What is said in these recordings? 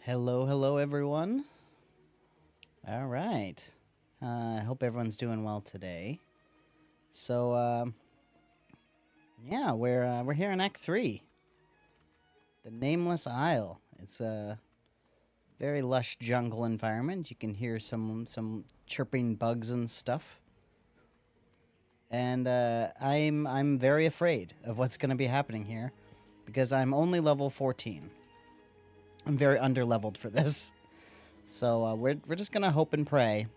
Hello, hello, everyone. All right. I hope everyone's doing well today. So, yeah, we're here in Act 3, the Nameless Isle. It's a very lush jungle environment. You can hear some chirping bugs and stuff. And I'm very afraid of what's going to be happening here because I'm only level 14. I'm very underleveled for this. So we're just gonna hope and pray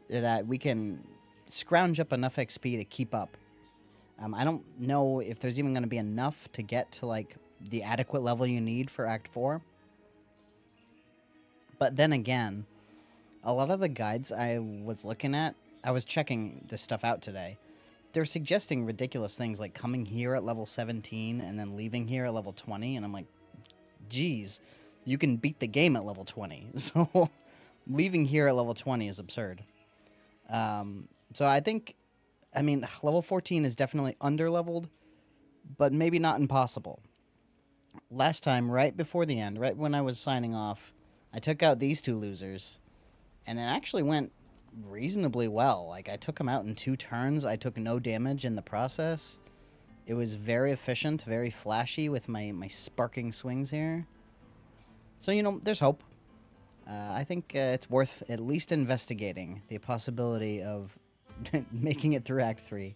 that we can scrounge up enough XP to keep up. I don't know if there's even gonna be enough to get to like the adequate level you need for Act 4. But then again, a lot of the guides I was looking at, I was checking this stuff out today. They're suggesting ridiculous things like coming here at level 17 and then leaving here at level 20, and I'm like, geez, you can beat the game at level 20. So leaving here at level 20 is absurd. So I think, level 14 is definitely underleveled, but maybe not impossible. Last time, right before the end, right when I was signing off, I took out these two losers, and it actually went reasonably well. Like, I took them out in 2 turns. I took no damage in the process. It was very efficient, very flashy with my sparking swings here. So, there's hope. I think it's worth at least investigating the possibility of making it through Act 3.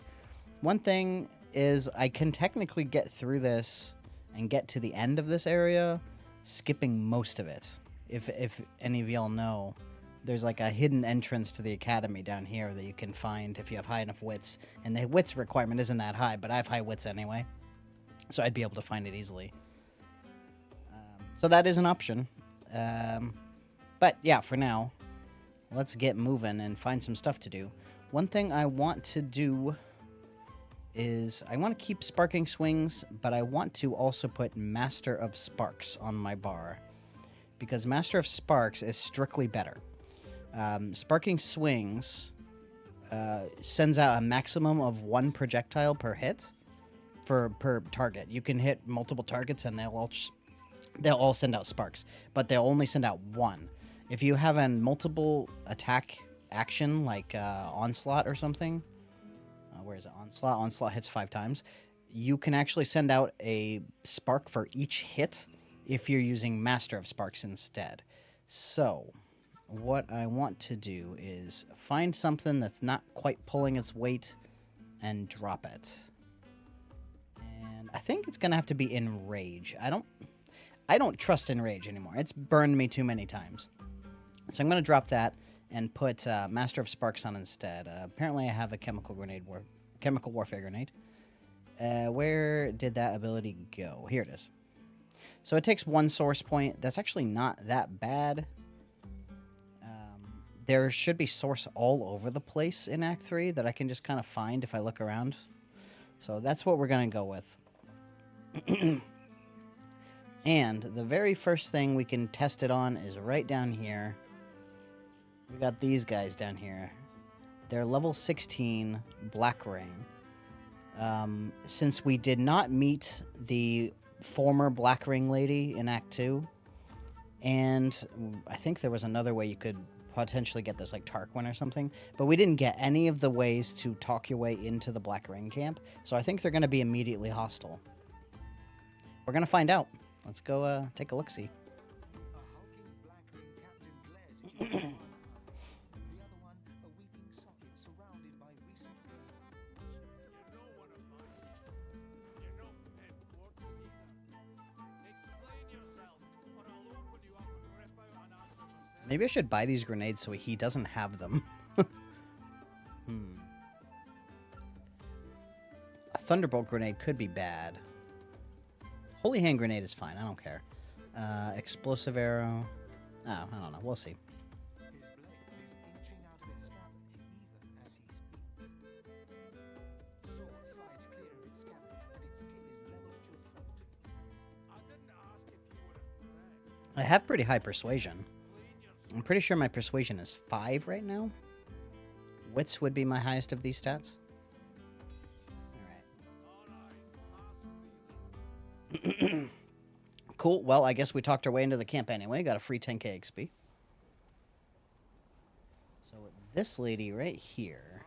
One thing is I can technically get through this and get to the end of this area, skipping most of it. If any of y'all know, there's like a hidden entrance to the academy down here that you can find if you have high enough wits. And the wits requirement isn't that high, but I have high wits anyway. So I'd be able to find it easily. So that is an option. But yeah, for now, let's get moving and find some stuff to do. One thing I want to do is I want to keep sparking swings, but I want to also put Master of Sparks on my bar, because Master of Sparks is strictly better. Sparking swings sends out a maximum of 1 projectile per hit per target. You can hit multiple targets and they'll all send out sparks, but they'll only send out 1. If you have a multiple attack action like Onslaught or something, where is it? Onslaught? Onslaught hits 5 times. You can actually send out a spark for each hit if you're using Master of Sparks instead. So, what I want to do is find something that's not quite pulling its weight and drop it. And I think it's going to have to be Enrage. I don't trust Enrage anymore. It's burned me too many times. So I'm going to drop that and put Master of Sparks on instead. Apparently I have a chemical warfare grenade. Where did that ability go? Here it is. So it takes 1 source point. That's actually not that bad. There should be source all over the place in Act 3 that I can just kind of find if I look around. So that's what we're going to go with. And the very first thing we can test it on is right down here. We got these guys down here. They're level 16 Black Ring. Since we did not meet the former Black Ring lady in Act 2, and I think there was another way you could potentially get this, like Tarquin or something, but we didn't get any of the ways to talk your way into the Black Ring camp, so I think they're going to be immediately hostile. We're going to find out. Let's go take a look-see. Maybe I should buy these grenades so he doesn't have them. A Thunderbolt grenade could be bad. Holy Hand grenade is fine. I don't care. Explosive arrow. Oh, I don't know. We'll see. I have pretty high persuasion. I'm pretty sure my persuasion is 5 right now. Wits would be my highest of these stats. Alright. Cool. Well, I guess we talked our way into the camp anyway. Got a free 10k XP. So this lady right here.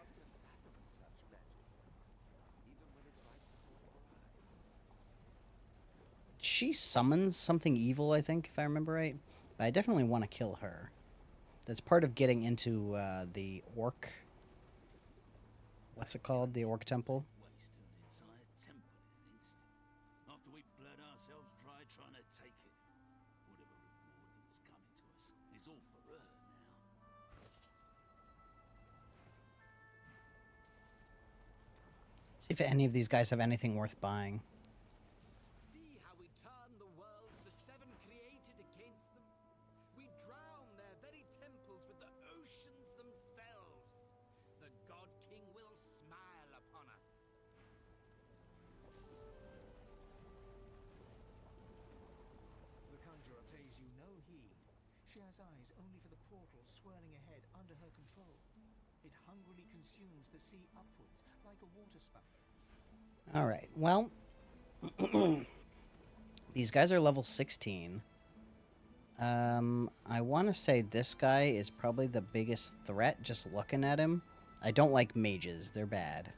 She summons something evil, I think, if I remember right. But I definitely want to kill her. That's part of getting into the orc. What's it called? The orc temple. See if any of these guys have anything worth buying. See how we turn the world the seven created against them? We drown their very temples with the oceans themselves. The God King will smile upon us. The conjurer pays you no heed. She has eyes only for the portal swirling ahead under her control. It hungrily consumes the sea upwards like a waterspout. All right. Well, these guys are level 16. I want to say this guy is probably the biggest threat just looking at him. I don't like mages. They're bad.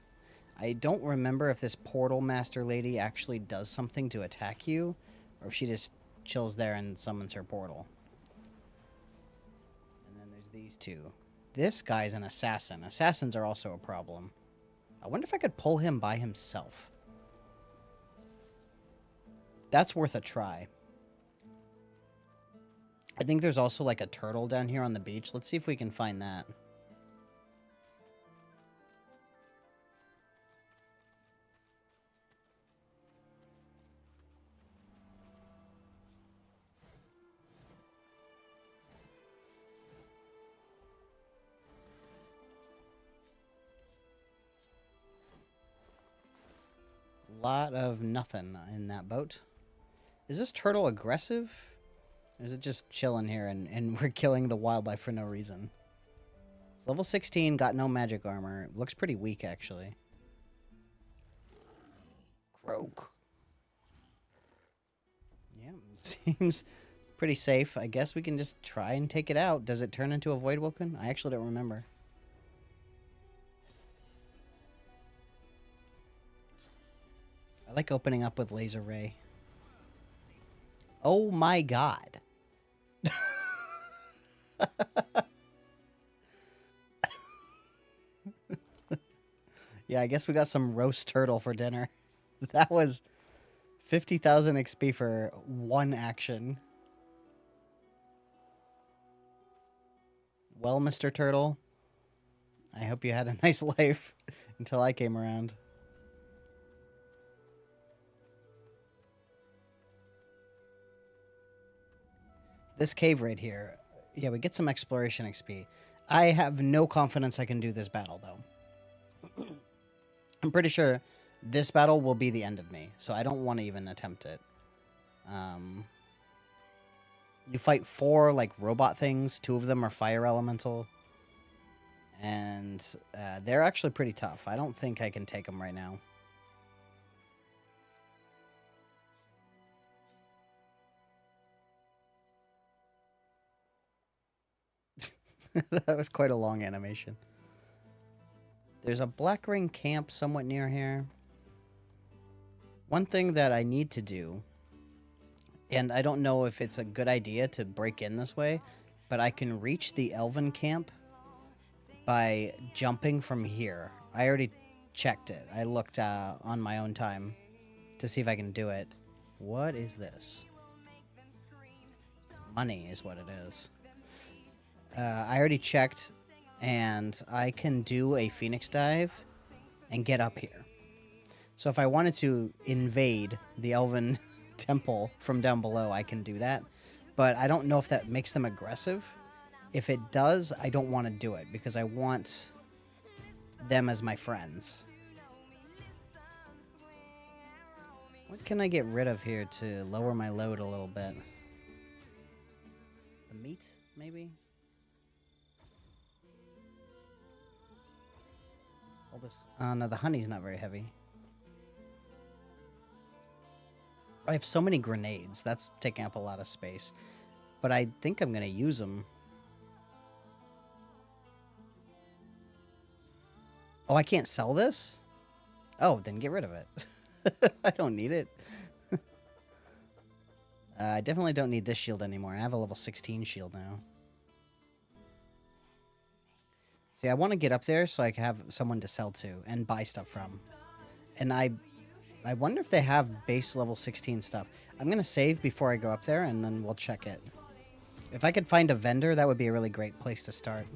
I don't remember if this portal master lady actually does something to attack you, or if she just chills there and summons her portal. And then there's these two. This guy's an assassin. Assassins are also a problem. I wonder if I could pull him by himself. That's worth a try. I think there's also like a turtle down here on the beach. Let's see if we can find that. Lot of nothing in that boat. Is this turtle aggressive? Or is it just chilling here and we're killing the wildlife for no reason? It's level 16, got no magic armor. It looks pretty weak, actually. Croak. Yeah, seems pretty safe. I guess we can just try and take it out. Does it turn into a Void Woken? I actually don't remember. I like opening up with Laser Ray. Oh my god. Yeah, I guess we got some roast turtle for dinner. That was 50,000 XP for one action. Well, Mr. Turtle, I hope you had a nice life until I came around. This cave right here, yeah, we get some exploration XP. I have no confidence I can do this battle, though. I'm pretty sure this battle will be the end of me, so I don't want to even attempt it. You fight 4, like, robot things. 2 of them are fire elemental. And they're actually pretty tough. I don't think I can take them right now. That was quite a long animation. There's a black ring camp somewhat near here. One thing that I need to do, and I don't know if it's a good idea to break in this way, but I can reach the elven camp by jumping from here. I already checked it. I looked on my own time to see if I can do it. What is this? Money is what it is. I already checked, and I can do a Phoenix dive and get up here. So if I wanted to invade the Elven Temple from down below, I can do that. But I don't know if that makes them aggressive. If it does, I don't want to do it, because I want them as my friends. What can I get rid of here to lower my load a little bit? The meat, maybe? All this... Oh, no, the honey's not very heavy. I have so many grenades. That's taking up a lot of space. But I think I'm going to use them. Oh, I can't sell this? Oh, then get rid of it. I don't need it. I definitely don't need this shield anymore. I have a level 16 shield now. See, I want to get up there so I can have someone to sell to and buy stuff from. And I wonder if they have base level 16 stuff. I'm going to save before I go up there, and then we'll check it. If I could find a vendor, that would be a really great place to start.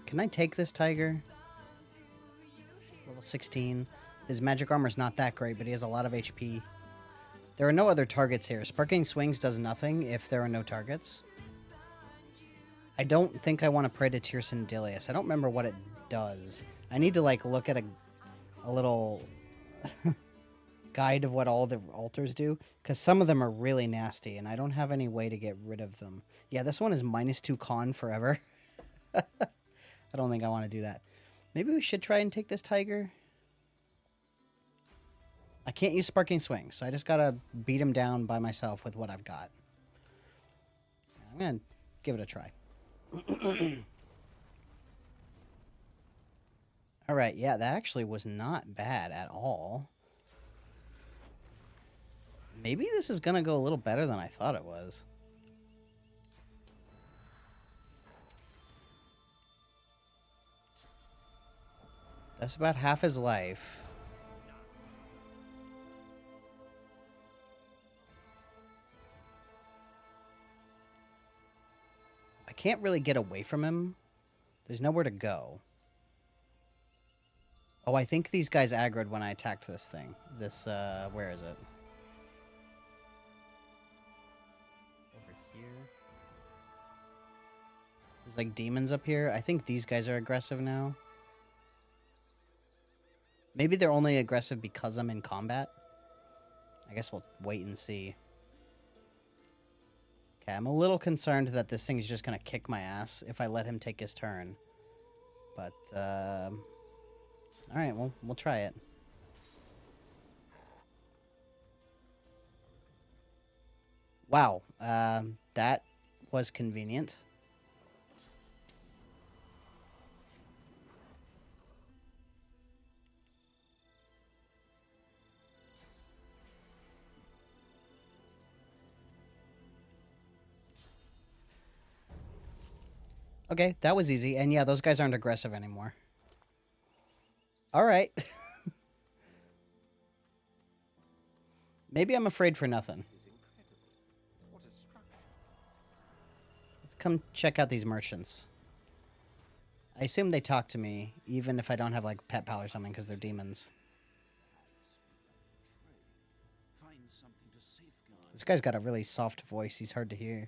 Can I take this tiger? Level 16. His magic armor's not that great, but he has a lot of HP. There are no other targets here. Sparking Swings does nothing if there are no targets. I don't think I want to pray to Tirsan Dilius. I don't remember what it does. I need to, like, look at a little guide of what all the altars do, because some of them are really nasty, and I don't have any way to get rid of them. Yeah, this one is -2 con forever. I don't think I want to do that. Maybe we should try and take this tiger. I can't use Sparking Swings, so I just gotta beat him down by myself with what I've got. I'm gonna give it a try. Alright, yeah, that actually was not bad at all. Maybe this is gonna go a little better than I thought it was. That's about half his life. I can't really get away from him. There's nowhere to go. Oh, I think these guys aggroed when I attacked this thing. This, where is it? Over here. There's like demons up here. I think these guys are aggressive now. Maybe they're only aggressive because I'm in combat. I guess we'll wait and see. Okay, I'm a little concerned that this thing is just going to kick my ass if I let him take his turn. But, alright, we'll try it. Wow, that was convenient. Okay, that was easy. And yeah, those guys aren't aggressive anymore. All right. Maybe I'm afraid for nothing. Let's come check out these merchants. I assume they talk to me, even if I don't have, like, pet pal or something, because they're demons. This guy's got a really soft voice. He's hard to hear.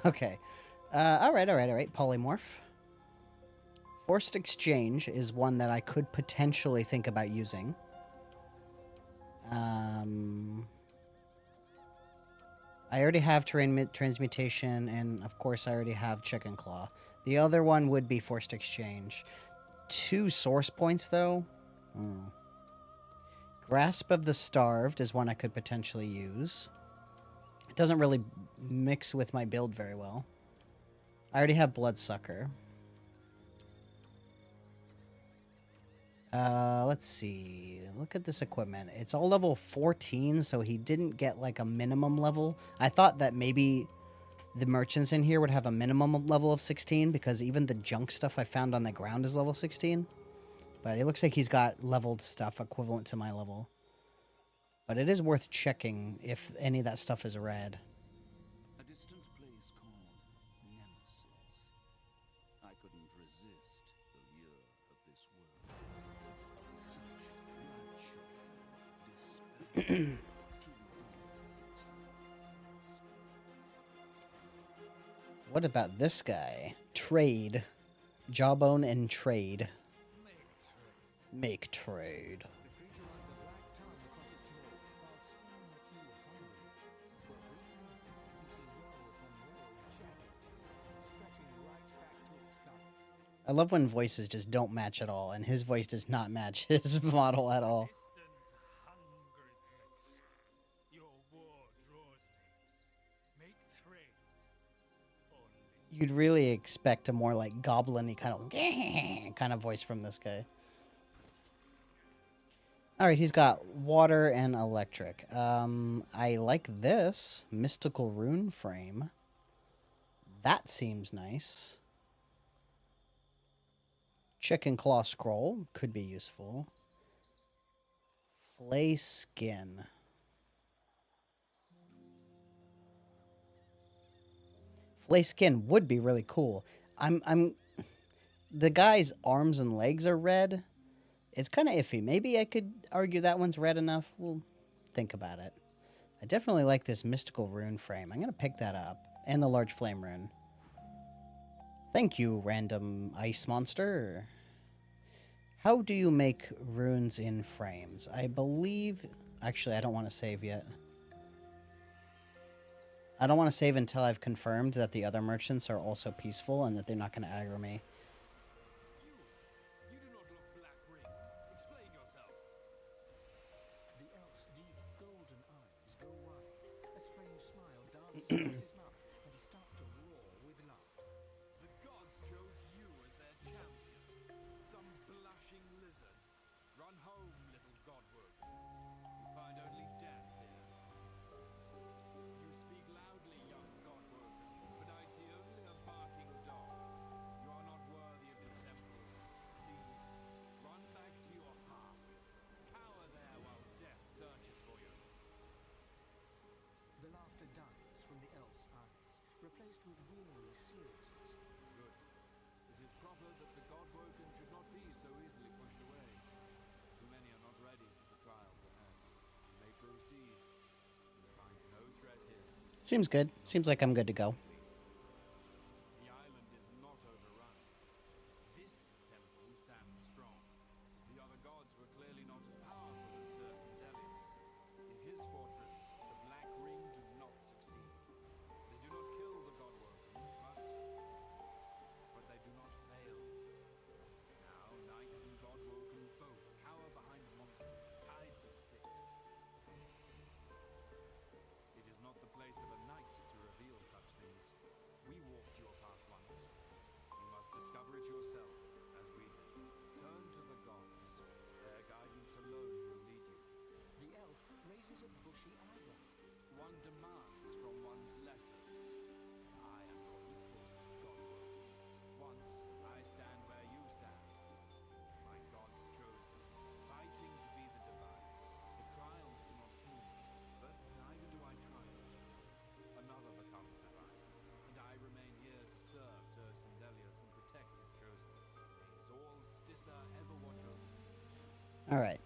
Okay. Alright. Polymorph. Forced Exchange is one that I could potentially think about using. I already have Transmutation, and of course I already have Chicken Claw. The other one would be Forced Exchange. 2 source points, though? Grasp of the Starved is one I could potentially use. It doesn't really mix with my build very well. I already have Bloodsucker. Let's see. Look at this equipment. It's all level 14, so he didn't get, like, a minimum level. I thought that maybe the merchants in here would have a minimum level of 16, because even the junk stuff I found on the ground is level 16. But it looks like he's got leveled stuff equivalent to my level. But it is worth checking if any of that stuff is red. A distant place called Nemesis. I couldn't resist the lure of this world. Such bloodshed, What about this guy? Trade. Jawbone and trade. Make trade. I love when voices just don't match at all, and his voice does not match his model at all. Distant, hungry place. Your war draws me. Make trade. Or leave. You'd really expect a more like goblin-y kind of voice from this guy. All right, he's got water and electric. I like this mystical rune frame. That seems nice. Chicken claw scroll could be useful. Flay skin. Flay skin would be really cool. The guy's arms and legs are red. It's kind of iffy. Maybe I could argue that one's red enough. We'll think about it. I definitely like this mystical rune frame. I'm going to pick that up. And the large flame rune. Thank you, random ice monster. How do you make runes in frames? I believe... Actually, I don't want to save yet. I don't want to save until I've confirmed that the other merchants are also peaceful and that they're not going to aggro me. You do not look black ring. Explain yourself. The elf's deep golden eyes go wide. A strange smile dances across his mouth, and he starts to roar with laughter. The gods chose you as their champion. Some blushing lizard. Run home, little godwood. You find only death here. You speak loudly, young godwood, but I see only a barking dog. You are not worthy of this temple. Please, run back to your hearth. Cower there while death searches for you. The laughter dies from the elf's eyes, replaced with weary seriousness. Good. It is proper that the godwoken should not be so easily pushed away. Too many are not ready for the trials ahead. You may proceed. You find no threat here. Seems good. Seems like I'm good to go. The island is not overrun. This temple stands strong. The other gods were clearly not as powerful as Tercendelius. In his fortress, the Black Ring do not succeed. They do not kill the godwoken, but they do not fail. Now, knights and godwoken both cower behind monsters tied to sticks. It is not the place of a knight to reveal such things. We walked your path once. You must discover it yourself, as we did. Turn to the gods. Their guidance alone will lead you. The elf raises a bushy eyebrow. One demands from one's lessers. I am your equal, godwoken. Once, I stand where you stand. My gods chosen, fighting to be the divine. The trials do not kill me, but neither do I triumph. Another becomes divine, and I remain here to serve Tercendelius and protect his chosen. May Zol Stissa ever watch over me. Alright.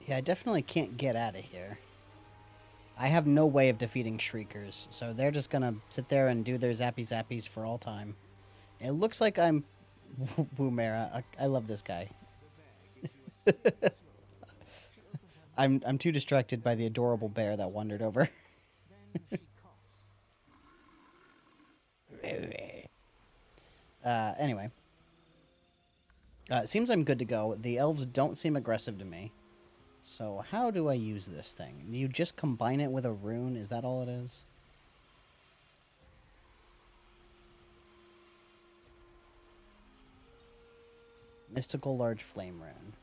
Yeah, I definitely can't get out of here. I have no way of defeating Shriekers, so they're just gonna sit there and do their zappy zappies for all time. It looks like I'm... Woomera. I love this guy. I'm too distracted by the adorable bear that wandered over. Then she coughs. Anyway. It seems I'm good to go. The elves don't seem aggressive to me. So how do I use this thing? Do you just combine it with a rune? Is that all it is? Mystical large flame rune.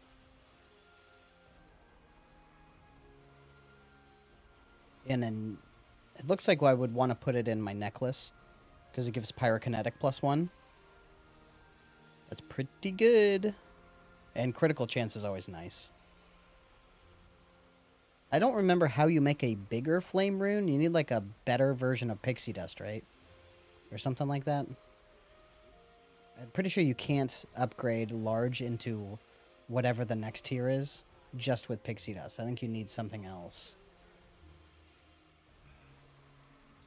It looks like I would want to put it in my necklace because it gives pyrokinetic +1. That's pretty good. And critical chance is always nice. I don't remember how you make a bigger flame rune. You need like a better version of pixie dust, right? Or something like that. I'm pretty sure you can't upgrade large into whatever the next tier is just with pixie dust. I think you need something else.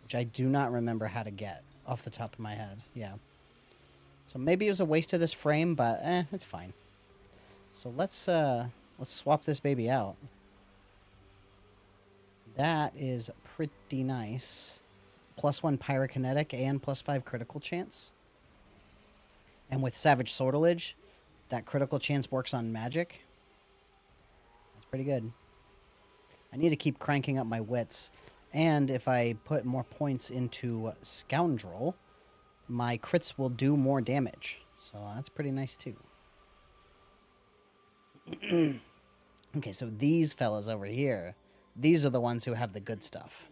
Which I do not remember how to get off the top of my head. Yeah. So maybe it was a waste of this frame, but it's fine. So let's swap this baby out. That is pretty nice. +1 pyrokinetic and +5 critical chance. And with Savage Sortilege, that critical chance works on magic. That's pretty good. I need to keep cranking up my wits. And if I put more points into Scoundrel, my crits will do more damage. So that's pretty nice too. Okay, so these fellas over here, these are the ones who have the good stuff.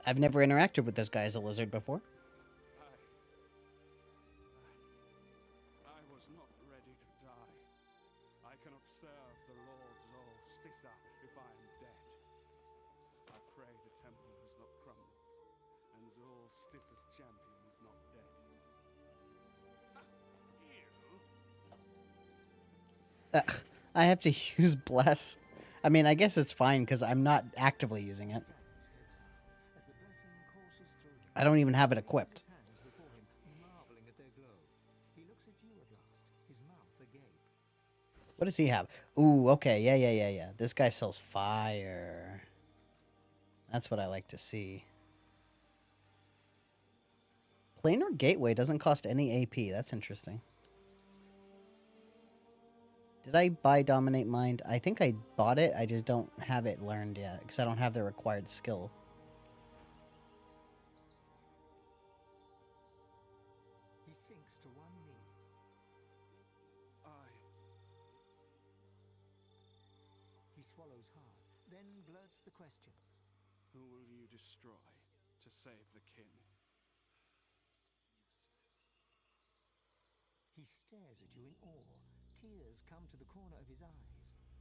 I've never interacted with this guy as a lizard before. I was not ready to die. I cannot serve the Lord Zolstissa if I am dead. I pray the temple has not crumbled, and Zolstissa's champion is not dead. I have to use Bless. I mean, I guess it's fine because I'm not actively using it. I don't even have it equipped. What does he have? Ooh, okay. Yeah. This guy sells fire. That's what I like to see. Planar Gateway doesn't cost any AP. That's interesting. Did I buy Dominate Mind? I think I bought it. I just don't have it learned yet because I don't have the required skill. He sinks to one knee. He swallows hard, then blurts the question. Who will you destroy to save the kin? He stares at you in awe. Tears come to the corner of his eyes.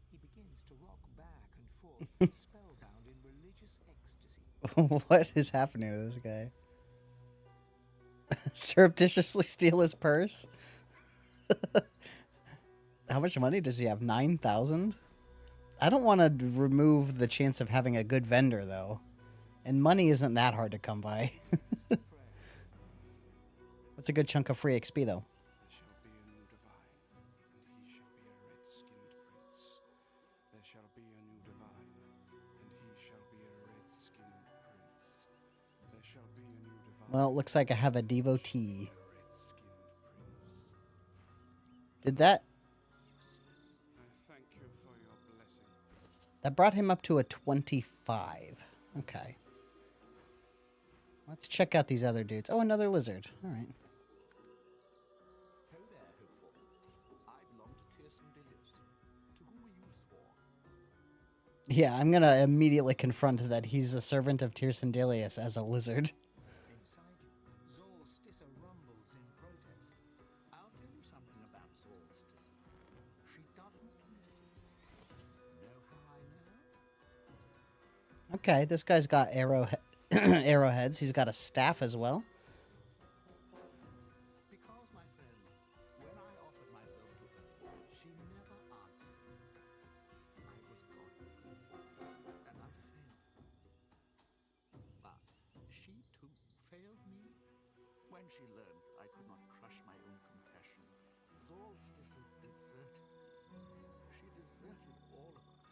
He begins to rock back and forth, spellbound in religious ecstasy. What is happening to this guy? Surreptitiously steal his purse? How much money does he have? 9,000? I don't want to remove the chance of having a good vendor, though. And money isn't that hard to come by. That's a good chunk of free XP, though. There shall be a new divine, and he shall be a red-skinned prince. There shall be a new divine. Well, it looks like I have a devotee. Did that? I thank you for your blessing. That brought him up to a 25. Okay. Let's check out these other dudes. Oh, another lizard. All right. Ho there, hopeful. I belong to Tactician. To whom are you sworn? Yeah, I'm going to immediately confront that he's a servant of Tyrsendelius as a lizard. Inside you, Zolstissa rumbles in protest. I'll tell you something about Zolstissa. She doesn't listen. Know how I know? Okay, this guy's got arrowheads. He's got a staff as well. Because, my friend, when I offered myself to her, she never answered. I was godly, and I failed. But she, too, failed me. When she learned I could not crush my own compassion, Zolstissa deserted me. She deserted all of us.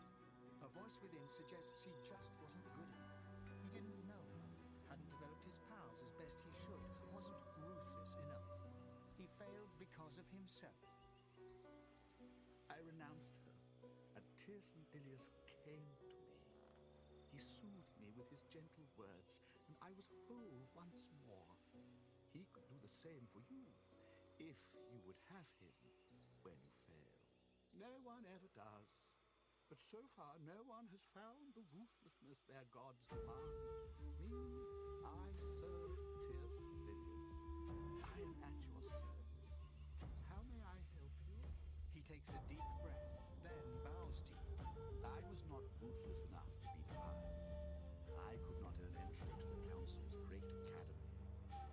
A voice within suggests she just wasn't good enough. He didn't know enough, hadn't developed his powers as best he should, wasn't ruthless enough. He failed because of himself. I renounced her, and Tyrsendelius came to me. He soothed me with his gentle words, and I was whole once more. He could do the same for you, if you would have him when you fail. No one ever does. But so far, no one has found the ruthlessness their gods demand. Me, I serve Tyrsendelius. I am at your service. How may I help you? He takes a deep breath, then bows to you. I was not ruthless enough to be divine. I could not earn entry to the Council's great academy.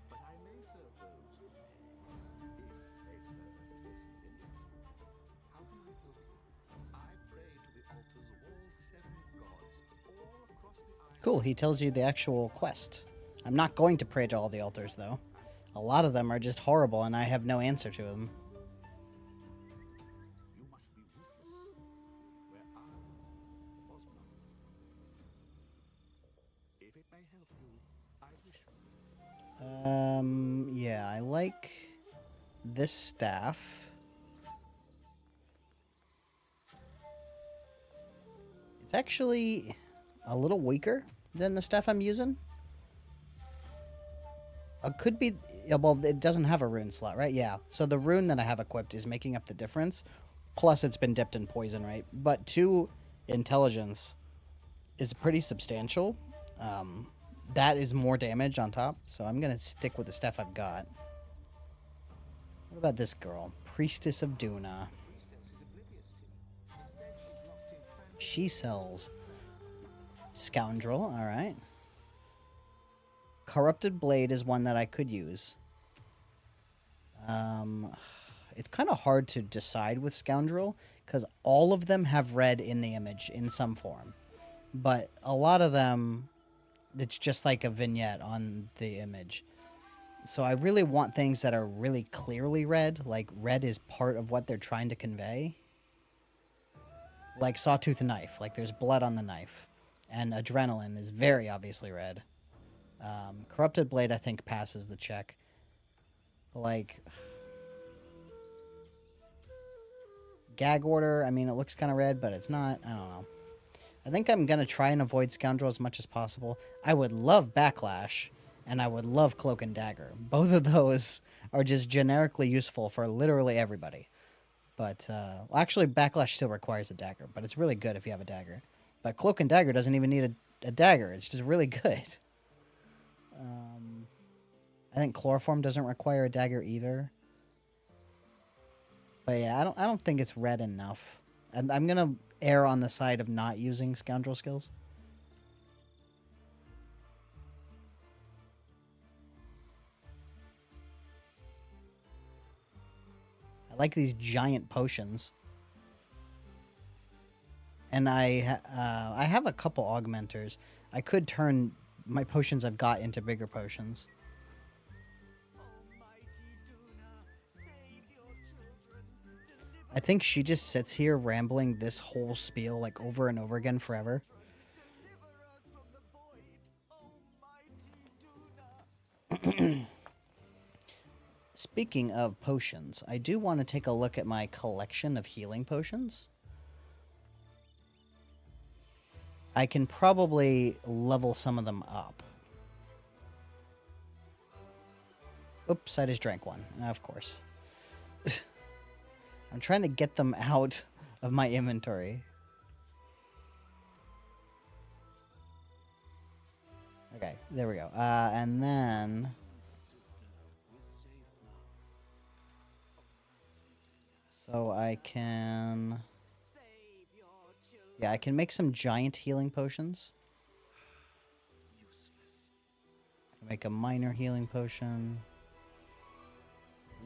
But I may serve those who may, if they serve Tyrsendelius. How can I help you? I pray to the altars of all 7 gods, all across the island. Cool, he tells you the actual quest. I'm not going to pray to all the altars, though. A lot of them are just horrible, and I have no answer to them. You must be ruthless, where I help you, I wish. Yeah, I like this staff. It's actually a little weaker than the stuff I'm using. It could be... Yeah, well, it doesn't have a rune slot, right? Yeah. So the rune that I have equipped is making up the difference. Plus, it's been dipped in poison, right? But 2 intelligence is pretty substantial. That is more damage on top. So I'm going to stick with the stuff I've got. What about this girl? Priestess of Duna. She sells Scoundrel, alright. Corrupted Blade is one that I could use. It's kind of hard to decide with Scoundrel, because all of them have red in the image in some form. But a lot of them, it's just like a vignette on the image. So I really want things that are really clearly red, like red is part of what they're trying to convey. Like Sawtooth Knife, like there's blood on the knife. And Adrenaline is very obviously red. Corrupted Blade, I think, passes the check. Like... Gag Order, I mean, it looks kind of red, but it's not. I don't know. I think I'm going to try and avoid Scoundrel as much as possible. I would love Backlash, and I would love Cloak and Dagger. Both of those are just generically useful for literally everybody. But, well, actually, Backlash still requires a dagger, but it's really good if you have a dagger. But Cloak and Dagger doesn't even need a dagger. It's just really good. I think Chloroform doesn't require a dagger either. But yeah, I don't think it's red enough. I'm gonna err on the side of not using Scoundrel skills. I like these giant potions. And I have a couple augmenters. I could turn my potions I've got into bigger potions. I think she just sits here rambling this whole spiel like over and over again forever. Speaking of potions, I do want to take a look at my collection of healing potions. I can probably level some of them up. Oops, I just drank one. Of course. I'm trying to get them out of my inventory. Okay, there we go. And then... So I can... Yeah, I can make some giant healing potions. Make a minor healing potion.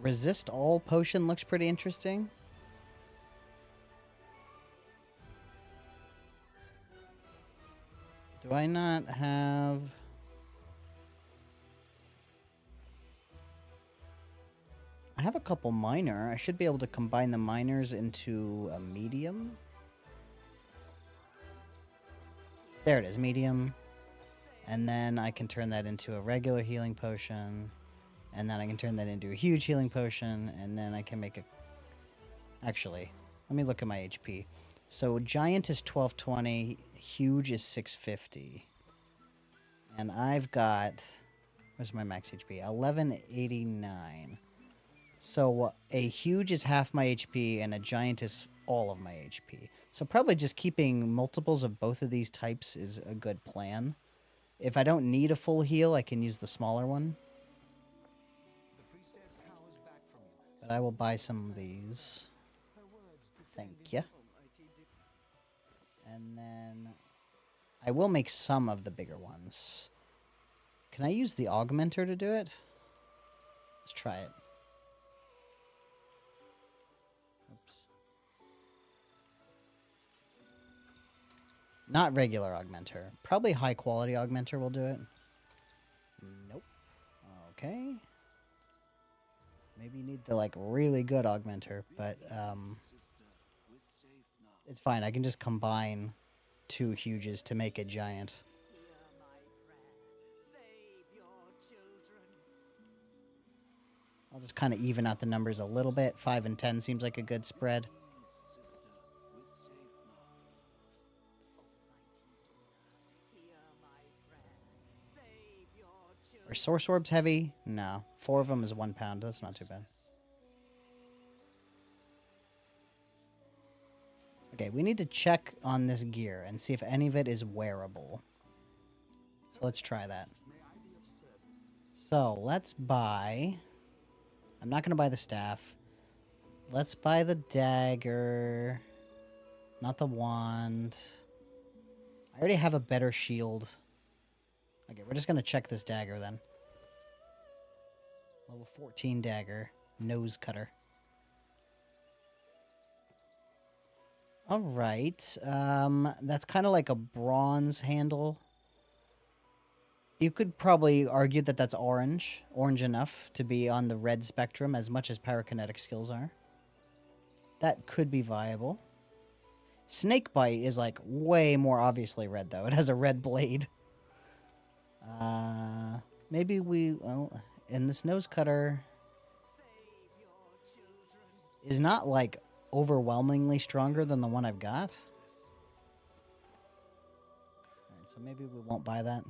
Resist all potion looks pretty interesting. Do I not have... I have a couple minor. I should be able to combine the minors into a medium. There it is, medium. And then I can turn that into a regular healing potion. And then I can turn that into a huge healing potion. And then I can make a... Actually, let me look at my HP. So giant is 1220. Huge is 650. And I've got... Where's my max HP? 1189. So a huge is half my HP and a giant is all of my HP. So probably just keeping multiples of both of these types is a good plan. If I don't need a full heal, I can use the smaller one. But I will buy some of these. Thank you. And then I will make some of the bigger ones. Can I use the augmenter to do it? Let's try it. Not regular augmenter. Probably high quality augmenter will do it. Nope. Okay. Maybe you need the like really good augmenter, but it's fine. I can just combine two huges to make a giant. I'll just kind of even out the numbers a little bit. 5 and 10 seems like a good spread. Are Source Orbs heavy? No. 4 of them is 1 pound. That's not too bad. Okay, we need to check on this gear and see if any of it is wearable. So let's try that. So let's buy... I'm not going to buy the staff. Let's buy the dagger. Not the wand. I already have a better shield. Okay, we're just going to check this dagger then. Level 14 dagger. Nose cutter. Alright. That's kind of like a bronze handle. You could probably argue that that's orange. Orange enough to be on the red spectrum as much as pyrokinetic skills are. That could be viable. Snakebite is like way more obviously red though. It has a red blade. Maybe well, and this nose cutter is not like overwhelmingly stronger than the one I've got. Alright, so maybe we won't buy that.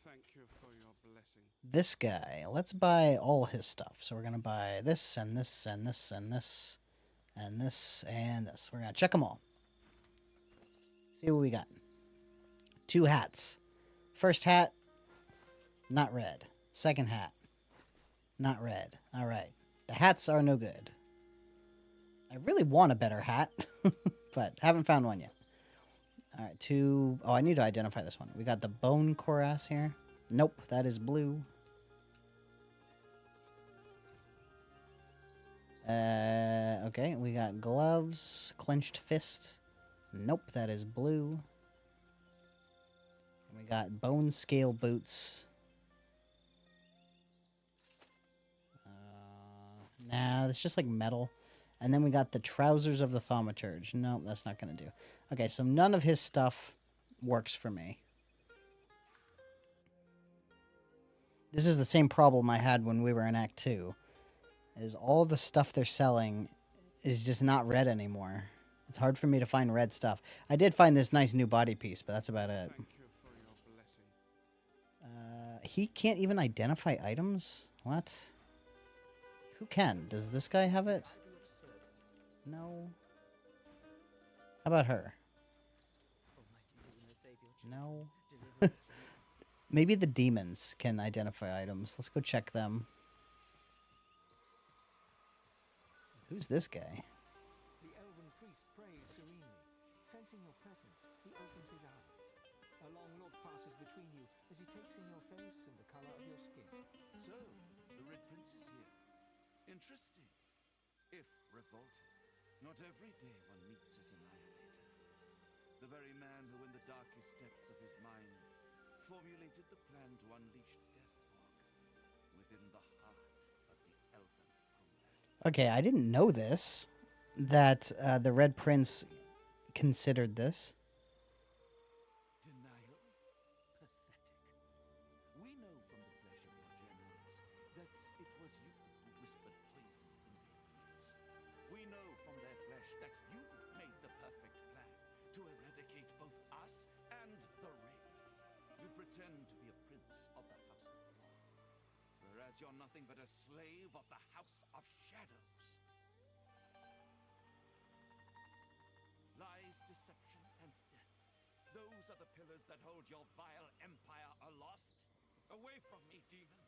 Thank you for your blessing. This guy, let's buy all his stuff. So we're going to buy this and this and this and this and this and this. We're going to check them all. See what we got. 2 hats. First hat, not red. Second hat, not red. All right. The hats are no good. I really want a better hat, but haven't found one yet. All right, 2... Oh, I need to identify this one. We got the bone cuirass here. Nope, that is blue. Okay, we got gloves, clenched fist. Nope, that is blue. And we got bone scale boots. Nah, it's just like metal. And then we got the trousers of the thaumaturge. No, that's not going to do. Okay, so none of his stuff works for me. This is the same problem I had when we were in Act 2. Is all the stuff they're selling is just not red anymore. It's hard for me to find red stuff. I did find this nice new body piece, but that's about it. Thank you for your blessing. He can't even identify items? What? Who can? Does this guy have it? No. How about her? No. Maybe the demons can identify items. Let's go check them. Who's this guy? The elven priest prays serenely. Sensing your presence, he opens his eyes. A long look passes between you as he takes in your face and the color of your skin. So, the Red Prince is here. Interesting. If revolting. Not every day one meets his annihilator. The very man who in the darkest depths of his mind formulated the plan to unleash Deathfog within the heart of the elven homeland. Okay, I didn't know this. That the Red Prince considered this. Denial? Pathetic. We know from the flesh of your generals that it was you who whispered poison in their ears. We know from their flesh that you made the perfect plan to eradicate both us and the Ring. You pretend to be a prince of the House of War, whereas you're nothing but a slave of the House of Shadows. Lies, deception, and death. Those are the pillars that hold your vile empire aloft. Away from me, demon.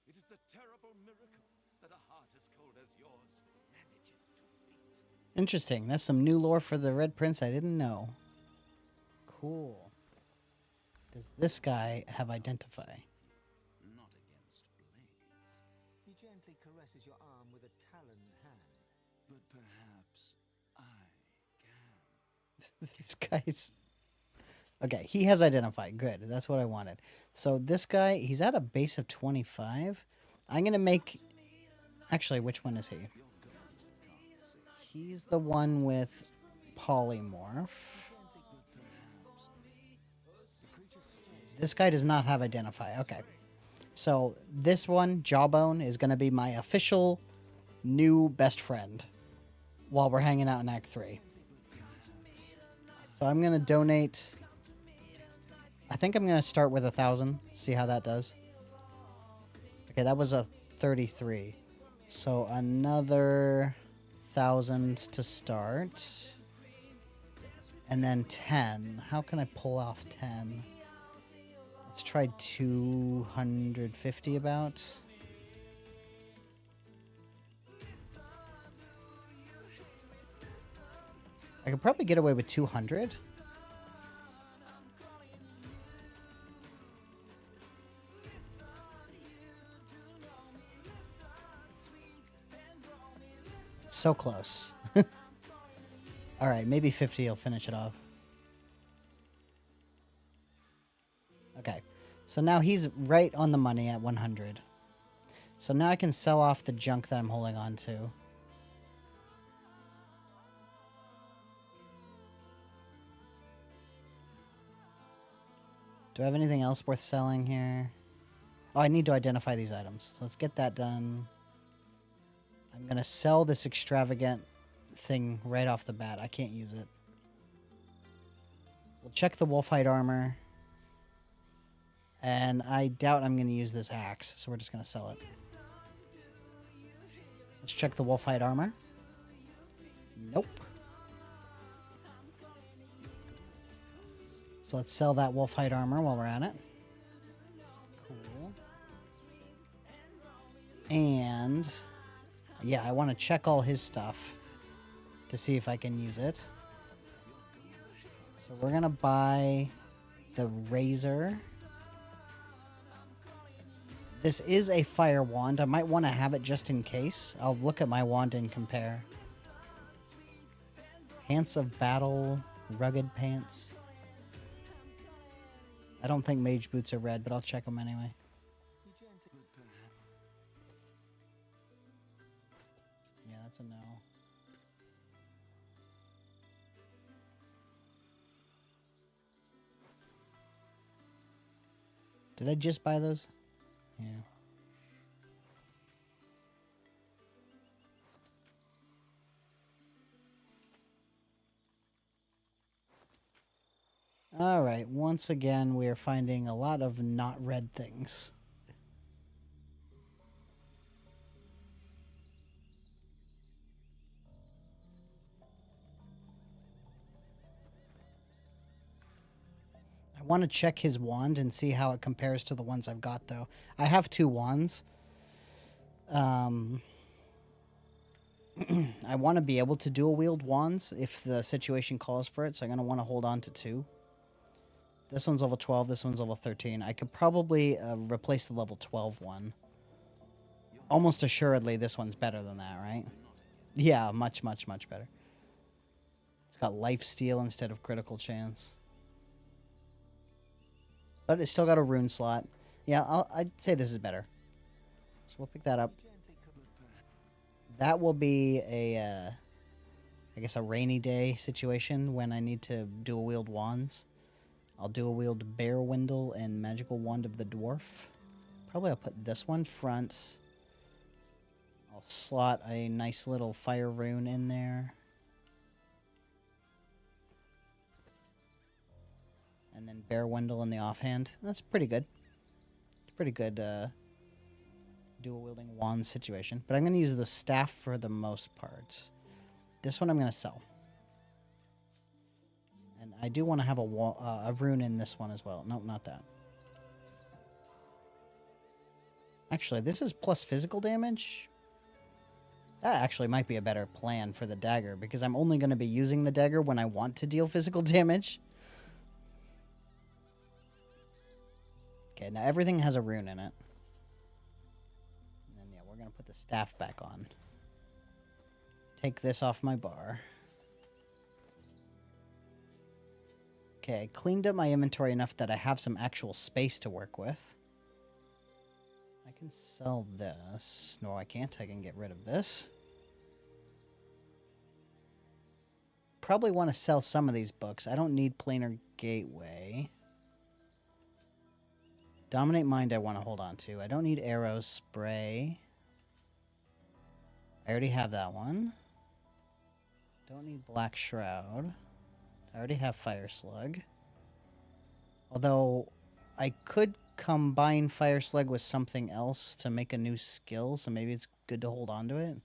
It is a terrible miracle that a heart as cold as yours manages to beat. Interesting. That's some new lore for the Red Prince I didn't know. Cool. Does this guy have identify? Not against blades. He gently caresses your arm with a taloned hand. But perhaps I can. This guy's... Okay, he has identify. Good. That's what I wanted. So this guy, he's at a base of 25. I'm going to make... Actually, which one is he? he's the one with polymorph. This guy does not have identify. Okay. So this one, Jawbone, is going to be my official new best friend while we're hanging out in Act 3. So I'm going to donate... I think I'm going to start with 1,000, see how that does. Okay, that was a 33. So another 1,000 to start. And then 10. How can I pull off 10? Let's try 250 about. I could probably get away with 200. So close. All right, maybe 50 will finish it off. Okay, so now he's right on the money at 100. So now I can sell off the junk that I'm holding on to. Do I have anything else worth selling here? Oh, I need to identify these items. So let's get that done. I'm going to sell this extravagant thing right off the bat. I can't use it. We'll check the wolfhide armor. And I doubt I'm going to use this axe, so we're just going to sell it. Let's check the wolfhide armor. Nope. So let's sell that wolfhide armor while we're at it. Cool. And yeah, I want to check all his stuff to see if I can use it. So we're going to buy the razor. This is a fire wand. I might want to have it just in case. I'll look at my wand and compare. Pants of battle, rugged pants. I don't think mage boots are red, but I'll check them anyway. Yeah, that's a no. Did I just buy those? Yeah. All right, once again, we are finding a lot of not red things. I want to check his wand and see how it compares to the ones I've got, though. I have 2 wands. I want to be able to dual wield wands if the situation calls for it, so I'm going to want to hold on to 2. This one's level 12, this one's level 13. I could probably replace the level 12 one. Almost assuredly, this one's better than that, right? Yeah, much, much, much better. It's got lifesteal instead of critical chance. But it's still got a rune slot. Yeah, I'd say this is better. So we'll pick that up. That will be a, I guess, a rainy day situation when I need to dual wield wands. I'll dual wield Bear Windle and Magical Wand of the Dwarf. Probably I'll put this one front. I'll slot a nice little fire rune in there. And then Bear Windle in the offhand. That's pretty good. It's pretty good dual wielding wand situation. But I'm going to use the staff for the most part. This one I'm going to sell. And I do want to have a rune in this one as well. Nope, not that. Actually, this is plus physical damage. That actually might be a better plan for the dagger, because I'm only going to be using the dagger when I want to deal physical damage. Okay, now everything has a rune in it. And then, yeah, we're going to put the staff back on. Take this off my bar. Okay, I cleaned up my inventory enough that I have some actual space to work with. I can sell this. No, I can't. I can get rid of this. probably want to sell some of these books. I don't need Planar Gateway. Dominate Mind I want to hold on to. I don't need Arrows Spray. I already have that one. Don't need Black Shroud. I already have Fire Slug. Although, I could combine Fire Slug with something else to make a new skill, so maybe it's good to hold on to it.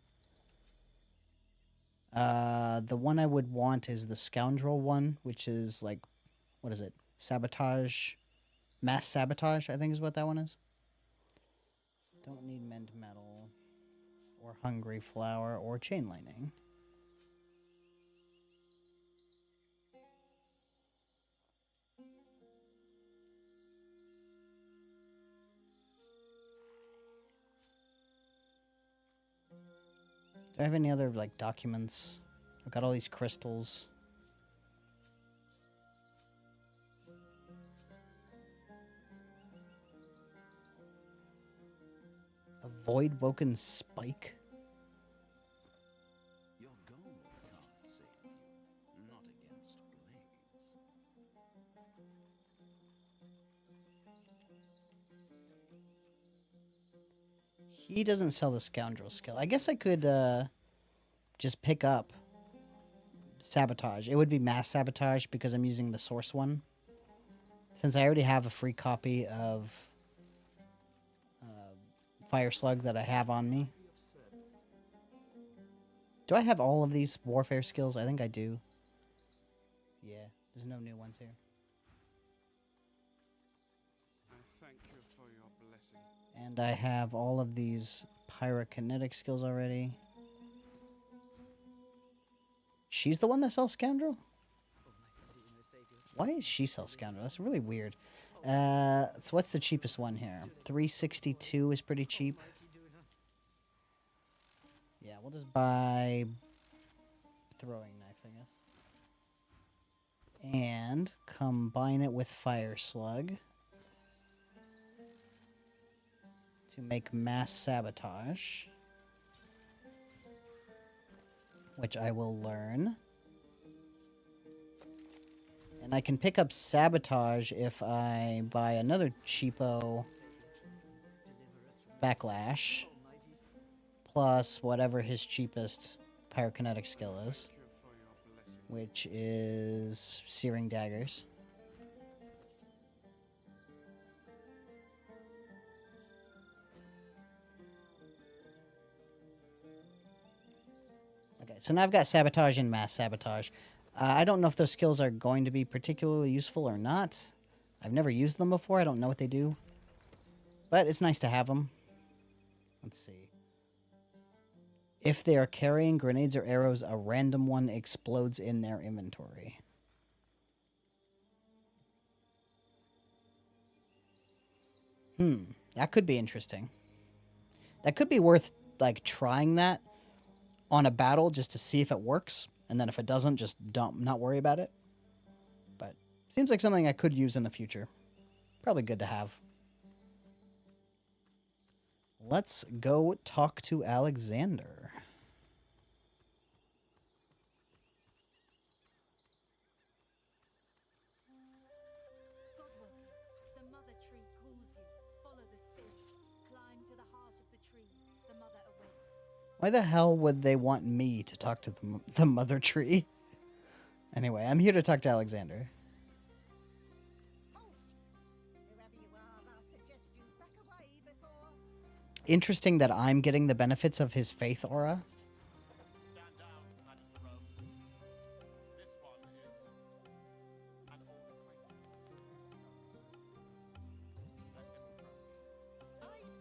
The one I would want is the Scoundrel one, which is like, what is it? Sabotage. Mass Sabotage, I think is what that one is. Don't need Mend Metal, or Hungry Flower, or Chain Lightning. Do I have any other, like, documents? I've got all these crystals. Avoid Woken Spike? Your gold can't save you, not against blades. He doesn't sell the Scoundrel skill. I guess I could just pick up Sabotage. It would be Mass Sabotage because I'm using the source one. Since I already have a free copy of Fire Slug that I have on me. Do I have all of these warfare skills? I think I do. Yeah, there's no new ones here. I thank you for your blessing. And I have all of these pyrokinetic skills already. She's the one that sells Scoundrel? Why is she sell Scoundrel? That's really weird. So what's the cheapest one here? 362 is pretty cheap. Yeah, we'll just buy throwing knife, I guess. And combine it with Fire Slug to make Mass Sabotage, which I will learn. And I can pick up Sabotage if I buy another cheapo Backlash, plus whatever his cheapest pyrokinetic skill is, which is Searing Daggers. Okay, so now I've got Sabotage and Mass Sabotage. I don't know if those skills are going to be particularly useful or not. I've never used them before. I don't know what they do. But it's nice to have them. Let's see. If they are carrying grenades or arrows, a random one explodes in their inventory. That could be interesting. That could be worth, like, trying that on a battle just to see if it works. And then if it doesn't, just not worry about it. But seems like something I could use in the future. Probably good to have. Let's go talk to Alexander. Godwalker, the mother tree calls you. Follow the spirit. Climb to the heart of the tree. The mother awaits. Why the hell would they want me to talk to the mother tree? Anyway, I'm here to talk to Alexander. Interesting that I'm getting the benefits of his faith aura. Stand down, Magister Rome. This one is an old acquaintance. Let him approach.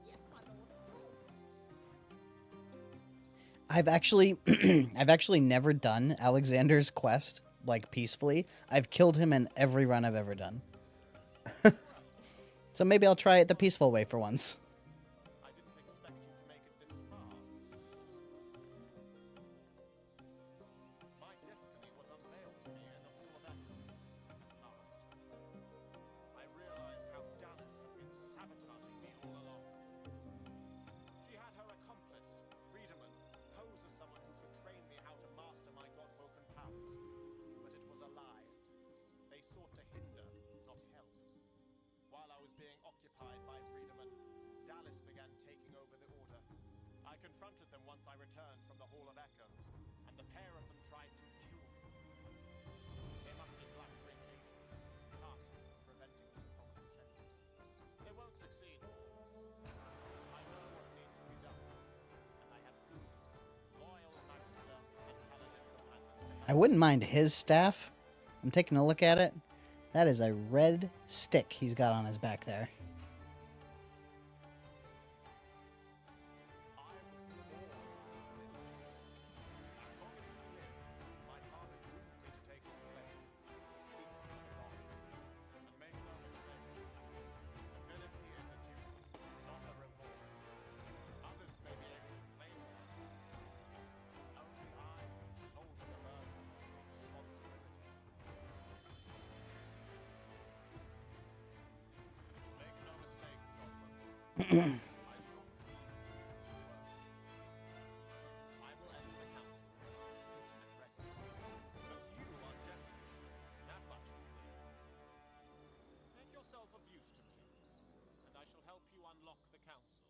Yes, my lord, of course. I've actually never done Alexander's quest like peacefully. I've killed him in every run I've ever done. So maybe I'll try it the peaceful way for once. I didn't expect you to make it this far. My destiny was unveiled to me in the Hall of Echoes at last. I realized how Dallas had been sabotaging me all along. She had her accomplice, Friedemann, pose as someone who could train me how to master my God-woken powers. confronted them once I returned from the Hall of Echoes, and the pair of them tried to kill me. They must be Black Ring agents, tasked with preventing me from ascending. They won't succeed. I know what needs to be done, and I have good, loyal Magister and Paladin companions to help. I wouldn't mind his staff. I'm taking a look at it. That is a red stick he's got on his back there. I was born for this. As long as he lived, my father groomed me to take his place, to speak for the gods. And make no mistake, divinity is a duty, not a reward. Others may be able to claim that. Only I can shoulder the burden of responsibility. Make no mistake, Godwin. I will enter the council, fit and ready. But you are desperate. That much is clear. Make yourself of use to me, and I shall help you unlock the council.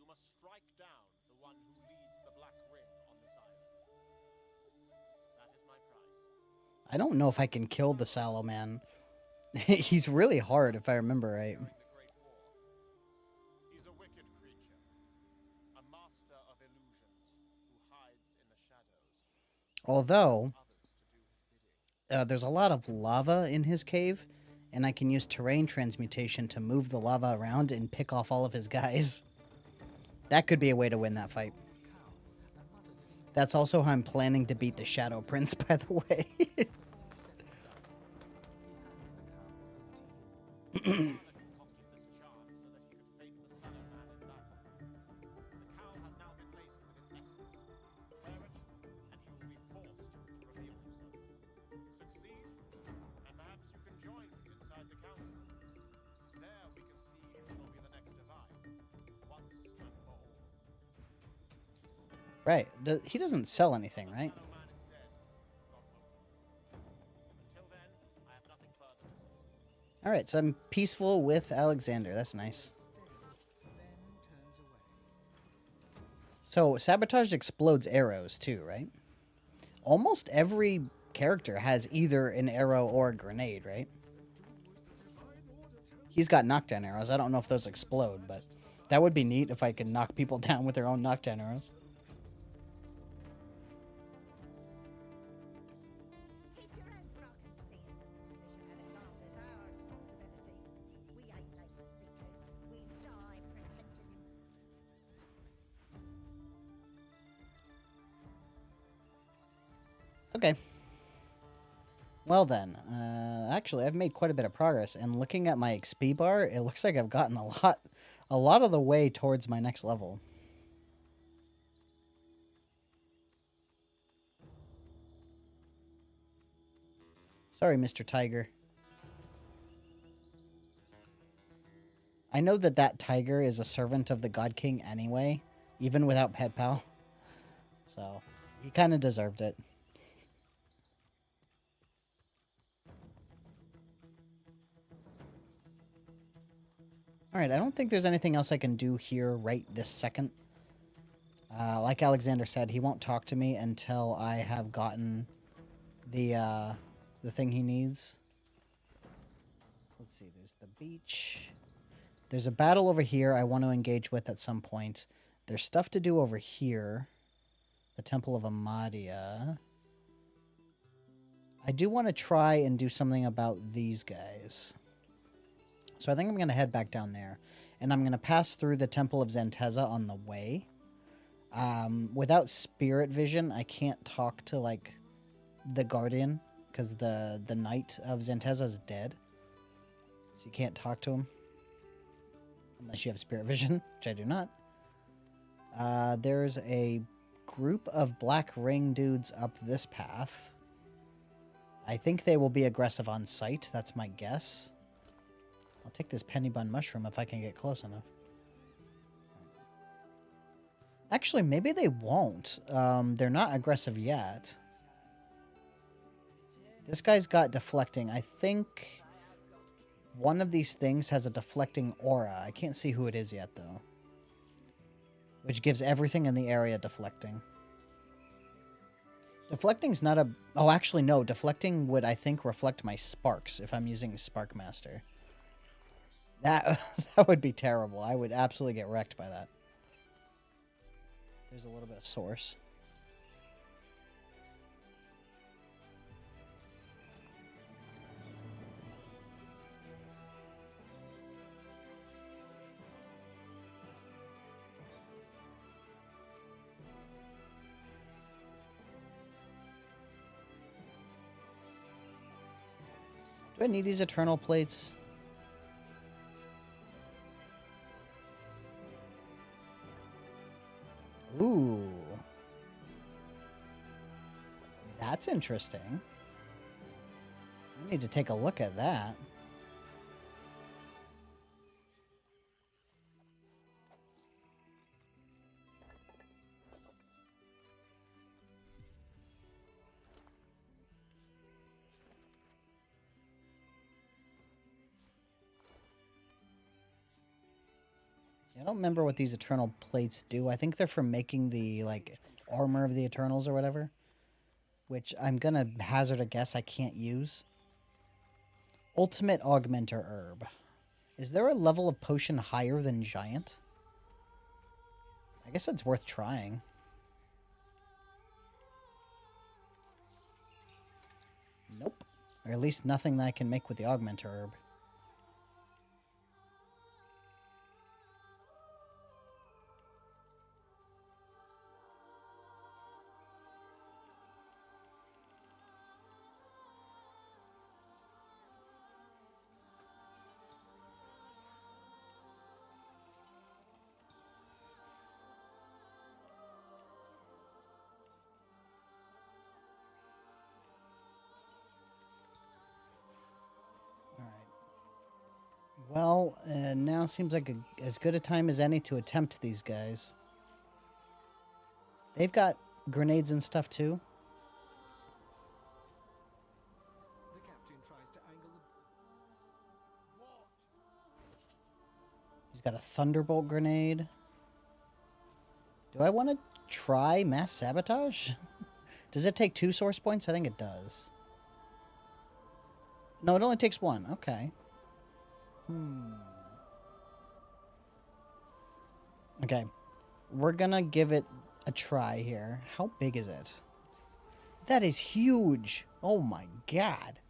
You must strike down the one who leads the Black Ring on this island. That is my price. I don't know if I can kill the Sallow Man. He's really hard, if I remember right. During the Great War, he's a wicked creature, a master of illusions who hides in the shadows. Although, Others to do his bidding. there's a lot of lava in his cave, and I can use terrain transmutation to move the lava around and pick off all of his guys. That could be a way to win that fight. That's also how I'm planning to beat the Shadow Prince, by the way. Father concocted this charm so that he could face the Sallow Man in battle. The cowl has now been laced with its essence. Wear it, and he will be forced to reveal himself. Succeed, and perhaps you can join me inside the council. There we can see who shall be the next divine, once and for all. Right. He doesn't sell anything, right? Sallow Man is dead, Godwin. Until then, I have nothing further to say. All right, so I'm peaceful with Alexander. That's nice. Then turns away. So, Sabotage explodes arrows too, right? Almost every character has either an arrow or a grenade, right? He's got knockdown arrows. I don't know if those explode, but that would be neat if I could knock people down with their own knockdown arrows. Keep your hands where I can see 'em. Mission Alexander's our responsibility. We ain't no seekers. We die protecting him. Okay. Well then, actually, I've made quite a bit of progress, and looking at my XP bar, it looks like I've gotten a lot of the way towards my next level. Sorry, Mr. Tiger. I know that that tiger is a servant of the God King anyway, even without Pet Pal. So, he kind of deserved it. Alright, I don't think there's anything else I can do here right this second. Like Alexander said, he won't talk to me until I have gotten the thing he needs. So let's see, there's the beach. There's a battle over here I want to engage with at some point. There's stuff to do over here. The Temple of Amadia. I do want to try and do something about these guys. So I think I'm going to head back down there. And I'm going to pass through the Temple of Zenteza on the way. Without spirit vision, I can't talk to, like, the Guardian. Because the Knight of Zenteza is dead. So you can't talk to him. Unless you have spirit vision, which I do not. There's a group of Black Ring dudes up this path. I think they will be aggressive on sight. That's my guess. I'll take this penny bun mushroom if I can get close enough. Actually, maybe they won't. They're not aggressive yet. This guy's got deflecting. I think one of these things has a deflecting aura. I can't see who it is yet, though. which gives everything in the area deflecting. Deflecting's not a... Oh, actually, no. Deflecting would, I think, reflect my sparks if I'm using Spark Master. That would be terrible. I would absolutely get wrecked by that. There's a little bit of source. Do I need these eternal plates? Ooh. That's interesting. I need to take a look at that. I don't remember what these eternal plates do. I think they're for making the, like, armor of the Eternals or whatever. Which I'm gonna hazard a guess I can't use. Ultimate Augmenter Herb. Is there a level of potion higher than Giant? I guess it's worth trying. Nope. Or at least nothing that I can make with the Augmenter Herb. Well, now seems like as good a time as any to attempt these guys. They've got grenades and stuff too. The captain tries to angle the... He's got a thunderbolt grenade. Do I want to try mass sabotage? Does it take 2 source points? I think it does. No, it only takes 1. Okay. Okay. We're gonna give it a try here. How big is it? That is huge. Oh my god.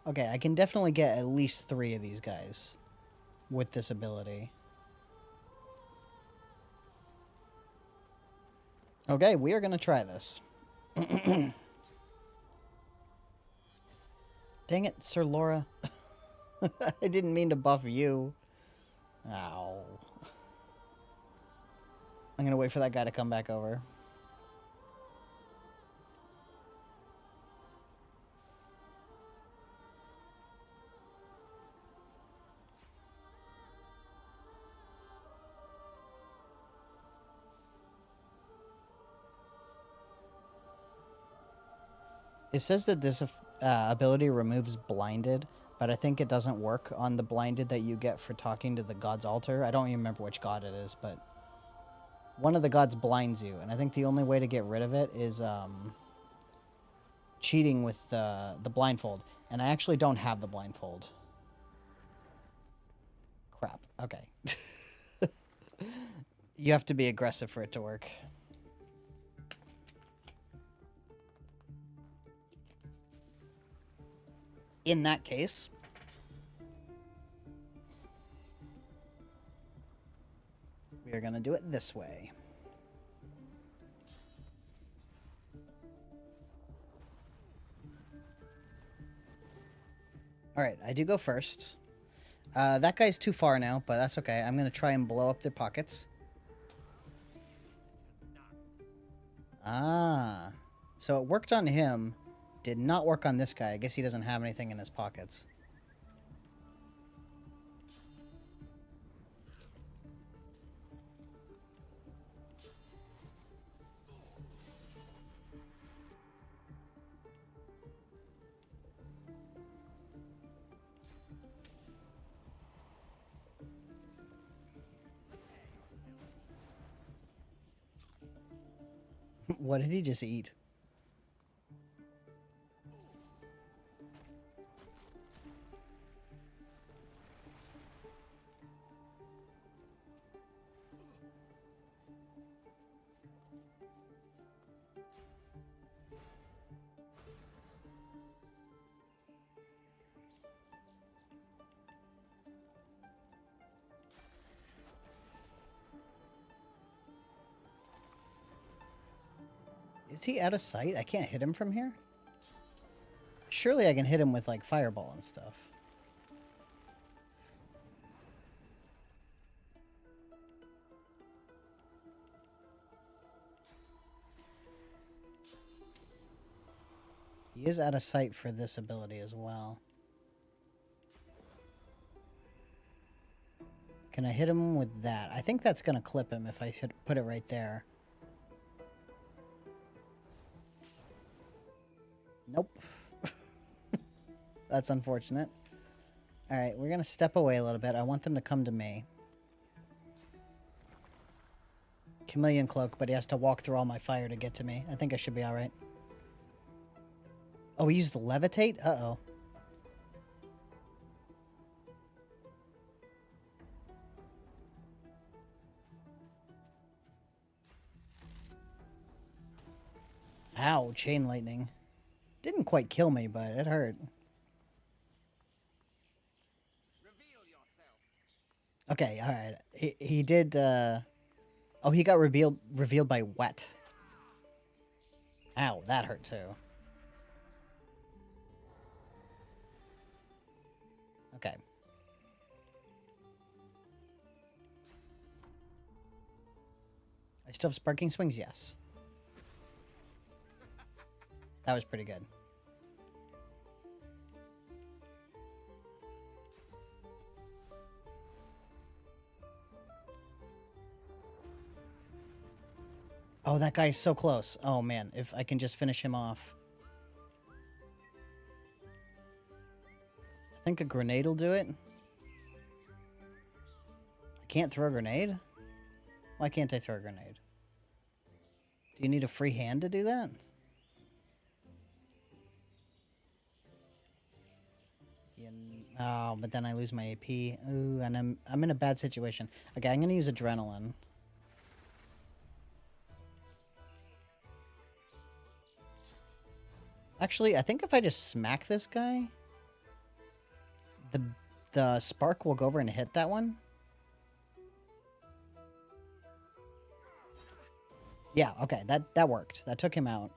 Okay, I can definitely get at least 3 of these guys with this ability. Okay, we are gonna try this. Dang it, Sir Laura. I didn't mean to buff you. Ow. I'm gonna wait for that guy to come back over. It says that this ability removes blinded, but I think it doesn't work on the blinded that you get for talking to the god's altar. I don't even remember which god it is, but one of the gods blinds you, and I think the only way to get rid of it is cheating with the blindfold. And I actually don't have the blindfold. Crap. Okay. You have to be aggressive for it to work. In that case, we are going to do it this way. Alright, I do go first. That guy's too far now, but that's okay. I'm going to try and blow up their pockets. Ah. So it worked on him. Did not work on this guy. I guess he doesn't have anything in his pockets. What did he just eat? Is he out of sight? I can't hit him from here? Surely I can hit him with, like, fireball and stuff. He is out of sight for this ability as well. Can I hit him with that? I think that's going to clip him if I put it right there. Nope. That's unfortunate. Alright, we're going to step away a little bit. I want them to come to me. Chameleon Cloak, but he has to walk through all my fire to get to me. I think I should be alright. Oh, we used Levitate? Uh-oh. Ow, chain lightning. Didn't quite kill me, but it hurt. Reveal yourself. Okay, alright. He did, Oh, he got revealed by wet. Ow, that hurt too. Okay. I still have sparking swings? Yes. That was pretty good. Oh, that guy's so close. Oh, man. If I can just finish him off. I think a grenade will do it. I can't throw a grenade? Why can't I throw a grenade? Do you need a free hand to do that? Oh, but then I lose my AP. Ooh, and I'm in a bad situation. Okay, I'm gonna use adrenaline. Actually, I think if I just smack this guy, the spark will go over and hit that one. Yeah, okay, that worked. That took him out.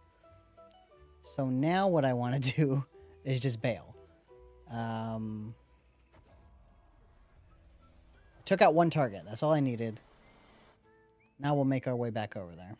So now what I want to do is just bail. Took out one target. That's all I needed. Now we'll make our way back over there.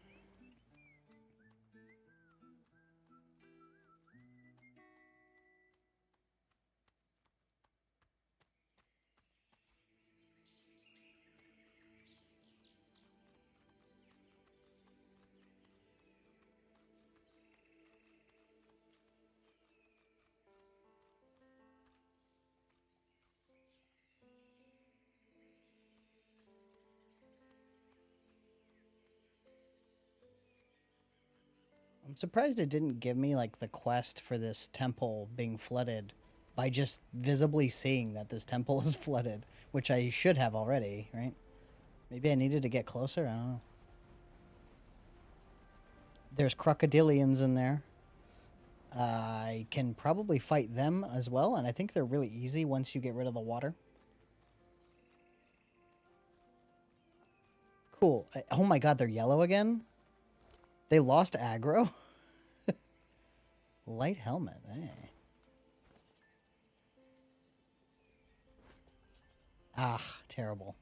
I'm surprised it didn't give me, like, the quest for this temple being flooded by just visibly seeing that this temple is flooded, which I should have already, right? Maybe I needed to get closer? I don't know. There's crocodilians in there. I can probably fight them as well, and I think they're really easy once you get rid of the water. Cool. Oh my god, they're yellow again? They lost aggro? Light helmet, eh. Ah, terrible.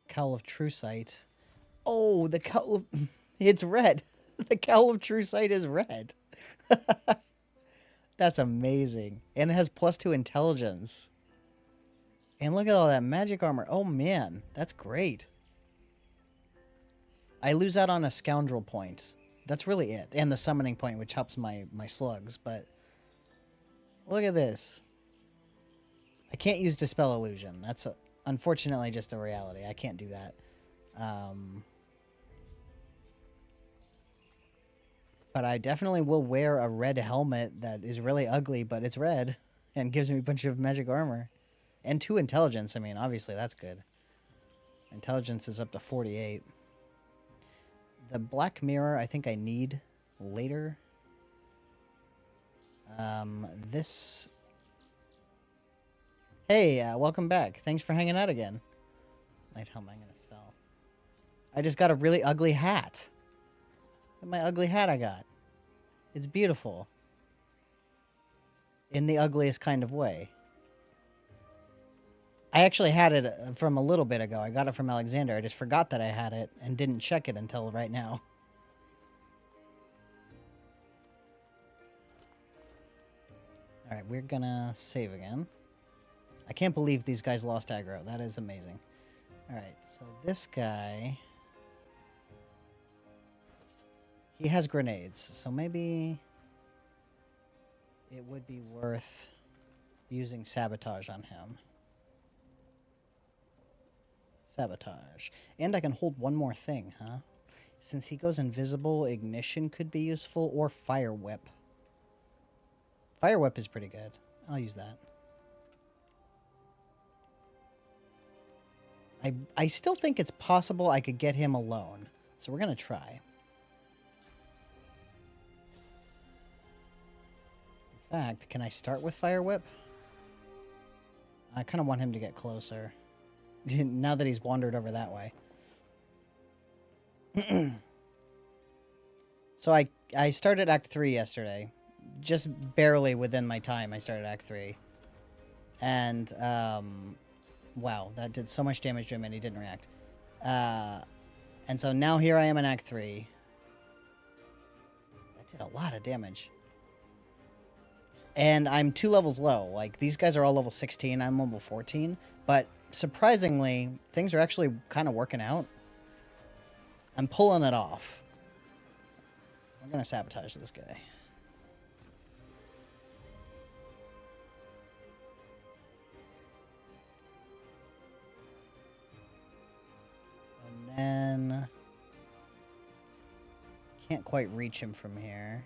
Cowl of True Sight. Oh, the cowl of... It's red. The cowl of True Sight is red. That's amazing. And it has +2 intelligence. And look at all that magic armor. Oh, man. That's great. I lose out on a scoundrel point. That's really it. And the summoning point, which helps my slugs. But look at this. I can't use Dispel Illusion. That's unfortunately just a reality. I can't do that. But I definitely will wear a red helmet that is really ugly, but it's red and gives me a bunch of magic armor. And 2 intelligence. I mean, obviously that's good. Intelligence is up to 48. The black mirror I think I need later. This... Hey, welcome back. Thanks for hanging out again. Light helmet I'm going to sell. I just got a really ugly hat. Look at my ugly hat I got. It's beautiful. In the ugliest kind of way. I actually had it from a little bit ago. I got it from Alexander. I just forgot that I had it and didn't check it until right now. Alright, we're gonna save again. I can't believe these guys lost aggro. That is amazing. Alright, so this guy... He has grenades, so maybe it would be worth using sabotage on him. Sabotage. And I can hold one more thing, huh? Since he goes invisible, ignition could be useful, or fire whip. Fire whip is pretty good. I'll use that. I still think it's possible I could get him alone. So we're going to try. In fact, can I start with fire whip? I kind of want him to get closer. Now that he's wandered over that way. So I started Act 3 yesterday. Just barely within my time I started Act 3. And, wow, that did so much damage to him and he didn't react. And so now here I am in Act 3. That did a lot of damage. And I'm 2 levels low. Like, these guys are all level 16. I'm level 14. But surprisingly, things are actually kind of working out. I'm pulling it off. I'm going to sabotage this guy. And then... Can't quite reach him from here.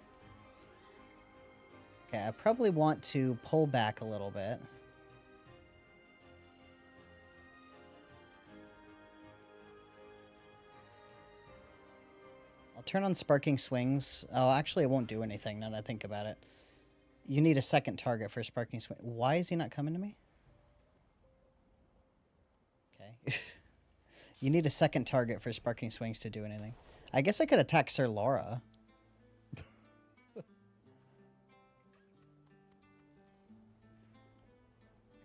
Okay, I probably want to pull back a little bit. I'll turn on Sparking Swings. Oh, actually, it won't do anything now that I think about it. You need a second target for Sparking Swing. Why is he not coming to me? Okay. You need a second target for Sparking Swings to do anything. I guess I could attack Sir Laura.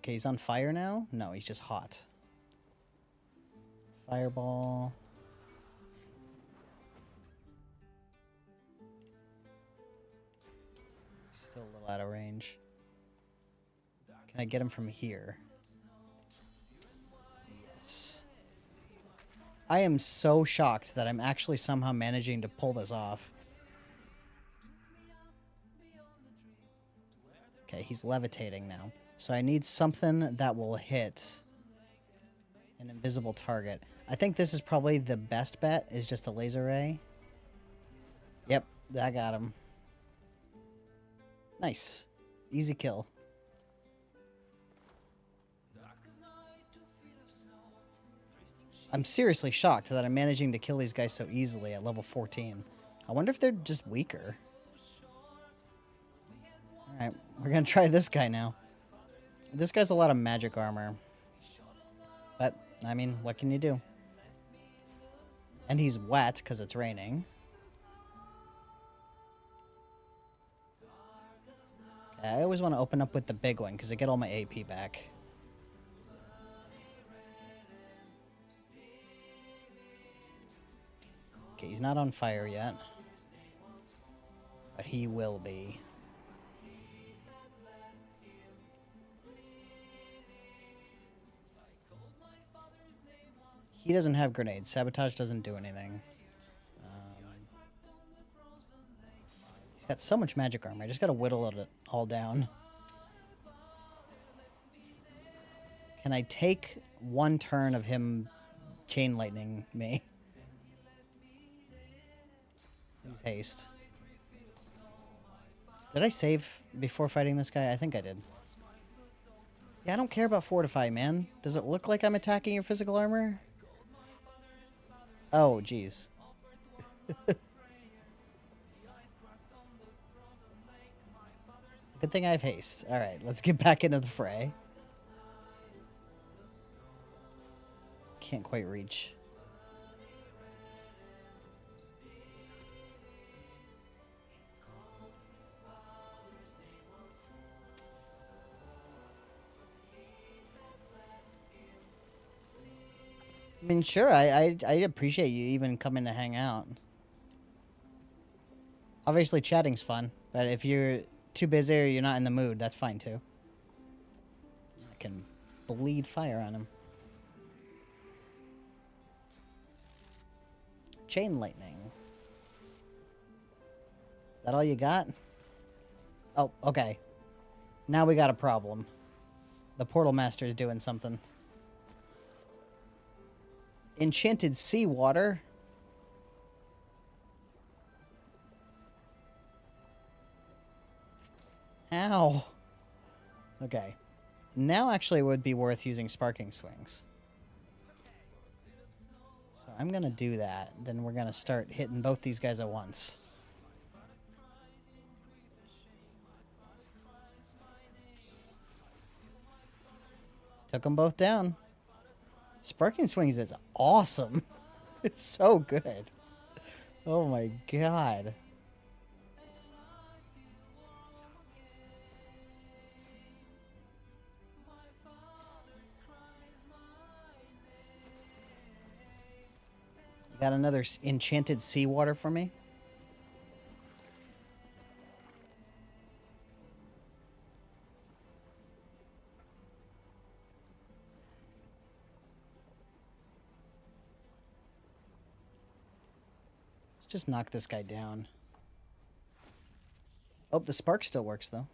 Okay, he's on fire now? No, he's just hot. Fireball. Still a little out of range. Can I get him from here? Yes. I am so shocked that I'm actually somehow managing to pull this off. Okay, he's levitating now. So I need something that will hit an invisible target. I think this is probably the best bet, is just a laser ray. Yep, I got him. Nice. Easy kill. I'm seriously shocked that I'm managing to kill these guys so easily at level 14. I wonder if they're just weaker. Alright, we're gonna try this guy now. This guy's a lot of magic armor. But, I mean, what can you do? And he's wet because it's raining. Okay, I always want to open up with the big one because I get all my AP back. Okay, he's not on fire yet. But he will be. He doesn't have grenades. Sabotage doesn't do anything. He's got so much magic armor. I just gotta whittle it all down. Can I take one turn of him chain lightning me? Use haste. Did I save before fighting this guy? I think I did. Yeah, I don't care about fortify, man. Does it look like I'm attacking your physical armor? Oh, jeez. Good thing I have haste. Alright, let's get back into the fray. Can't quite reach. I mean, sure, I appreciate you even coming to hang out. Obviously, chatting's fun, but if you're too busy or you're not in the mood, that's fine too. I can bleed fire on him. Chain lightning. That all you got? Oh, okay. Now we got a problem. The portal master is doing something. Enchanted seawater. Ow. Okay. Now actually would be worth using sparking swings. So I'm going to do that. Then we're going to start hitting both these guys at once. Took them both down. Sparking swings is awesome. It's so good. Oh my god. You got another enchanted seawater for me? Just knock this guy down. Oh, the spark still works, though.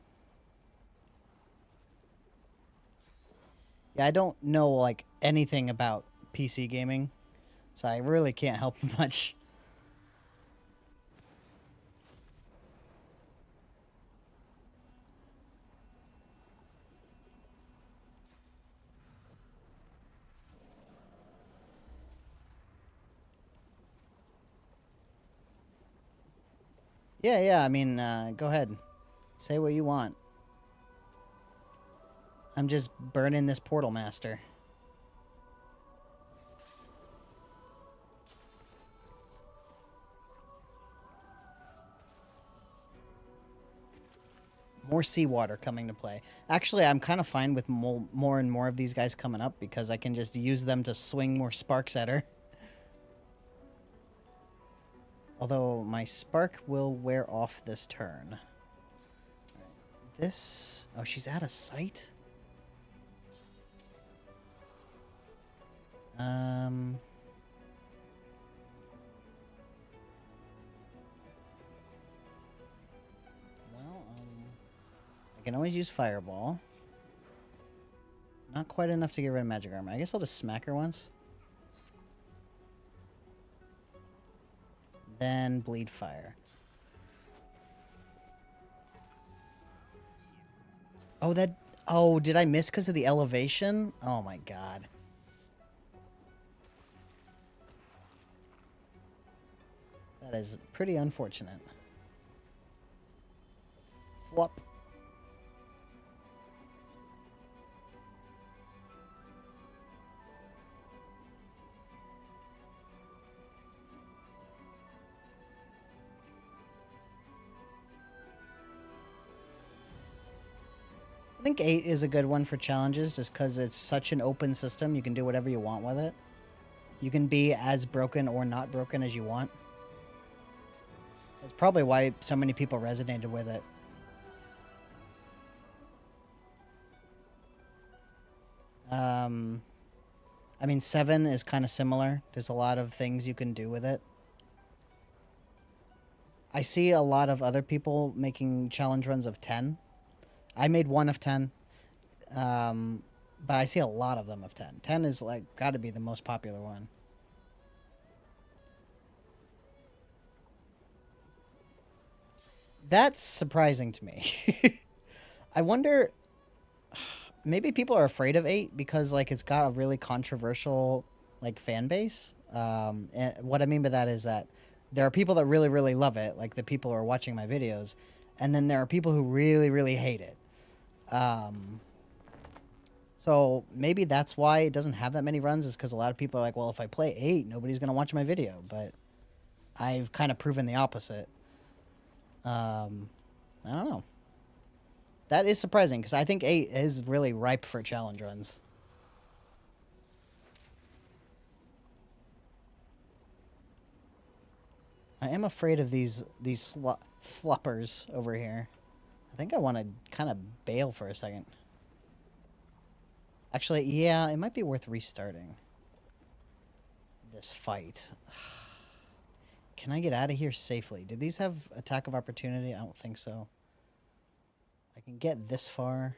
Yeah, I don't know, like, anything about PC gaming, so I really can't help much. Yeah, I mean, go ahead. Say what you want. I'm just burning this portal master. More seawater coming to play. Actually, I'm kind of fine with more and more of these guys coming up because I can just use them to swing more sparks at her. Although my spark will wear off this turn. This... Oh, she's out of sight? I can always use Fireball. Not quite enough to get rid of Magic Armor. I guess I'll just smack her once. Then Bleed Fire. Oh, that... Oh, did I miss because of the elevation? Oh my god. That is pretty unfortunate. Flop. I think 8 is a good one for challenges just because it's such an open system. You can do whatever you want with it. You can be as broken or not broken as you want. That's probably why so many people resonated with it. I mean, 7 is kind of similar. There's a lot of things you can do with it. I see a lot of other people making challenge runs of 10. I made one of 10, but I see a lot of them of 10. 10 is like got to be the most popular one. That's surprising to me. I wonder, maybe people are afraid of 8 because like it's got a really controversial like fan base. And what I mean by that is that there are people that really really love it, like the people who are watching my videos, and then there are people who really really hate it. So maybe that's why it doesn't have that many runs, is because a lot of people are like, well, if I play 8, nobody's gonna watch my video. But I've kind of proven the opposite. I don't know. That is surprising because I think 8 is really ripe for challenge runs. I am afraid of these floppers over here. I think I want to kind of bail for a second. Actually, yeah, it might be worth restarting this fight. Can I get out of here safely? Do these have attack of opportunity? I don't think so. I can get this far.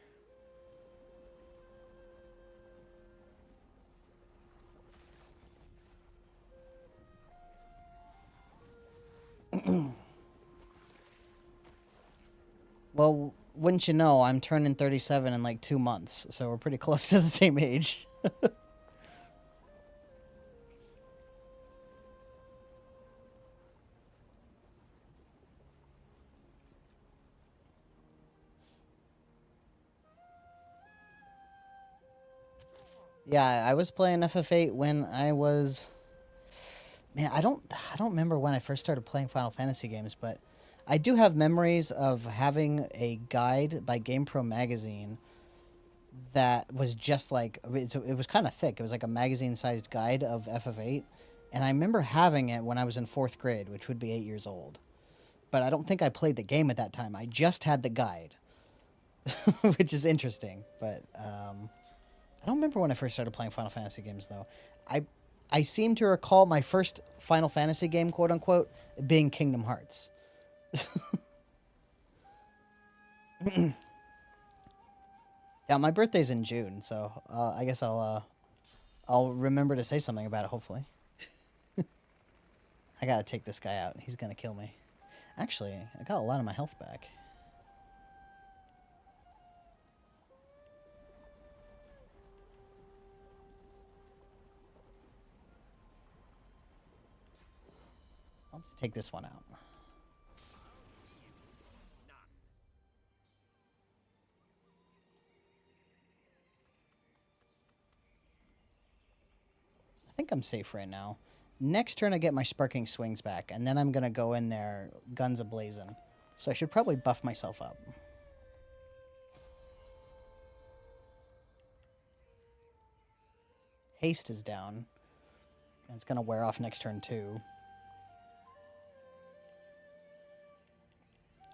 Well, wouldn't you know, I'm turning 37 in like 2 months, so we're pretty close to the same age. Yeah, I was playing FF8 when I was... Man, I don't remember when I first started playing Final Fantasy games, but I do have memories of having a guide by GamePro magazine that was just like, it was kind of thick. It was like a magazine-sized guide of FF8, and I remember having it when I was in 4th grade, which would be 8 years old. But I don't think I played the game at that time. I just had the guide, which is interesting. But I don't remember when I first started playing Final Fantasy games, though. I seem to recall my first Final Fantasy game, quote-unquote, being Kingdom Hearts. Yeah, my birthday's in June, so I guess I'll remember to say something about it, hopefully. I gotta take this guy out. He's gonna kill me. Actually, I got a lot of my health back. I'll just take this one out. I think I'm safe right now. Next turn I get my sparking swings back, and then I'm gonna go in there guns a-blazing. So I should probably buff myself up. Haste is down. And it's gonna wear off next turn too.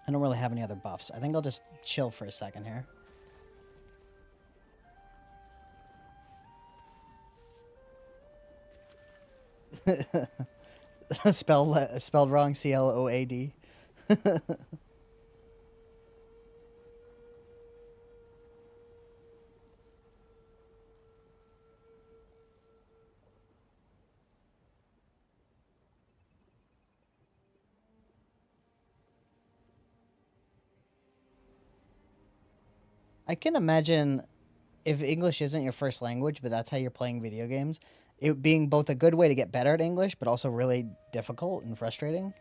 I don't really have any other buffs. I think I'll just chill for a second here. Spelled wrong, CLOAD. I can imagine if English isn't your first language, but that's how you're playing video games, it being both a good way to get better at English, but also really difficult and frustrating.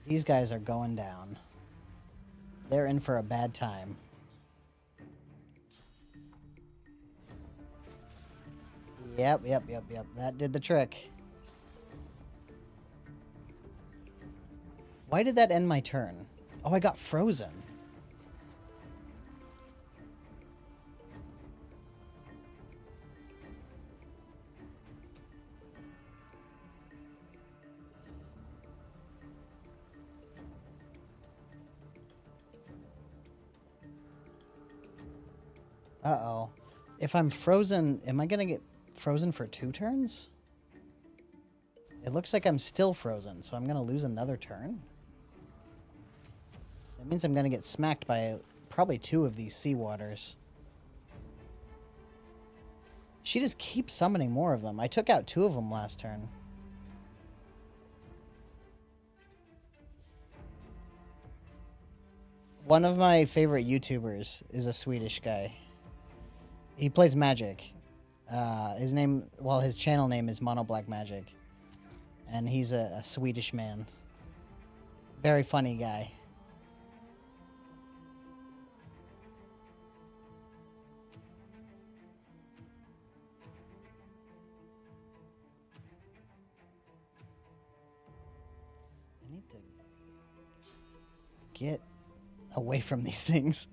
These guys are going down. They're in for a bad time. Yep. That did the trick. Why did that end my turn? Oh, I got frozen. Uh-oh. If I'm frozen, am I gonna get frozen for 2 turns? It looks like I'm still frozen, so I'm gonna lose another turn. That means I'm gonna get smacked by probably 2 of these seawaters. She just keeps summoning more of them. I took out 2 of them last turn. One of my favorite YouTubers is a Swedish guy. He plays Magic. His channel name is Mono Black Magic. And he's a Swedish man. Very funny guy. I need to get away from these things.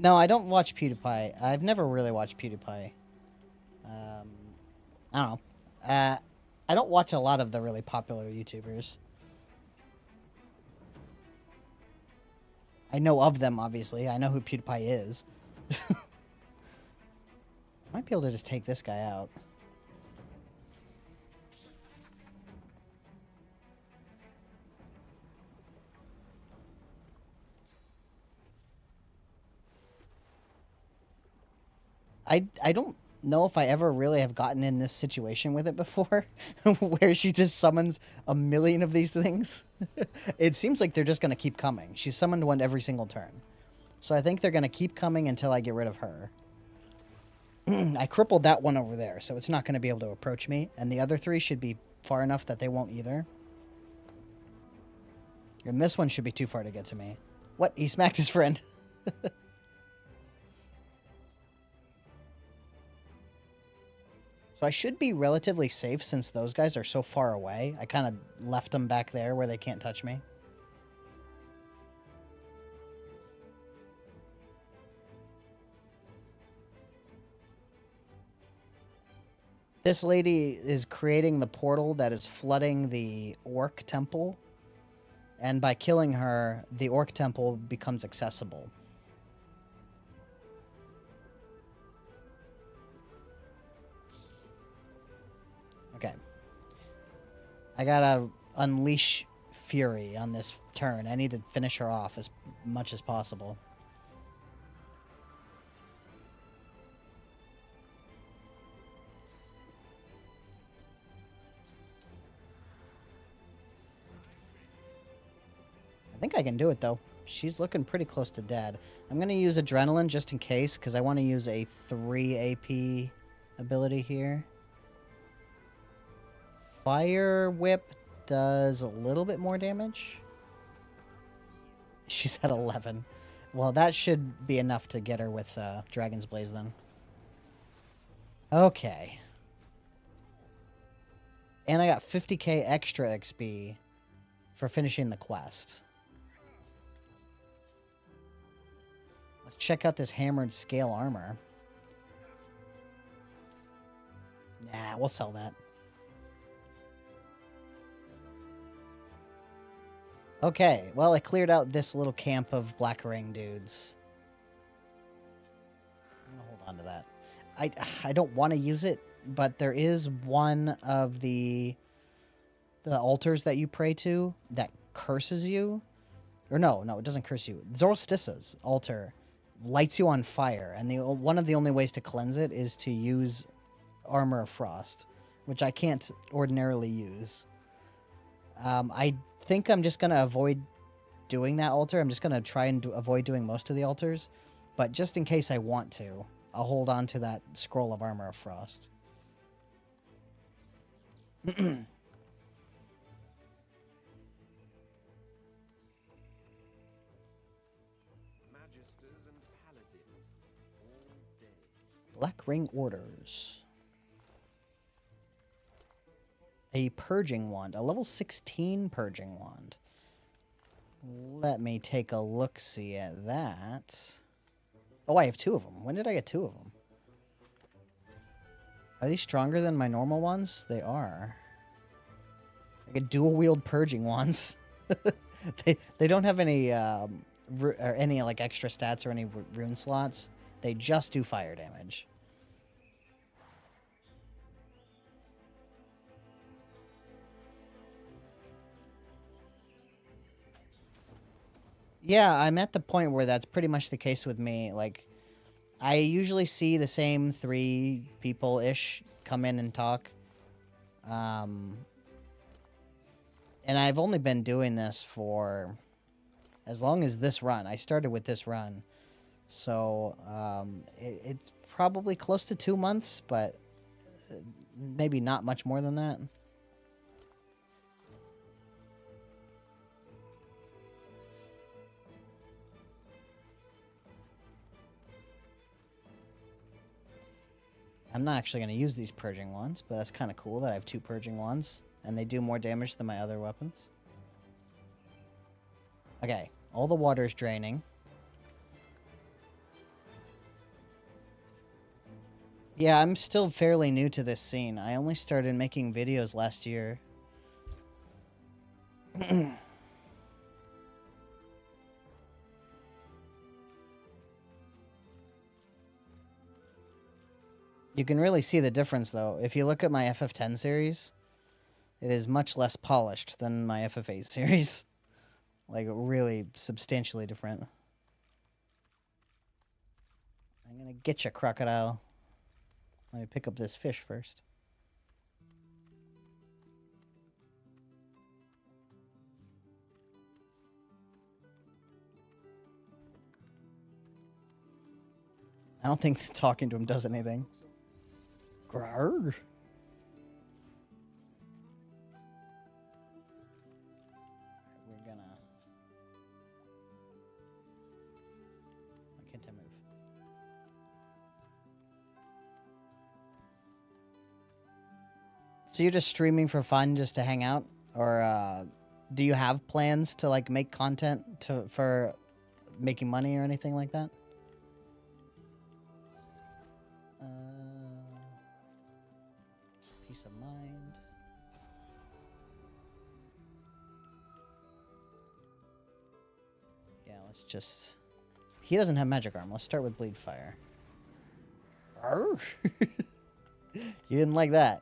No, I don't watch PewDiePie. I've never really watched PewDiePie. I don't know. I don't watch a lot of the really popular YouTubers. I know of them, obviously. I know who PewDiePie is. Might be able to just take this guy out. I don't know if I ever really have gotten in this situation with it before, where she just summons a million of these things. It seems like they're just going to keep coming. She's summoned one every single turn. So I think they're going to keep coming until I get rid of her. I crippled that one over there, so it's not going to be able to approach me. And the other 3 should be far enough that they won't either. And this one should be too far to get to me. What? He smacked his friend. So I should be relatively safe since those guys are so far away. I kind of left them back there where they can't touch me. This lady is creating the portal that is flooding the Orc Temple. And by killing her, the Orc Temple becomes accessible. Okay. I gotta unleash fury on this turn. I need to finish her off as much as possible. I think I can do it, though. She's looking pretty close to dead. I'm going to use Adrenaline just in case, because I want to use a 3 AP ability here. Fire Whip does a little bit more damage. She's at 11. Well, that should be enough to get her with Dragon's Blaze, then. Okay. And I got 50k extra XP for finishing the quest. Let's check out this hammered scale armor. Nah, we'll sell that. Okay, well, I cleared out this little camp of Black Ring dudes. I'm gonna hold on to that. I don't want to use it, but there is one of the altars that you pray to that curses you. Or no, it doesn't curse you. Zoroastria's altar lights you on fire, and one of the only ways to cleanse it is to use Armor of Frost, which I can't ordinarily use. I think I'm just going to avoid doing that altar. I'm just going to try and avoid doing most of the altars. But just in case I want to, I'll hold on to that Scroll of Armor of Frost. Magisters and paladins all day. Black Ring Orders. A Purging Wand. A level 16 Purging Wand. Let me take a look-see at that. Oh, I have 2 of them. When did I get 2 of them? Are these stronger than my normal ones? They are. I get dual-wield Purging Wands. They don't have any or any like extra stats or any rune slots. They just do fire damage. Yeah, I'm at the point where that's pretty much the case with me. Like, I usually see the same 3 people-ish come in and talk. And I've only been doing this for as long as this run. I started with this run. So, it's probably close to 2 months, but maybe not much more than that. I'm not actually going to use these purging wands, but that's kind of cool that I have 2 purging wands, and they do more damage than my other weapons. Okay, all the water is draining. Yeah, I'm still fairly new to this scene. I only started making videos last year. You can really see the difference, though. If you look at my FF10 series, it is much less polished than my FF8 series. Like, really substantially different. I'm gonna get you, crocodile. Let me pick up this fish first. I don't think talking to him does anything. Grrr. We're gonna... Why can't I move? So you're just streaming for fun, just to hang out? Or do you have plans to like make content for making money or anything like that? Peace of mind. Yeah, let's just... He doesn't have magic arm. Let's start with bleed fire. Arr! You didn't like that.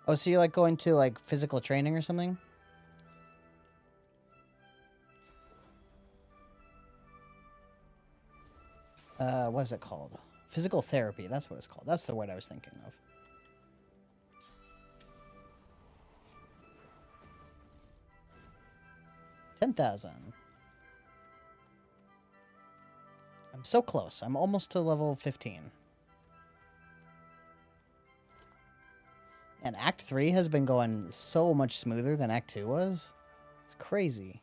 Oh, so you're like going to like physical training or something? What is it called? Physical therapy, that's what it's called. That's the word I was thinking of. $10,000. I'm so close. I'm almost to level 15. And Act 3 has been going so much smoother than Act 2 was. It's crazy.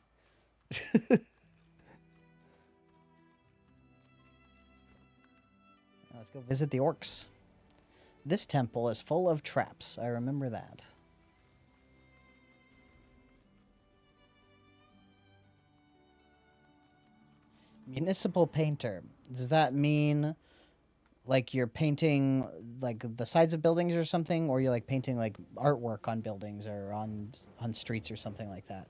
Let's go visit the orcs. This temple is full of traps. I remember that. Municipal painter. Does that mean like you're painting like the sides of buildings or something, or you're like painting like artwork on buildings or on streets or something like that?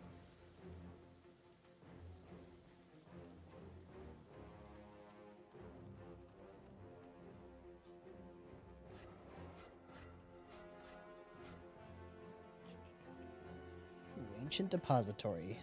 Ooh, ancient depository.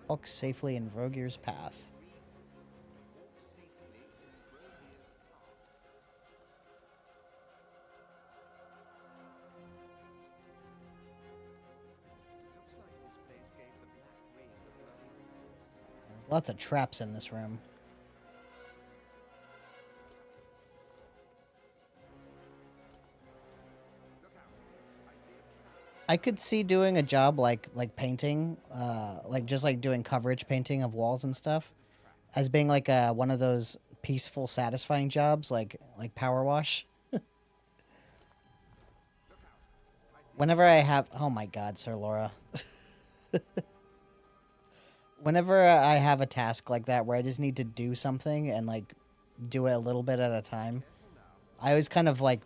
Walk safely in Vrogir's path. There's lots of traps in this room. I could see doing a job like painting, like just like doing coverage painting of walls and stuff, as being like one of those peaceful, satisfying jobs, like power wash. Whenever I have, oh my God, Sir Laura. Whenever I have a task like that where I just need to do something and like do it a little bit at a time, I always kind of like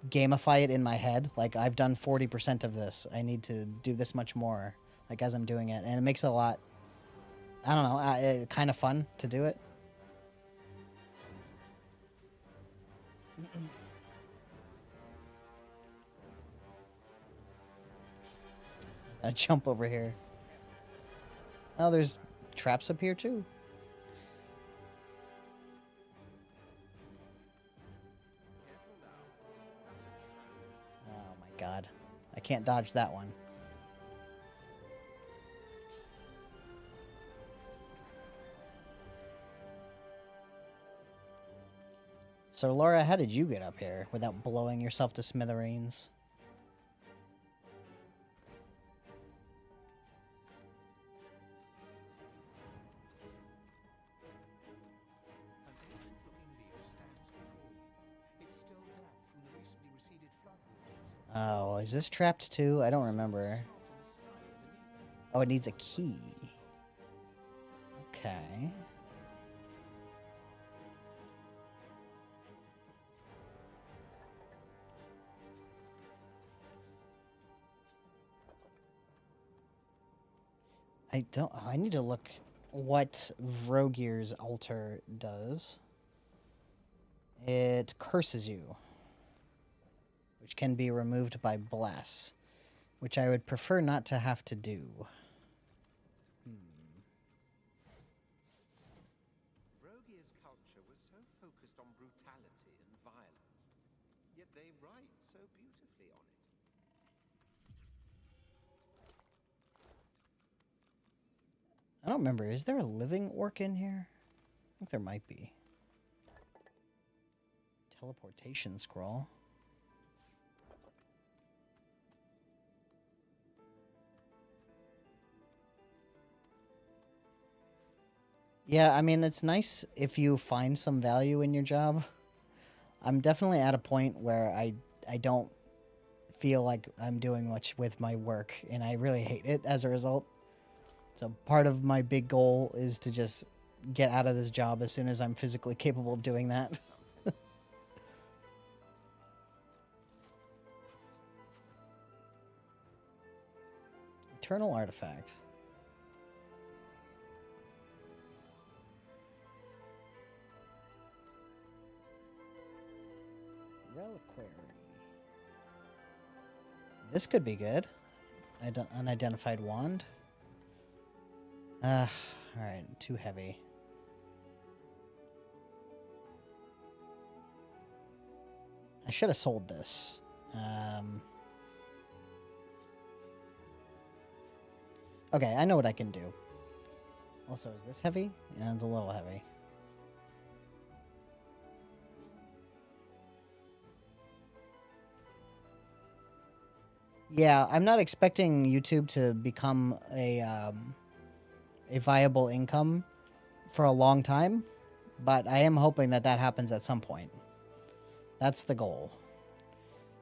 gamify it in my head. Like, I've done 40% of this. I need to do this much more, like, as I'm doing it. And it makes it a lot, I don't know, kind of fun to do it. I jump over here. Oh, there's traps up here too. Oh my God. I can't dodge that one. So Laura, how did you get up here without blowing yourself to smithereens? An ancient-looking lever stands before you. It's still damp from the recently receded floodwaters. Oh, is this trapped too? I don't remember. Slot in the side of the lever. Oh, it needs a key. Okay. I need to look what Vrogir's altar does. It curses you, which can be removed by bless, which I would prefer not to have to do. Vrogir's culture was so focused on brutality and violence, yet they write so beautifully on it. I don't remember. Is there a living orc in here? I think there might be. Teleportation scroll. Yeah, I mean, it's nice if you find some value in your job. I'm definitely at a point where I don't feel like I'm doing much with my work, and I really hate it as a result. So part of my big goal is to just get out of this job as soon as I'm physically capable of doing that. Eternal artifact. Reliquary. This could be good. Unidentified wand. Alright, too heavy. I should have sold this. Okay, I know what I can do. Also, is this heavy? Yeah, it's a little heavy. Yeah, I'm not expecting YouTube to become a viable income for a long time, but I am hoping that that happens at some point. That's the goal.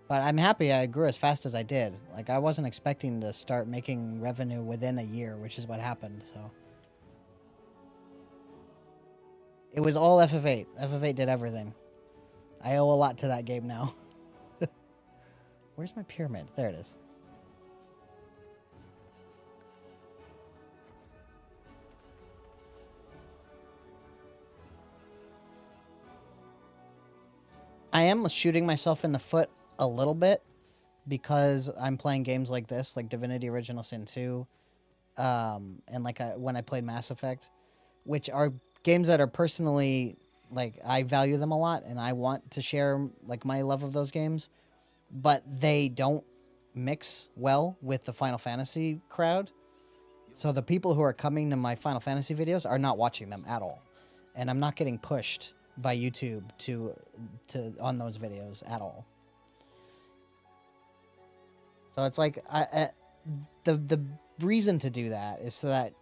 But I'm happy I grew as fast as I did. Like, I wasn't expecting to start making revenue within a year, which is what happened, so. It was all FF8. FF8 did everything. I owe a lot to that game now. Where's my pyramid? There it is. I am shooting myself in the foot a little bit because I'm playing games like this, like Divinity Original Sin 2, and like when I played Mass Effect, which are games that are personally, like, I value them a lot, and I want to share, like, my love of those games, but they don't mix well with the Final Fantasy crowd. So the people who are coming to my Final Fantasy videos are not watching them at all, and I'm not getting pushed by YouTube to on those videos at all. So it's like the reason to do that is so that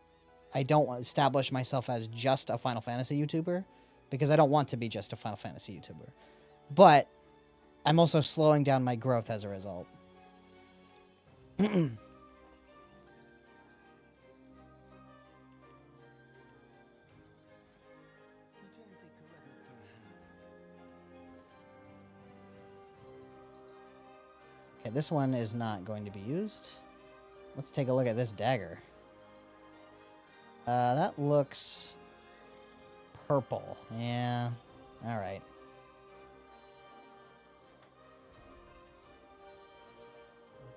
I don't establish myself as just a Final Fantasy YouTuber, because I don't want to be just a Final Fantasy YouTuber. But I'm also slowing down my growth as a result. Okay, this one is not going to be used. Let's take a look at this dagger. That looks purple. Yeah, all right.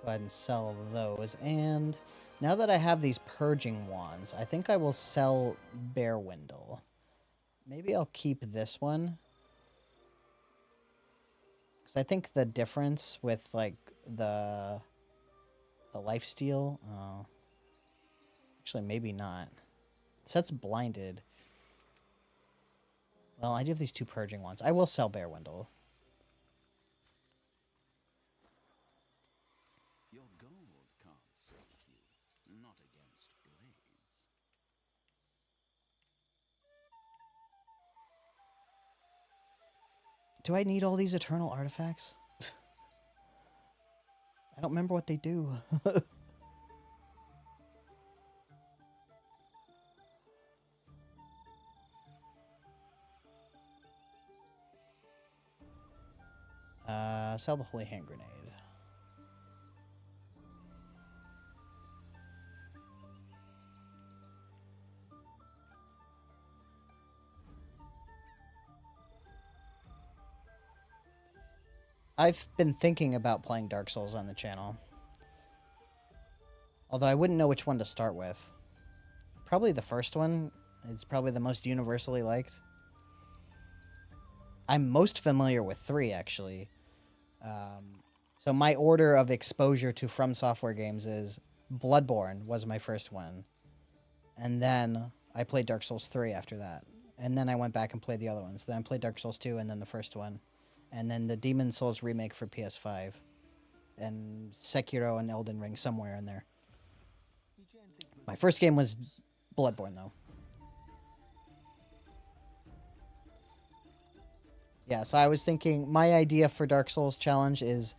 Go ahead and sell those. And now that I have these purging wands, I think I will sell Bearwindle. Maybe I'll keep this one. Because I think the difference with, like, the lifesteal... Oh. Actually, maybe not. It says blinded. Well, I do have these two purging wands. I will sell Bearwindle. Your gold can't save you, not against blades. Do I need all these eternal artifacts? I don't remember what they do. Sell the Holy Hand Grenade. I've been thinking about playing Dark Souls on the channel. Although I wouldn't know which one to start with. Probably the first one. It's probably the most universally liked. I'm most familiar with 3, actually. So my order of exposure to From Software games is Bloodborne was my first one. And then I played Dark Souls 3 after that. And then I went back and played the other ones. Then I played Dark Souls 2 and then the first one. And then the Demon Souls remake for PS5. And Sekiro and Elden Ring somewhere in there. My first game was Bloodborne, though. Yeah, so I was thinking my idea for Dark Souls challenge is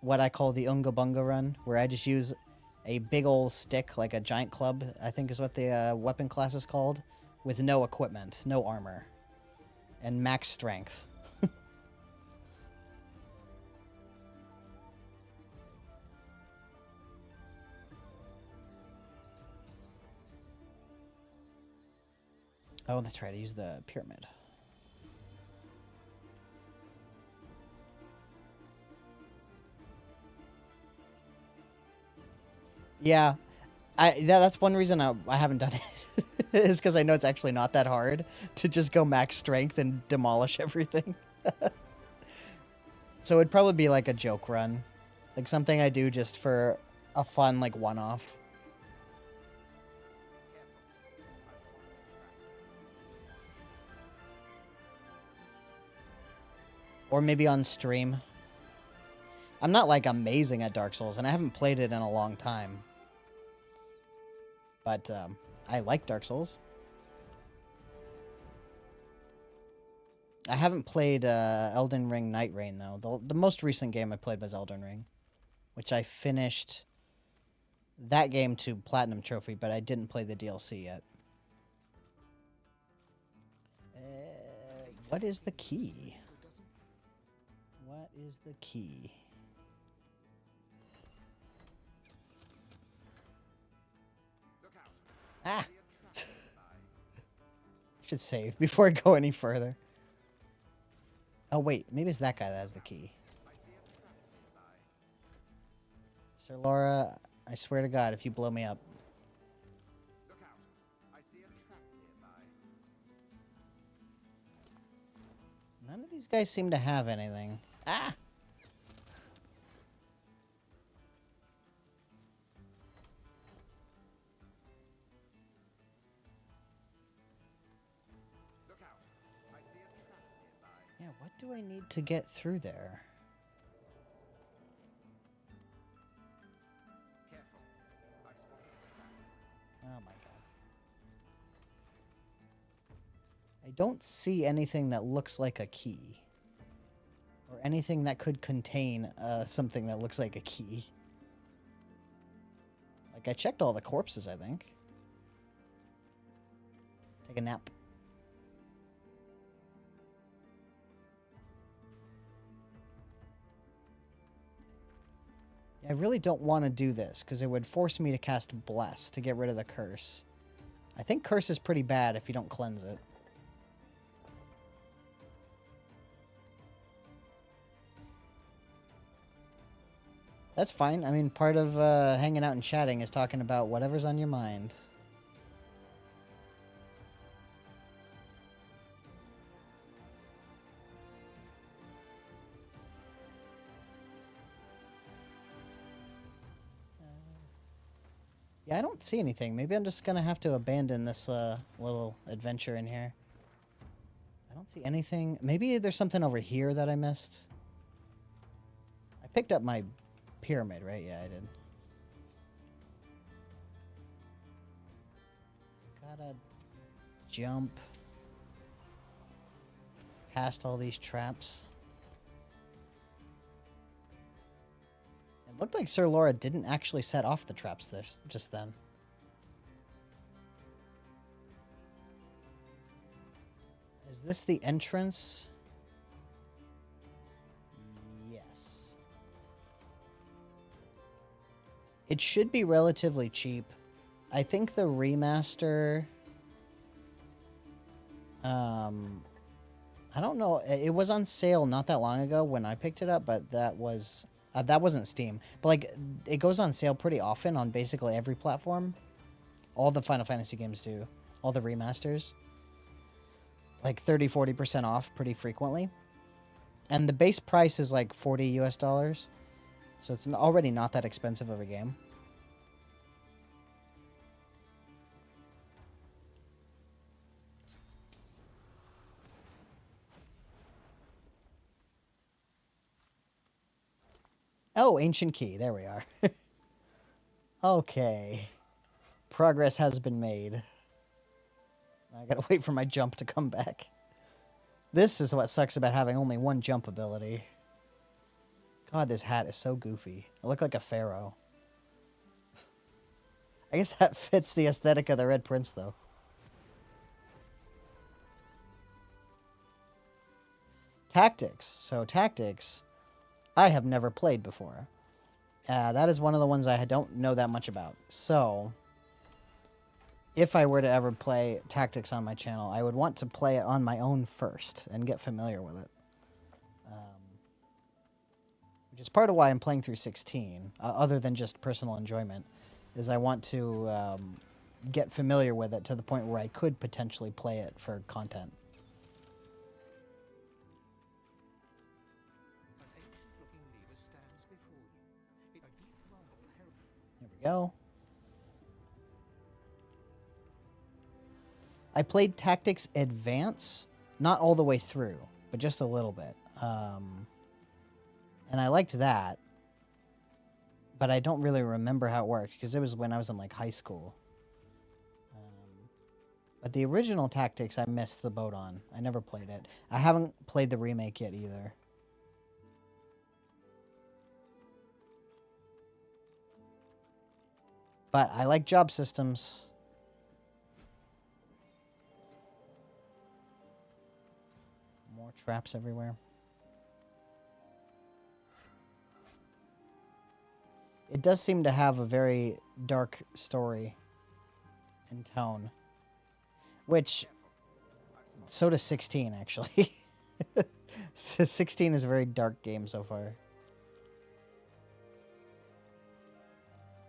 what I call the Unga Bunga run, where I just use a big old stick, like a giant club, I think is what the weapon class is called, with no equipment, no armor, and max strength. Oh, that's right, I used the pyramid. Yeah, that's one reason I haven't done it, is because I know it's actually not that hard to just go max strength and demolish everything. So it'd probably be like a joke run, like something I do just for a fun, like, one-off. Or maybe on stream. I'm not, like, amazing at Dark Souls, and I haven't played it in a long time. But, I like Dark Souls. I haven't played Elden Ring Night Rain, though. The most recent game I played was Elden Ring, which I finished that game to Platinum Trophy, but I didn't play the DLC yet. What is the key? What is the key? Ah! Should save before I go any further. Oh, wait. Maybe it's that guy that has the key. Sir Laura, I swear to God, if you blow me up. Look out. I see a trap nearby. None of these guys seem to have anything. Ah! Look out. I see a trap nearby. Yeah, what do I need to get through there? I don't see anything that looks like a key. Or anything that could contain something that looks like a key. Like, I checked all the corpses, I think. Take a nap. I really don't want to do this, because it would force me to cast Bless to get rid of the curse. I think curse is pretty bad if you don't cleanse it. That's fine. I mean, part of hanging out and chatting is talking about whatever's on your mind. Yeah, I don't see anything. Maybe I'm just going to have to abandon this little adventure in here. I don't see anything. Maybe there's something over here that I missed. I picked up my pyramid, right? Yeah, I did. Gotta jump past all these traps. It looked like Sir Laura didn't actually set off the traps there just then. Is this the entrance? Yes. It should be relatively cheap. I think the remaster... I don't know. It was on sale not that long ago when I picked it up, but that wasn't Steam. But, like, it goes on sale pretty often on basically every platform. All the Final Fantasy games do. All the remasters. Like 30-40% off pretty frequently. And the base price is like $40 US. So it's already not that expensive of a game. Oh, ancient key. There we are. Okay. Progress has been made. I gotta wait for my jump to come back. This is what sucks about having only one jump ability. God, this hat is so goofy. I look like a pharaoh. I guess that fits the aesthetic of the Red Prince, though. Tactics. So, Tactics... I have never played before. That is one of the ones I don't know that much about. So, if I were to ever play Tactics on my channel, I would want to play it on my own first and get familiar with it. Which is part of why I'm playing through 16, other than just personal enjoyment, is I want to get familiar with it to the point where I could potentially play it for content. There we go. I played Tactics Advance, not all the way through, but just a little bit. And I liked that, but I don't really remember how it worked, because it was when I was in, like, high school. But the original Tactics, I missed the boat on. I never played it. I haven't played the remake yet, either. But I like job systems. More traps everywhere. It does seem to have a very dark story and tone. Which, so does 16, actually. 16 is a very dark game so far.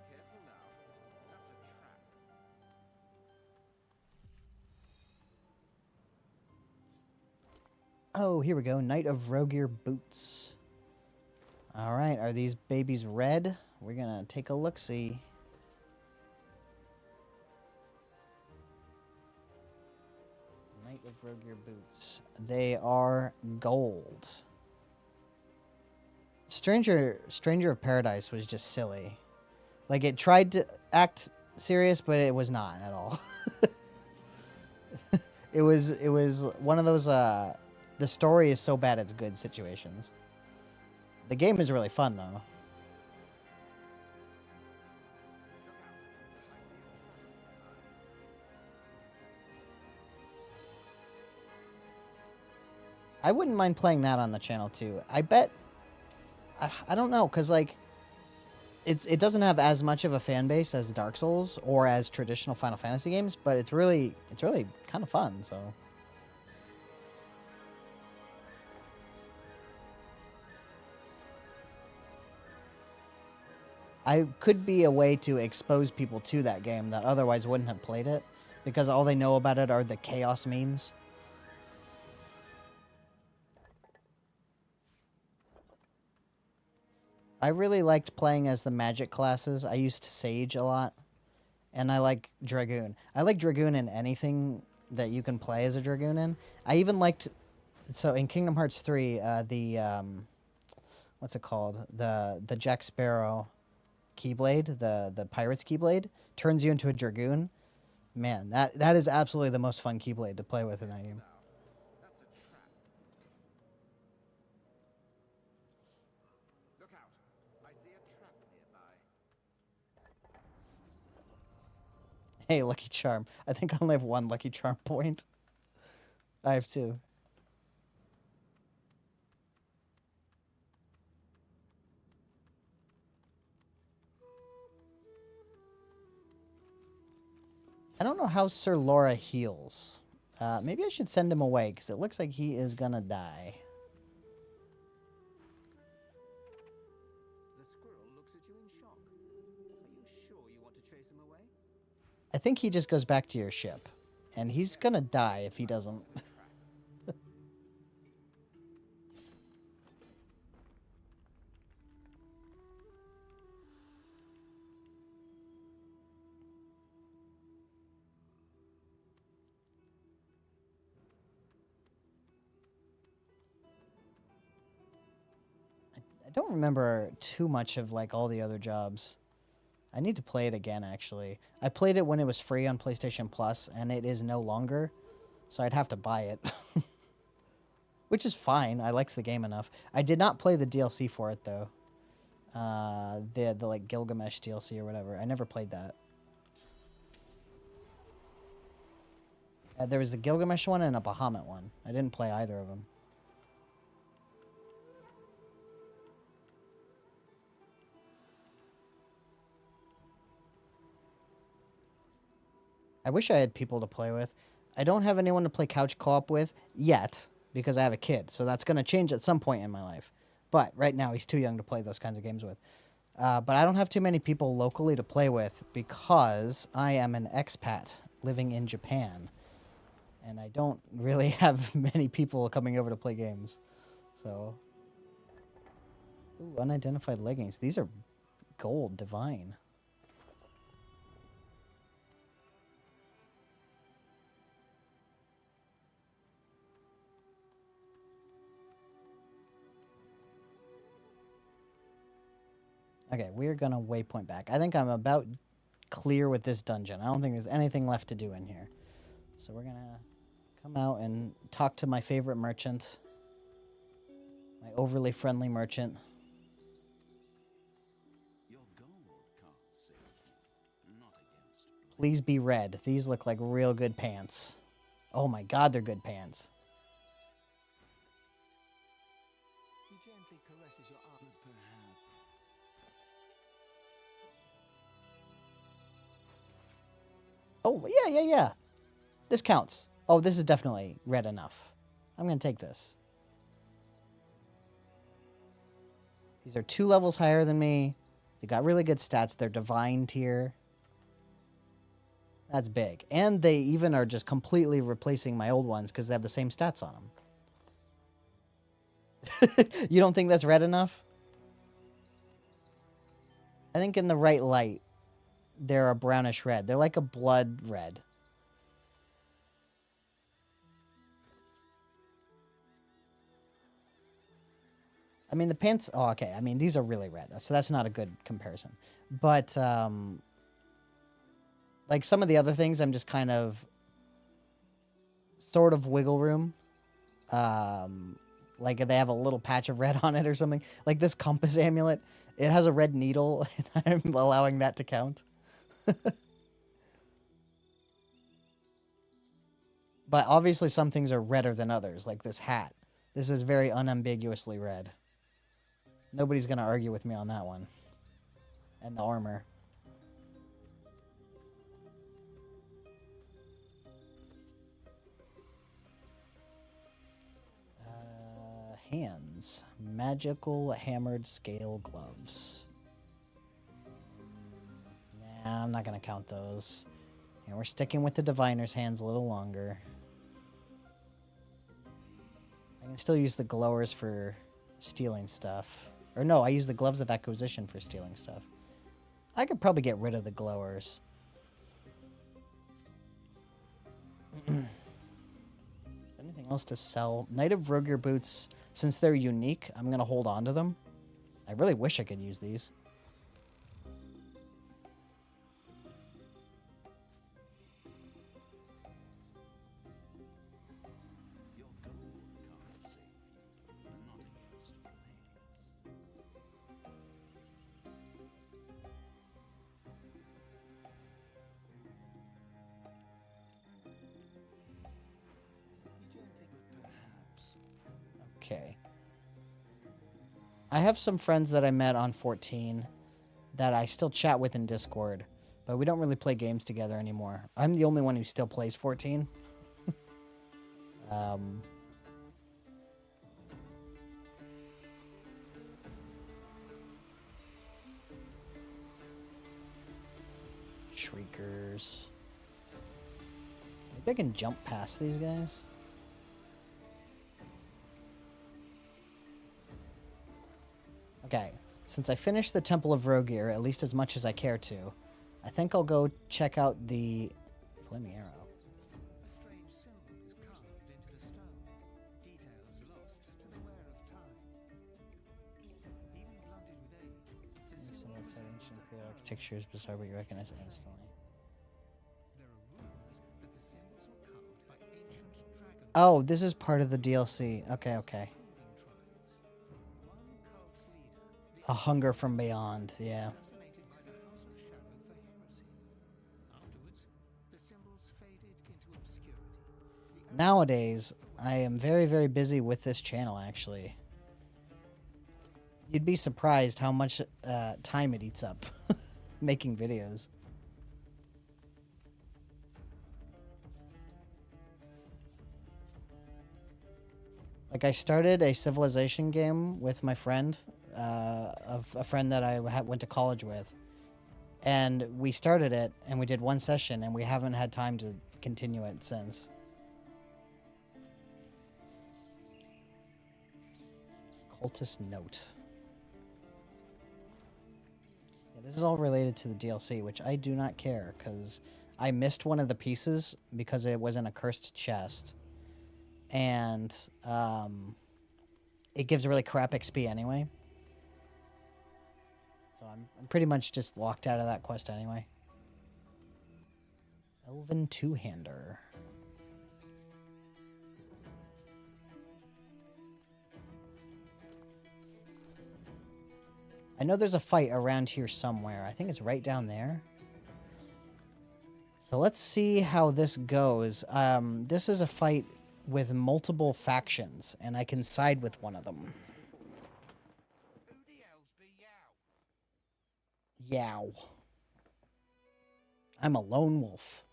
Careful now. That's a trap. Oh, here we go. Knight of Rogear Boots. Alright, are these babies red? We're gonna take a look-see. Knight of Rogear Boots. They are gold. Stranger of Paradise was just silly. Like, it tried to act serious, but it was not at all. It was one of those the story is so bad it's good situations. The game is really fun though. I wouldn't mind playing that on the channel too. I bet I don't know cuz like it doesn't have as much of a fan base as Dark Souls or as traditional Final Fantasy games, but it's really kind of fun, so I could be a way to expose people to that game that otherwise wouldn't have played it because all they know about it are the chaos memes. I really liked playing as the magic classes. I used Sage a lot, and I like Dragoon. I like Dragoon in anything that you can play as a Dragoon in. I even liked, so in Kingdom Hearts 3, what's it called? The Jack Sparrow Keyblade, the Pirate's Keyblade, turns you into a Dragoon. Man, that is absolutely the most fun Keyblade to play with in that game. Hey, Lucky Charm. I think I only have one Lucky Charm point. I have two. I don't know how Sir Laura heals. Maybe I should send him away, because it looks like he is gonna die. The squirrel looks at you in shock. Are you sure you want to chase him away? I think he just goes back to your ship. And he's gonna die if he doesn't. I don't remember too much of like all the other jobs. I need to play it again, actually. I played it when it was free on PlayStation Plus, and it is no longer, so I'd have to buy it. Which is fine. I liked the game enough. I did not play the DLC for it, though. The like Gilgamesh DLC or whatever. I never played that. There was the Gilgamesh one and a Bahamut one. I didn't play either of them. I wish I had people to play with. I don't have anyone to play couch co-op with yet because I have a kid. So that's going to change at some point in my life. But right now he's too young to play those kinds of games with. But I don't have too many people locally to play with because I am an expat living in Japan. And I don't really have many people coming over to play games. So. Ooh, unidentified leggings. These are gold, divine. Okay, we're going to waypoint back. I think I'm about clear with this dungeon. I don't think there's anything left to do in here. So we're going to come out and talk to my favorite merchant. My overly friendly merchant. Your gold can't save you. Not against. Please be red. These look like real good pants. Oh my god, they're good pants. He gently caresses your arm. But perhaps. Oh, yeah. This counts. Oh, this is definitely red enough. I'm going to take this. These are 2 levels higher than me. They got really good stats. They're divine tier. That's big. And they even are just completely replacing my old ones because they have the same stats on them. You don't think that's red enough? I think in the right light, they're a brownish red. They're like a blood red. I mean, the pants... Oh, okay. I mean, these are really red, so that's not a good comparison. But, like, some of the other things, I'm just kind of sort of wiggle room. Like they have a little patch of red on it or something. Like this compass amulet, it has a red needle, and I'm allowing that to count. But obviously some things are redder than others, like this hat. This is very unambiguously red. Nobody's going to argue with me on that one. And the armor. Hands. Magical hammered scale gloves. Nah, I'm not going to count those. And we're sticking with the diviner's hands a little longer. I can still use the glowers for stealing stuff. Or no, I use the gloves of acquisition for stealing stuff. I could probably get rid of the glowers. Anything else to sell? Knight of Rogier boots, since they're unique, I'm going to hold on to them. I really wish I could use these. Your gold can't save you, not against grenades. You don't think that perhaps Okay. I have some friends that I met on 14 that I still chat with in Discord, but we don't really play games together anymore. I'm the only one who still plays 14. Shriekers. Maybe I can jump past these guys. Okay, since I finished the Temple of Rogier, at least as much as I care to, I think I'll go check out the Flaming Arrow. A strange symbol is carved into the stone. Details lost to the wear of time. Even blunted with age, the Some symbol outside presents ancient a period power. architecture is bizarre, but you recognize it instantly. There are rumors that the symbols were carved by ancient dragon Oh, this is part of the DLC. Okay, okay. proving trials. One cult leader, the A Hunger from Beyond, yeah. assassinated by the House of Shadow for heresy. Afterwards, the symbols faded into obscurity. The Nowadays, I am very, very busy with this channel, actually. You'd be surprised how much time it eats up making videos. Like, I started a Civilization game with my friend, of a friend that I went to college with. And we started it, and we did one session, and we haven't had time to continue it since. Cultist Note. Yeah, this is all related to the DLC, which I do not care, because I missed one of the pieces because it was in a cursed chest. And it gives really crap XP anyway. So I'm pretty much just locked out of that quest anyway. Elven Two-Hander. I know there's a fight around here somewhere. I think it's right down there. So let's see how this goes. This is a fight with multiple factions, and I can side with one of them. Who the hell's be yow? Yow. I'm a lone wolf.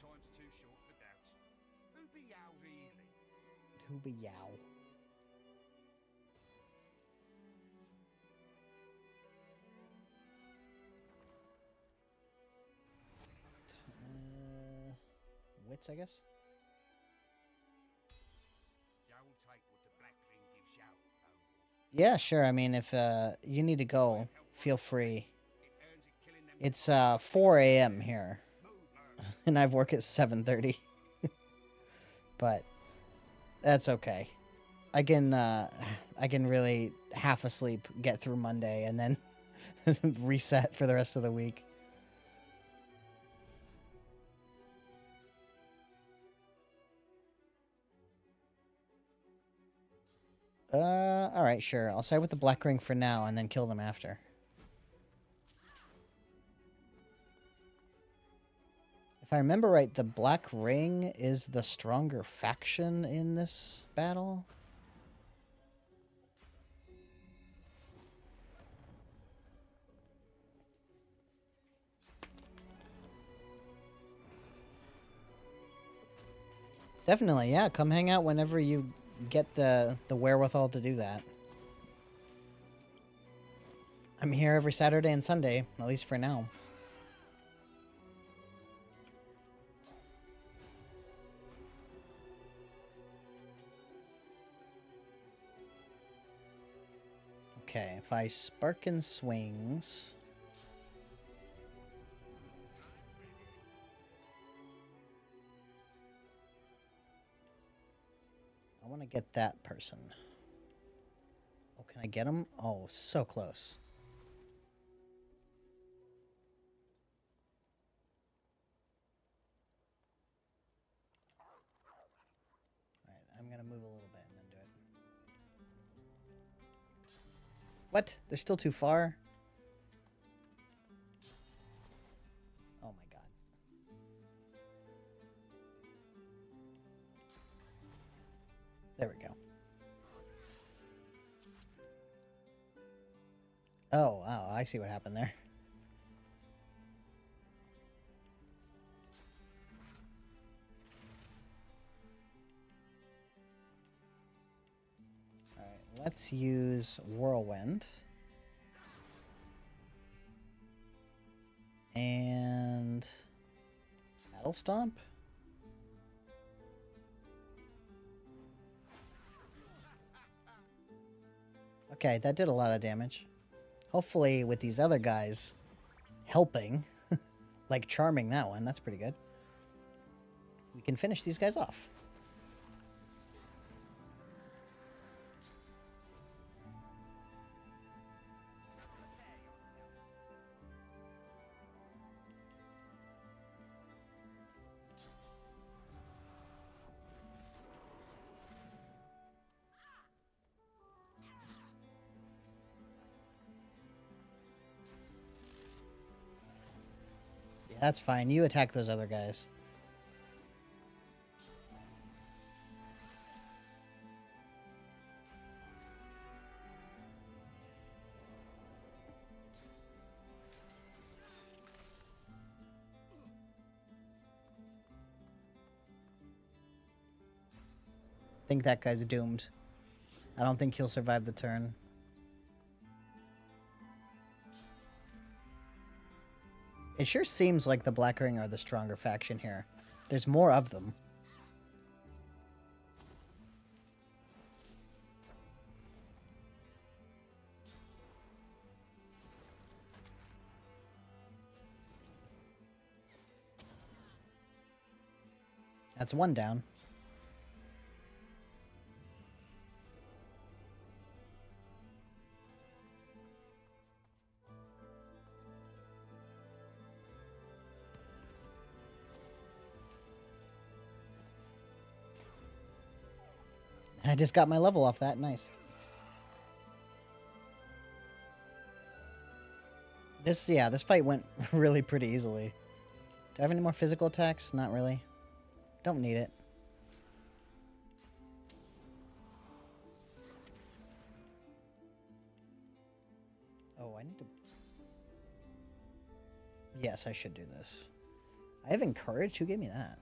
Time's too short for doubt. Who be yow really? Who be yow? Wits, I guess? Yow will take what the Black Ring gives yow, lone wolf. Yeah, sure. I mean, if you need to go, feel free. It earns it killing them. It's 4 a.m. here, Move, mercs. and I've work at 7:30. But that's okay. I can really half asleep get through Monday and then reset for the rest of the week. Alright, sure. I'll side with the Black Ring for now and then kill them after. If I remember right, the Black Ring is the stronger faction in this battle. Definitely, yeah. Come hang out whenever you get the wherewithal to do that. I'm here every Saturday and Sunday, at least for now. Okay, if I spark and swings... I want to get that person. Oh, can I get him? Oh, so close. Alright, I'm going to move a little bit and then do it. What? They're still too far? Oh my god. There we go. Oh, wow, I see what happened there. Alright, let's use Whirlwind. And... Battle Stomp? Okay, that did a lot of damage. Hopefully with these other guys helping, like charming that one, that's pretty good. We can finish these guys off. That's fine. You attack those other guys. I think that guy's doomed. I don't think he'll survive the turn. It sure seems like the Black Ring are the stronger faction here. There's more of them. That's one down. I just got my level off that. Nice. This fight went really pretty easily. Do I have any more physical attacks? Not really. Don't need it. Oh, I need to... Yes, I should do this. I have Encourage? Who gave me that?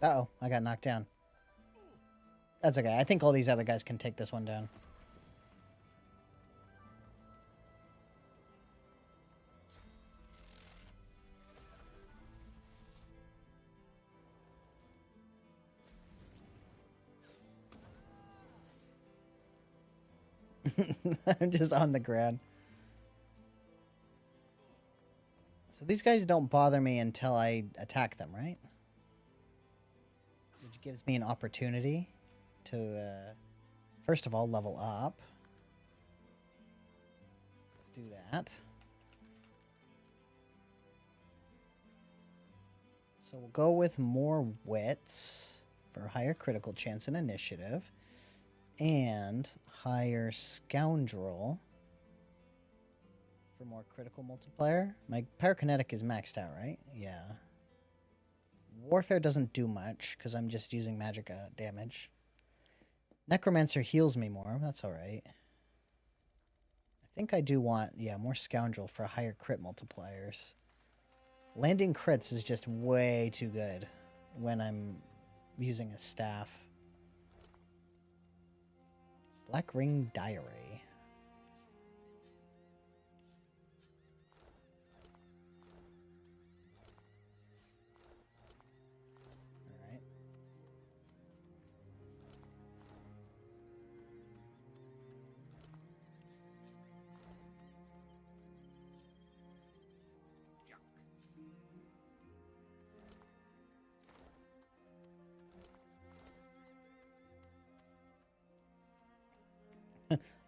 Uh-oh, I got knocked down. That's okay. I think all these other guys can take this one down. I'm just on the ground. So these guys don't bother me until I attack them, right? Which gives me an opportunity to First of all, level up. Let's do that. So we'll go with more wits for higher critical chance and initiative. And higher scoundrel for more critical multiplier. My pyrokinetic is maxed out, right? Yeah. Warfare doesn't do much because I'm just using magic damage. Necromancer heals me more. That's alright. I think I do want, yeah, more scoundrel for higher crit multipliers. Landing crits is just way too good when I'm using a staff. Black Ring Diary. Alright.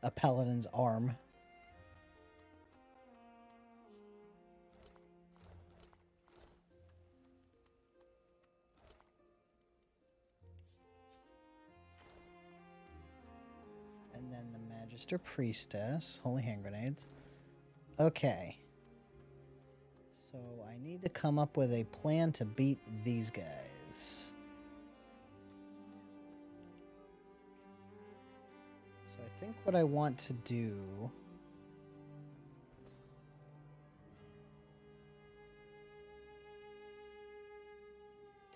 A paladin's arm. And then the Magister Priestess. Holy hand grenades. Okay. So I need to come up with a plan to beat these guys. So I think what I want to do...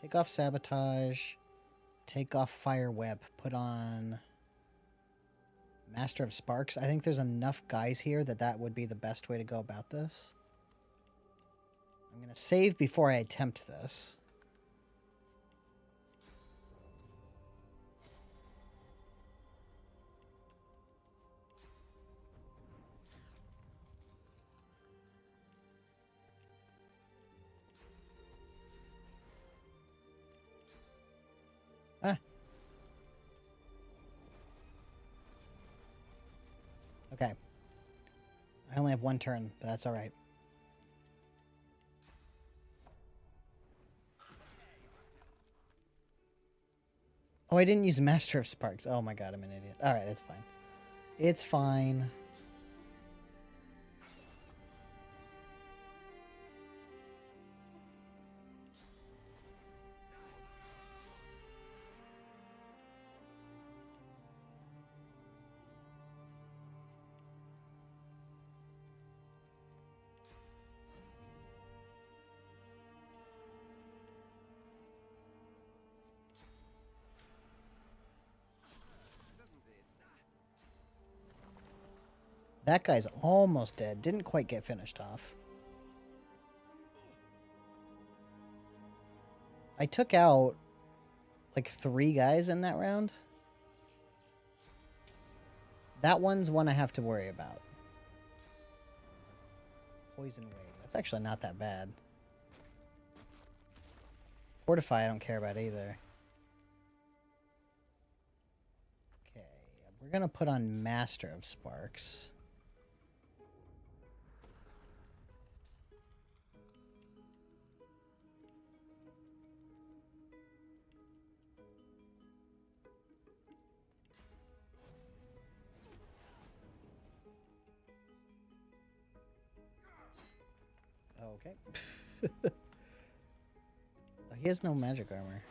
Take off Sabotage. Take off Fire Whip. Put on Master of Sparks. I think there's enough guys here that that would be the best way to go about this. I'm going to save before I attempt this. Ah. Okay. I only have one turn, but that's all right. Oh, I didn't use Master of Sparks. Oh my god, I'm an idiot. All right, it's fine. It's fine. That guy's almost dead. Didn't quite get finished off. I took out like 3 guys in that round. That one's one I have to worry about. Poison Wave. That's actually not that bad. Fortify I don't care about either. Okay, we're going to put on Master of Sparks. Okay. He has no magic armor.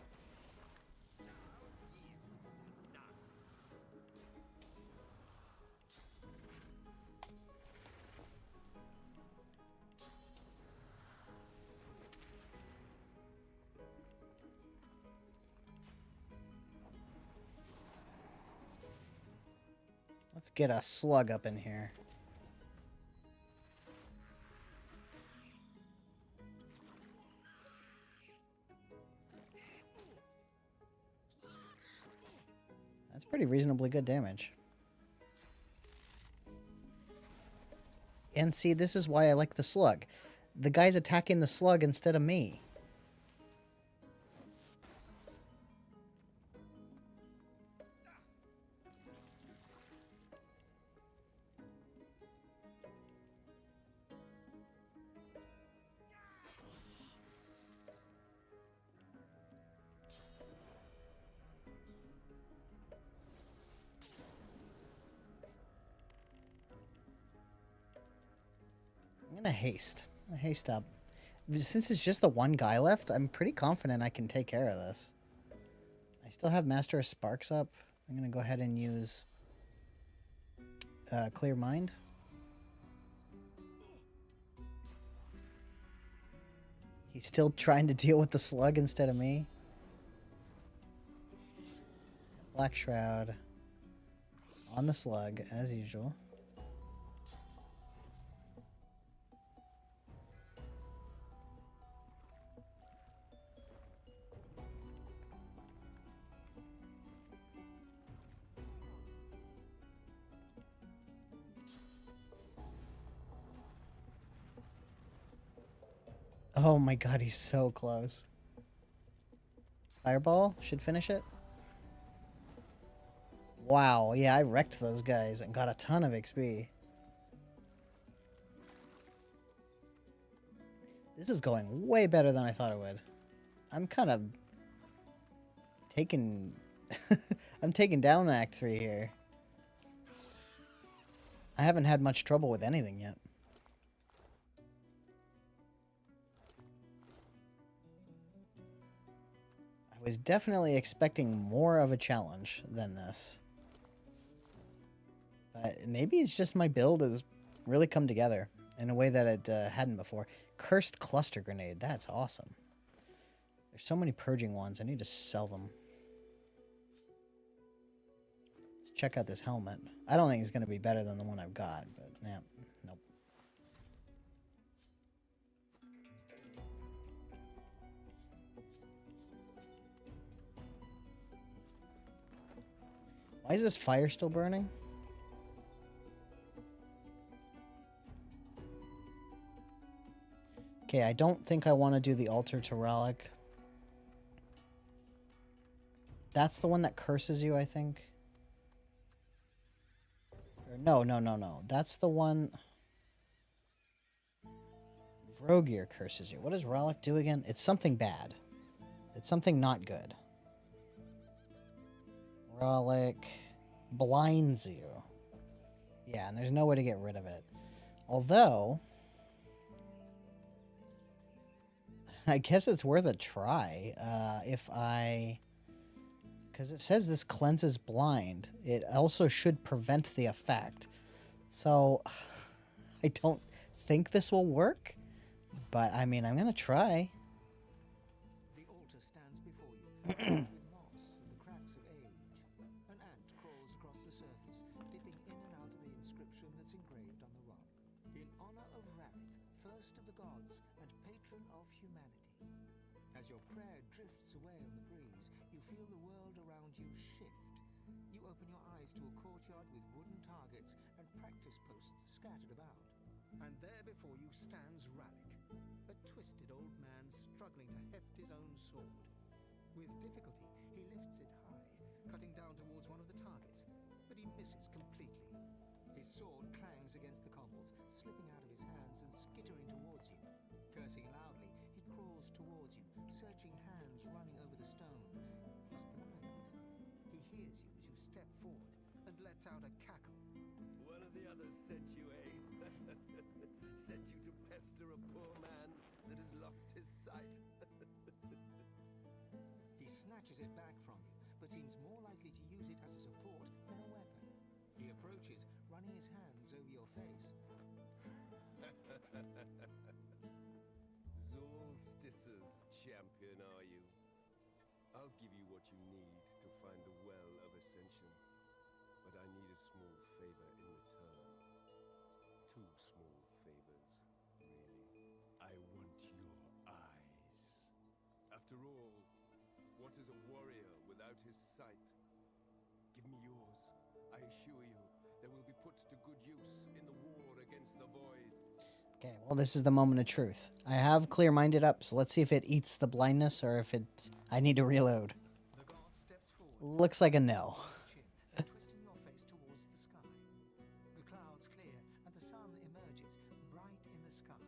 Let's get a slug up in here. That's pretty reasonably good damage. And see, this is why I like the slug. The guy's attacking the slug instead of me. gonna haste. I'm gonna haste up. Since it's just the one guy left, I'm pretty confident I can take care of this. I still have Master of Sparks up. I'm gonna go ahead and use Clear Mind. He's still trying to deal with the slug instead of me. Black Shroud on the slug, as usual. Oh my god, he's so close. Fireball should finish it. Wow, yeah, I wrecked those guys and got a ton of XP. This is going way better than I thought it would. I'm kind of taking... I'm taking down Act 3 here. I haven't had much trouble with anything yet. I was definitely expecting more of a challenge than this. But maybe it's just my build has really come together in a way that it hadn't before. Cursed Cluster Grenade. That's awesome. There's so many purging ones. I need to sell them. Let's check out this helmet. I don't think it's going to be better than the one I've got, but yeah, nope. Why is this fire still burning? Okay, I don't think I want to do the altar to Relic. That's the one that curses you, I think. Or no. That's the one... Vrogear curses you. What does Relic do again? It's something bad. It's something not good. Relic blinds you. Yeah, and there's no way to get rid of it. Although... I guess it's worth a try if I... Because it says this cleanses blind. It also should prevent the effect. So, I don't think this will work. But, I mean, I'm going to try. The altar stands before you, with moss and the cracks of age. An ant crawls across the surface, dipping in and out of the inscription that's engraved on the rock. In honor of Ravik, first of the gods and patron of humanity. As your prayer drifts away on the breeze, you feel the world around you shift. You open your eyes to a courtyard with wooden targets and practice posts scattered about. And there before you stands Ravik, a twisted old man struggling to heft his own sword. With difficulty, he lifts it high, cutting down towards one of the targets, but he misses completely. His sword clangs against the cobbles, slipping out of his hands and skittering towards you. Cursing loudly, he crawls towards you, searching hands running over the stone. He's blind. He hears you as you step forward and lets out a cackle. One of the others sent you, eh? Sent you to pester a poor man that has lost his sight. He snatches it back from you, but seems more likely to use it as a support than a weapon. He approaches, running his hands over your face. Solstice's champion, are you? I'll give you what you need to find the Well of Ascension. But I need a small favor in return. Two small favors, really. I want your eyes. After all, what is a warrior without his sight? Give me yours. I assure you, they will be put to good use in the war against the Void. Okay, well, this is the moment of truth. I have clear-minded up, so let's see if it eats the blindness or if it... I need to reload. The god steps forward, Looks like a no. chin, and twisting your face towards the sky. The clouds clear, and the sun emerges, bright in the sky.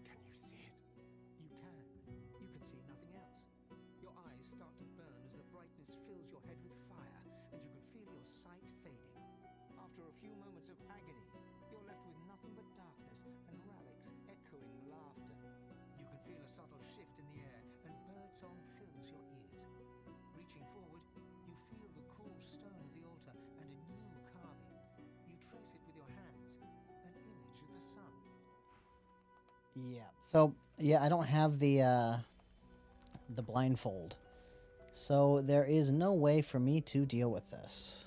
Can you see it? You can. You can see nothing else. Your eyes start to burn as the brightness fills your head with fire, and you can feel your sight fading. After a few moments of agony, you're left with nothing but darkness and Ralik's subtle shift in the air, and birdsong fills your ears. Reaching forward, you feel the cool stone of the altar and a new carving. You trace it with your hands, an image of the sun. Yeah. So, yeah, I don't have the blindfold. So there is no way for me to deal with this.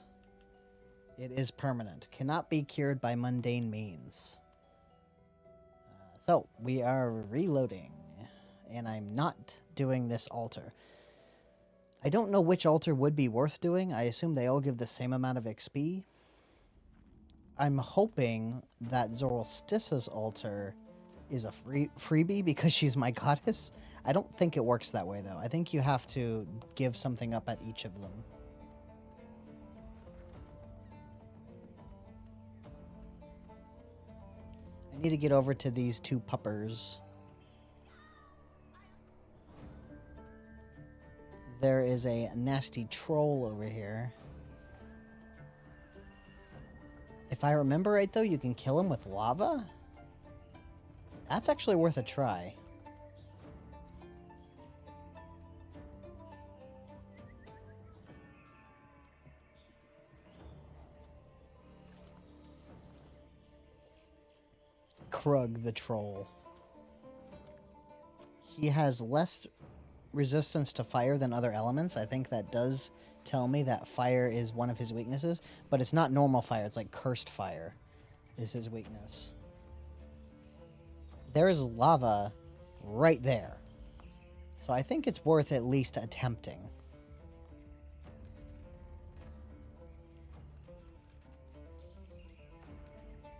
It is permanent. Cannot be cured by mundane means. So we are reloading. And I'm not doing this altar. I don't know which altar would be worth doing. I assume they all give the same amount of XP. I'm hoping that Zorolstissa's altar is a freebie because she's my goddess. I don't think it works that way, though. I think you have to give something up at each of them. I need to get over to these two puppers. There is a nasty troll over here. If I remember right, though, you can kill him with lava? That's actually worth a try. Krug the troll. He has less resistance to fire than other elements. I think that does tell me that fire is one of his weaknesses, but it's not normal fire. It's like cursed fire is his weakness. There is lava right there. So I think it's worth at least attempting.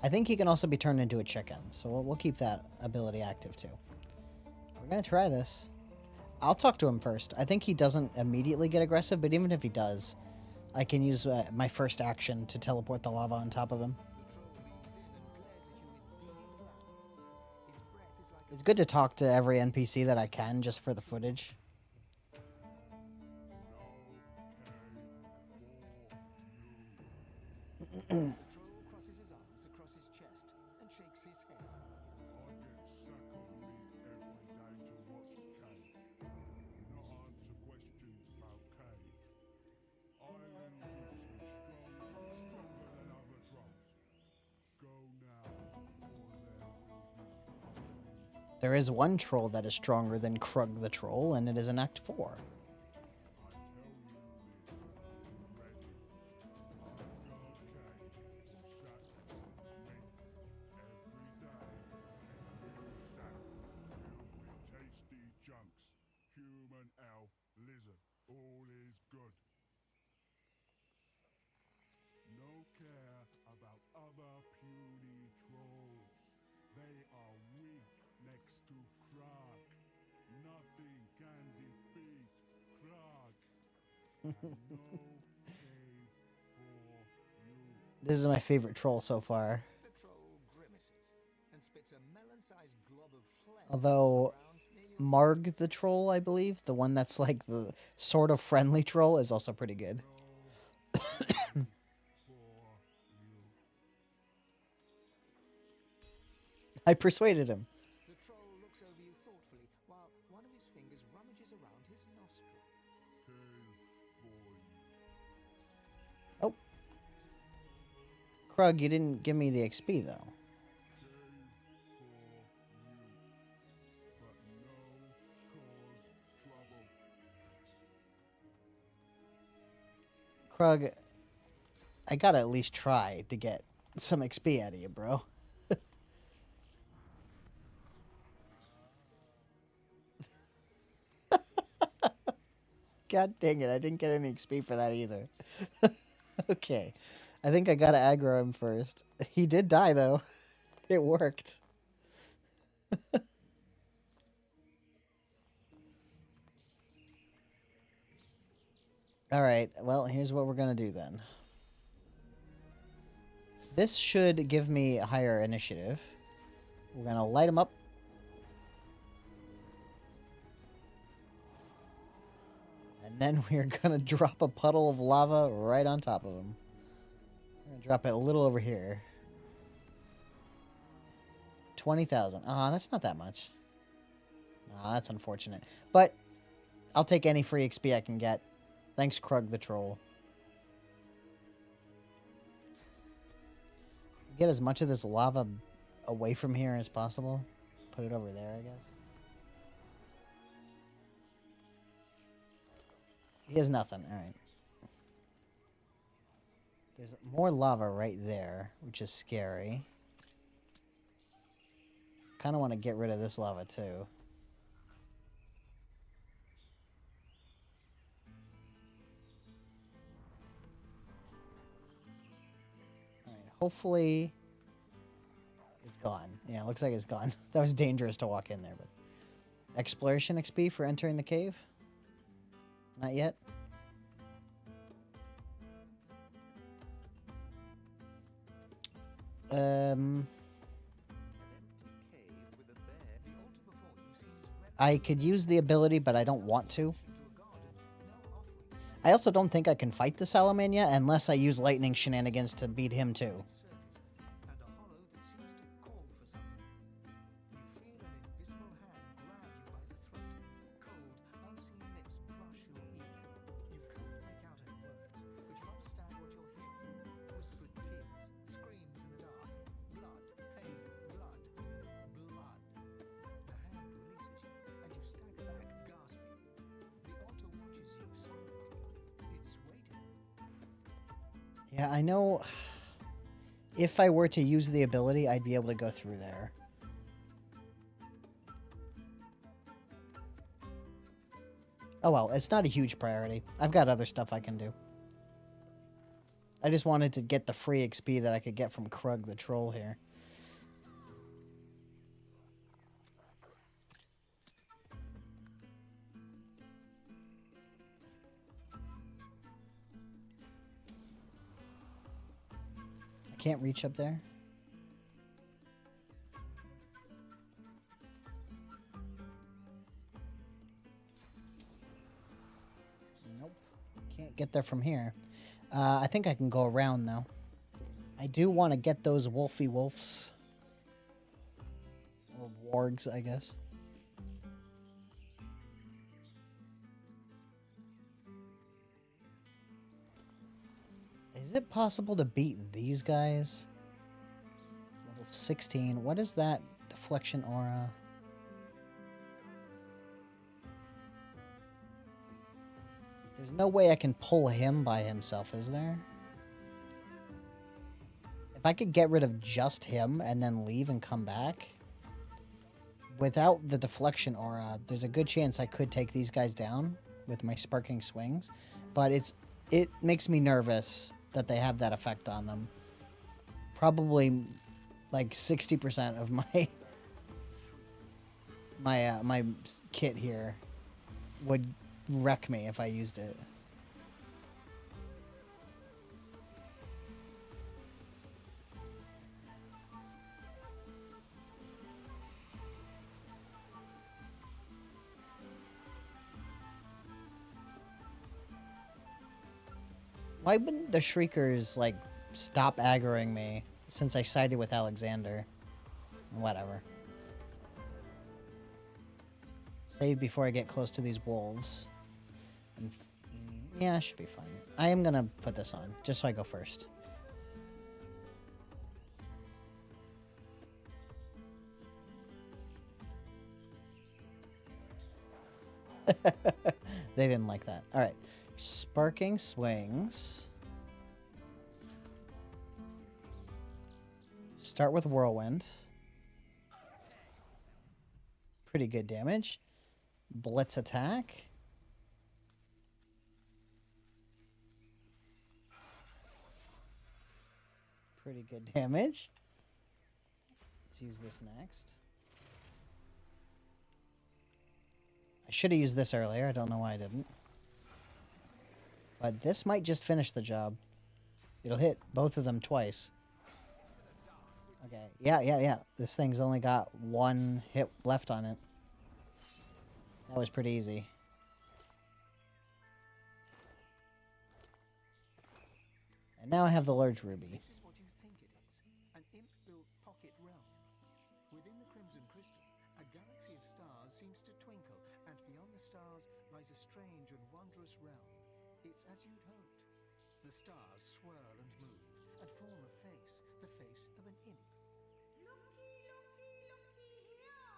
I think he can also be turned into a chicken, so we'll keep that ability active too. We're going to try this. I'll talk to him first. I think he doesn't immediately get aggressive, but even if he does, I can use my first action to teleport the lava on top of him. It's good to talk to every NPC that I can, just for the footage. The troll crosses his arms across his chest and shakes his head. There is one troll that is stronger than Krug the troll, and it is in Act 4. This is my favorite troll so far. The troll grimaces and spits a melon-sized glob of phlegm. Although Marg the troll, I believe, the one that's like the sort of friendly troll, is also pretty good. I persuaded him. The troll looks over you thoughtfully while one of his fingers rummages around his nostril. Oh. Krug, you didn't give me the XP, though. Krug, I gotta at least try to get some XP out of you, bro. God dang it, I didn't get any XP for that either. Okay, I think I gotta aggro him first. He did die, though. It worked. Alright, well, here's what we're gonna do then. This should give me a higher initiative. We're gonna light him up. And then we're gonna drop a puddle of lava right on top of him. We're gonna drop it a little over here. 20,000. Ah, that's not that much. Oh, that's unfortunate. But I'll take any free XP I can get. Thanks, Krug the Troll. Get as much of this lava away from here as possible. Put it over there, I guess. He has nothing. All right. There's more lava right there, which is scary. Kind of want to get rid of this lava, too. All right. Hopefully, it's gone. Yeah, it looks like it's gone. That was dangerous to walk in there, but... Exploration XP for entering the cave? Not yet. I could use the ability, but I don't want to. I also don't think I can fight the Salamania unless I use lightning shenanigans to beat him too. Yeah, I know if I were to use the ability, I'd be able to go through there. Oh well, it's not a huge priority. I've got other stuff I can do. I just wanted to get the free XP that I could get from Krug the Troll here. Can't reach up there. Nope. Can't get there from here. I think I can go around, though. I do want to get those wolfy wolves. Or wargs, I guess. Is it possible to beat these guys? Level 16. What is that? Deflection aura. There's no way I can pull him by himself, is there? If I could get rid of just him and then leave and come back, without the deflection aura, there's a good chance I could take these guys down with my sparking swings. But it makes me nervous that they have that effect on them. Probably like 60% of my my kit here would wreck me if I used it. Why wouldn't the Shriekers, like, stop aggroing me since I sided with Alexander? Whatever. Save before I get close to these wolves. And yeah, I should be fine. I am gonna put this on, just so I go first. They didn't like that. Alright. Sparking swings. Start with whirlwind. Pretty good damage. Blitz attack. Pretty good damage. Let's use this next. I should have used this earlier. I don't know why I didn't. But this might just finish the job. It'll hit both of them twice. Okay. Yeah. This thing's only got one hit left on it. That was pretty easy. And now I have the large ruby. This is what you think it is. An imp-built pocket realm. Within the Crimson Crystal, a galaxy of stars seems to twinkle, and beyond the stars lies a strange and wondrous realm. It's as you'd hoped. The stars swirl and move, and form a face, the face of an imp. Looky, looky, looky here.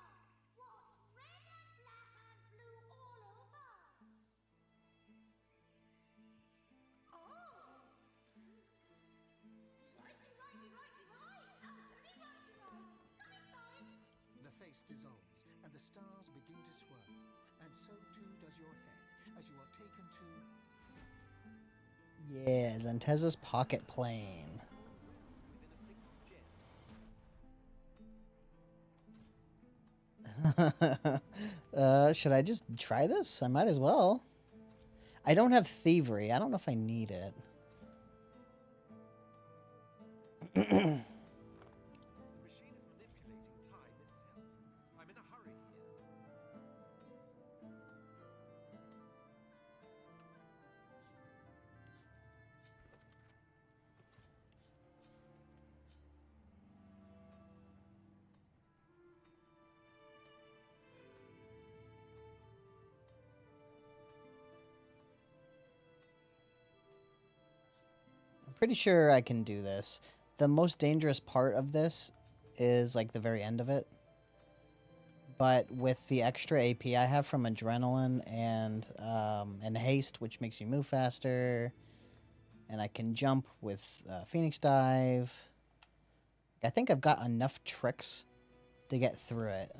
What's red and black and blue all over? Oh! Righty, righty, righty, right. Oh, very righty, right. Come inside. The face dissolves, and the stars begin to swirl, and so too does your head, as you are taken to... Yeah, Zenteza's pocket plane. Should I just try this? I might as well. I don't have thievery. I don't know if I need it. The machine is manipulating time itself. I'm in a hurry here. I'm pretty sure I can do this. The most dangerous part of this is like the very end of it. But with the extra AP I have from adrenaline and haste, which makes you move faster, and I can jump with Phoenix Dive, I think I've got enough tricks to get through it.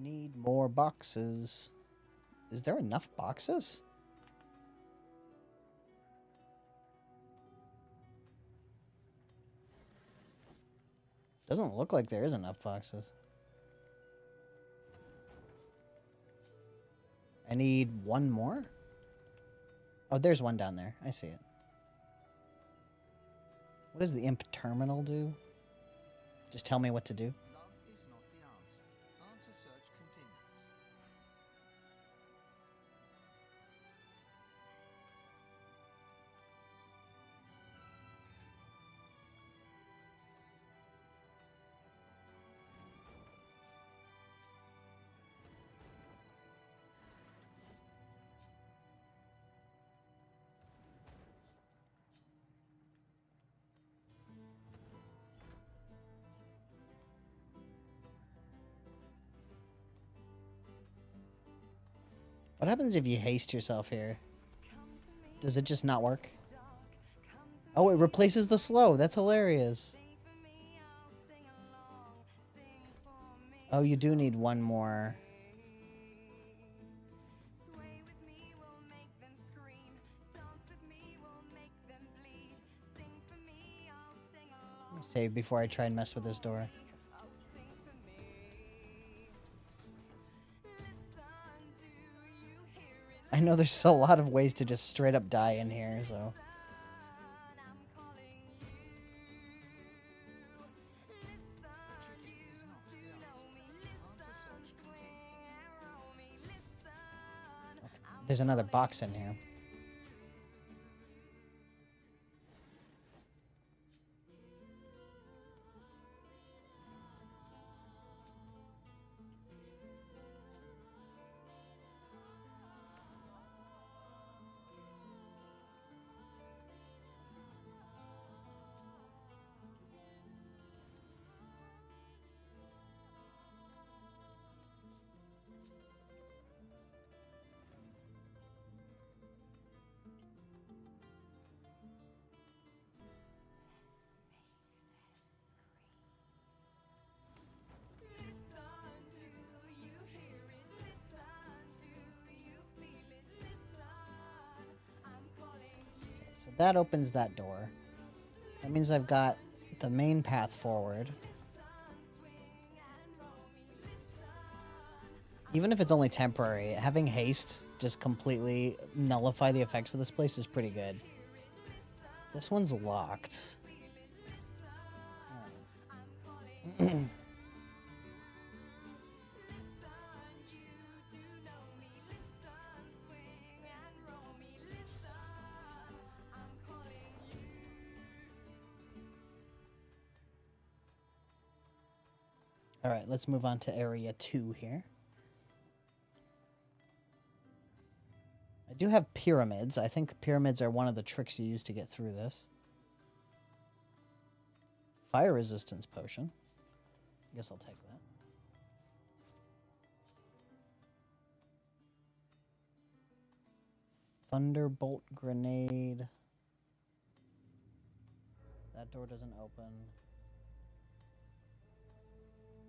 Need more boxes. Is there enough boxes? Doesn't look like there is enough boxes. I need one more? Oh, there's one down there. I see it. What does the imp terminal do? Just tell me what to do. Love is not the answer. Answer search continues. What happens if you haste yourself here? Does it just not work? Oh, it replaces the slow. That's hilarious. Oh, you do need one more. Let me save before I try and mess with this door. I know there's a lot of ways to just straight up die in here, so... There's another box in here. So that opens that door. That means I've got the main path forward. Even if it's only temporary, having haste just completely nullify the effects of this place is pretty good. This one's locked. All right, let's move on to area 2 here. I do have pyramids. I think pyramids are one of the tricks you use to get through this. Fire resistance potion. I guess I'll take that. Thunderbolt grenade. That door doesn't open.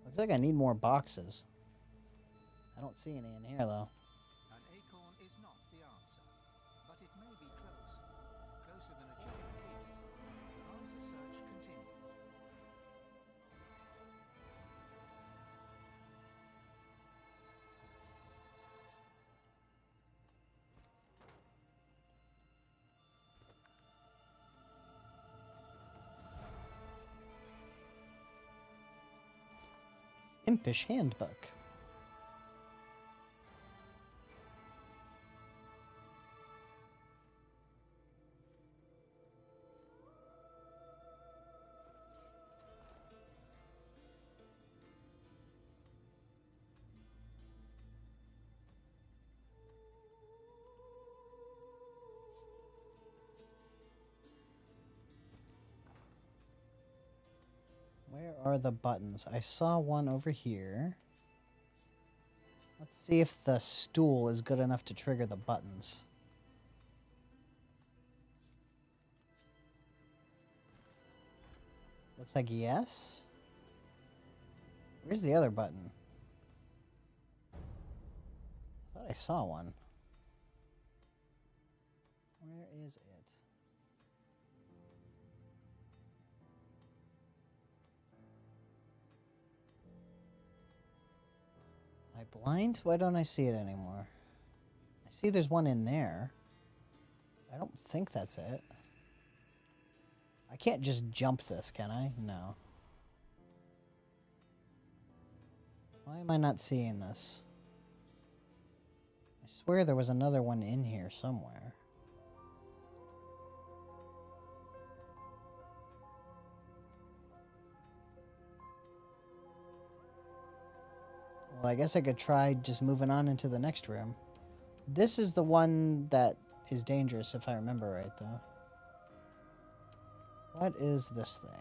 Looks like I need more boxes. I don't see any in here, though. An acorn is not the answer, but it may be close. Closer than a chicken at least. Answer search continues. Impish handbook. Where are the buttons? I saw one over here. Let's see if the stool is good enough to trigger the buttons. Looks like yes. Where's the other button? I thought I saw one. Where is it? Am I blind? Why don't I see it anymore? I see there's one in there. I don't think that's it. I can't just jump this, can I? No. Why am I not seeing this? I swear there was another one in here somewhere. Well, I guess I could try just moving on into the next room. This is the one that is dangerous, if I remember right, though. What is this thing?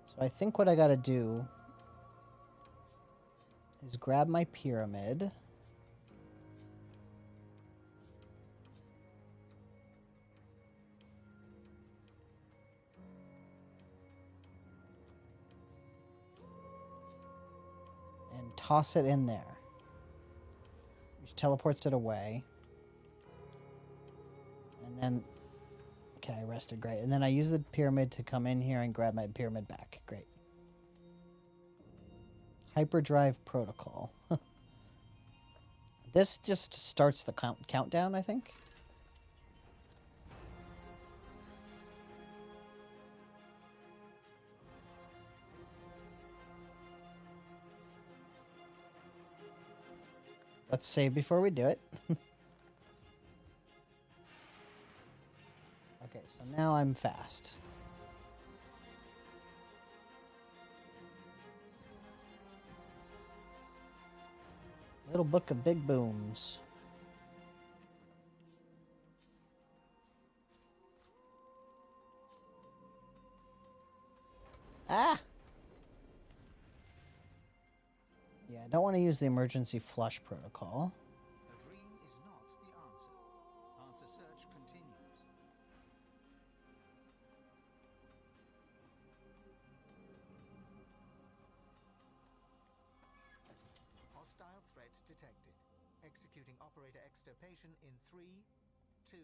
So I think what I gotta do is grab my pyramid. And toss it in there. Which teleports it away. And then... Okay, I rested, great. And then I use the pyramid to come in here and grab my pyramid back. Great. Hyperdrive protocol. This just starts the countdown, I think. Let's save before we do it. Okay, so now I'm fast. Little Book of Big Booms. Ah! Yeah, I don't want to use the emergency flush protocol. A dream is not the answer. Answer search continues. Hostile threat detected. Executing operator extirpation in 3, 2...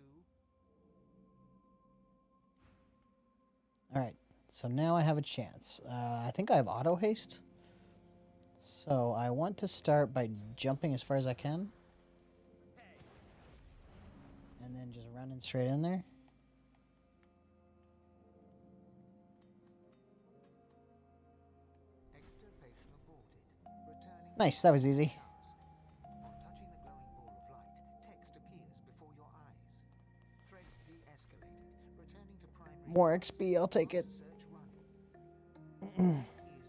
Alright, so now I have a chance. I think I have auto haste. So I want to start by jumping as far as I can. And then just running straight in there. Extirpation aborted. Returning Nice, that was easy. task. On touching the glowing ball of light, text appears before your eyes. Threat de-escalated. Returning to primary. More XP, I'll take it. Search running. Is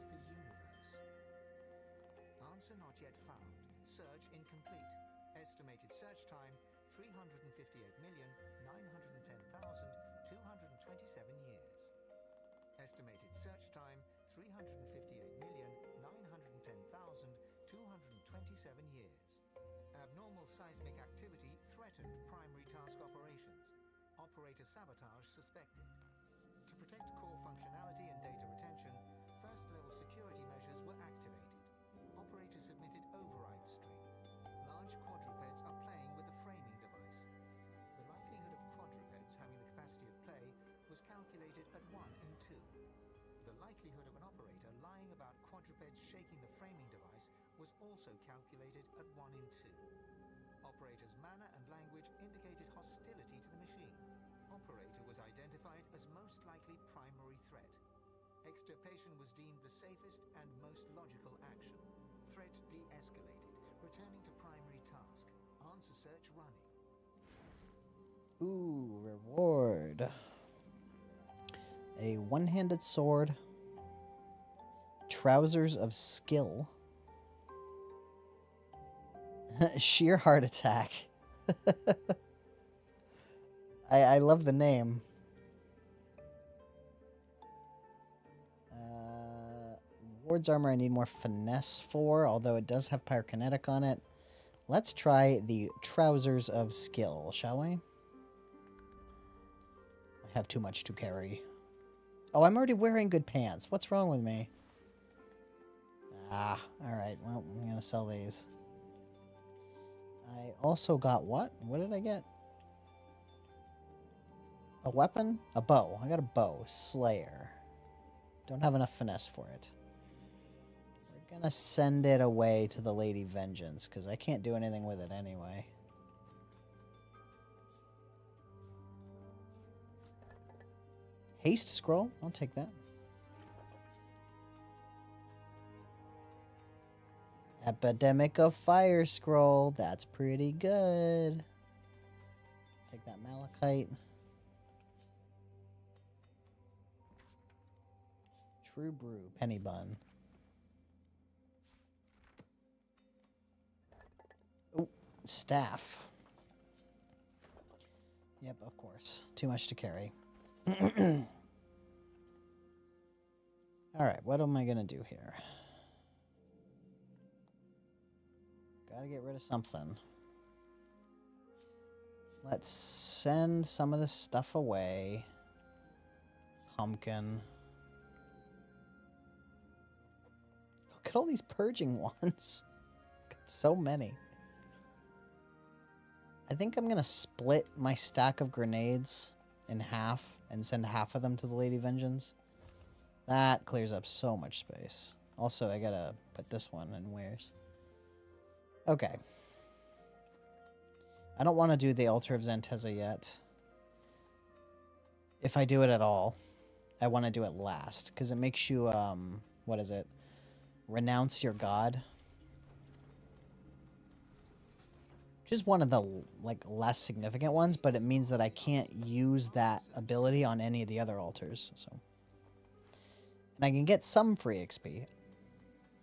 the universe. Answer not yet found. Search incomplete. Estimated search time 358,910,227 years. Estimated search time 358,910,227 years. Abnormal seismic activity threatened primary task operations. Operator sabotage suspected. To protect core functionality and data retention, first-level security measures were activated. Operator submitted override string. Large quadrupeds are playing with the framing device. The likelihood of quadrupeds having the capacity of play was calculated at 1 in 2. The likelihood of an operator lying about quadrupeds shaking the framing device was also calculated at 1 in 2. Operator's manner and language indicated hostility to the machine. Operator was identified as most likely primary threat. Extirpation was deemed the safest and most logical action. Threat de-escalated. Returning to primary task. Answer search running. Ooh, reward. A one-handed sword. Trousers of skill. Sheer heart attack. I love the name. Ward's armor I need more finesse for, although it does have pyrokinetic on it. Let's try the trousers of skill, shall we? I have too much to carry. Oh, I'm already wearing good pants. What's wrong with me? Ah, alright. Well, I'm going to sell these. I also got what? What did I get? A weapon? A bow. I got a bow. Slayer. Don't have enough finesse for it. We're gonna send it away to the Lady Vengeance, because I can't do anything with it anyway. Haste scroll? I'll take that. Epidemic of Fire scroll. That's pretty good. Take that malachite. True brew. Penny bun. Oh, staff. Yep, of course. Too much to carry. Alright, what am I gonna do here? Gotta get rid of something. Let's send some of this stuff away. Pumpkin. Look at all these purging ones. So many. I think I'm gonna split my stack of grenades in half and send half of them to the Lady Vengeance. That clears up so much space. Also, I gotta put this one in wares. Okay. I don't want to do the Altar of Zanteza yet. If I do it at all, I want to do it last. Because it makes you, what is it? Renounce your god. Which is one of the, like, less significant ones, but it means that I can't use that ability on any of the other altars, so. And I can get some free XP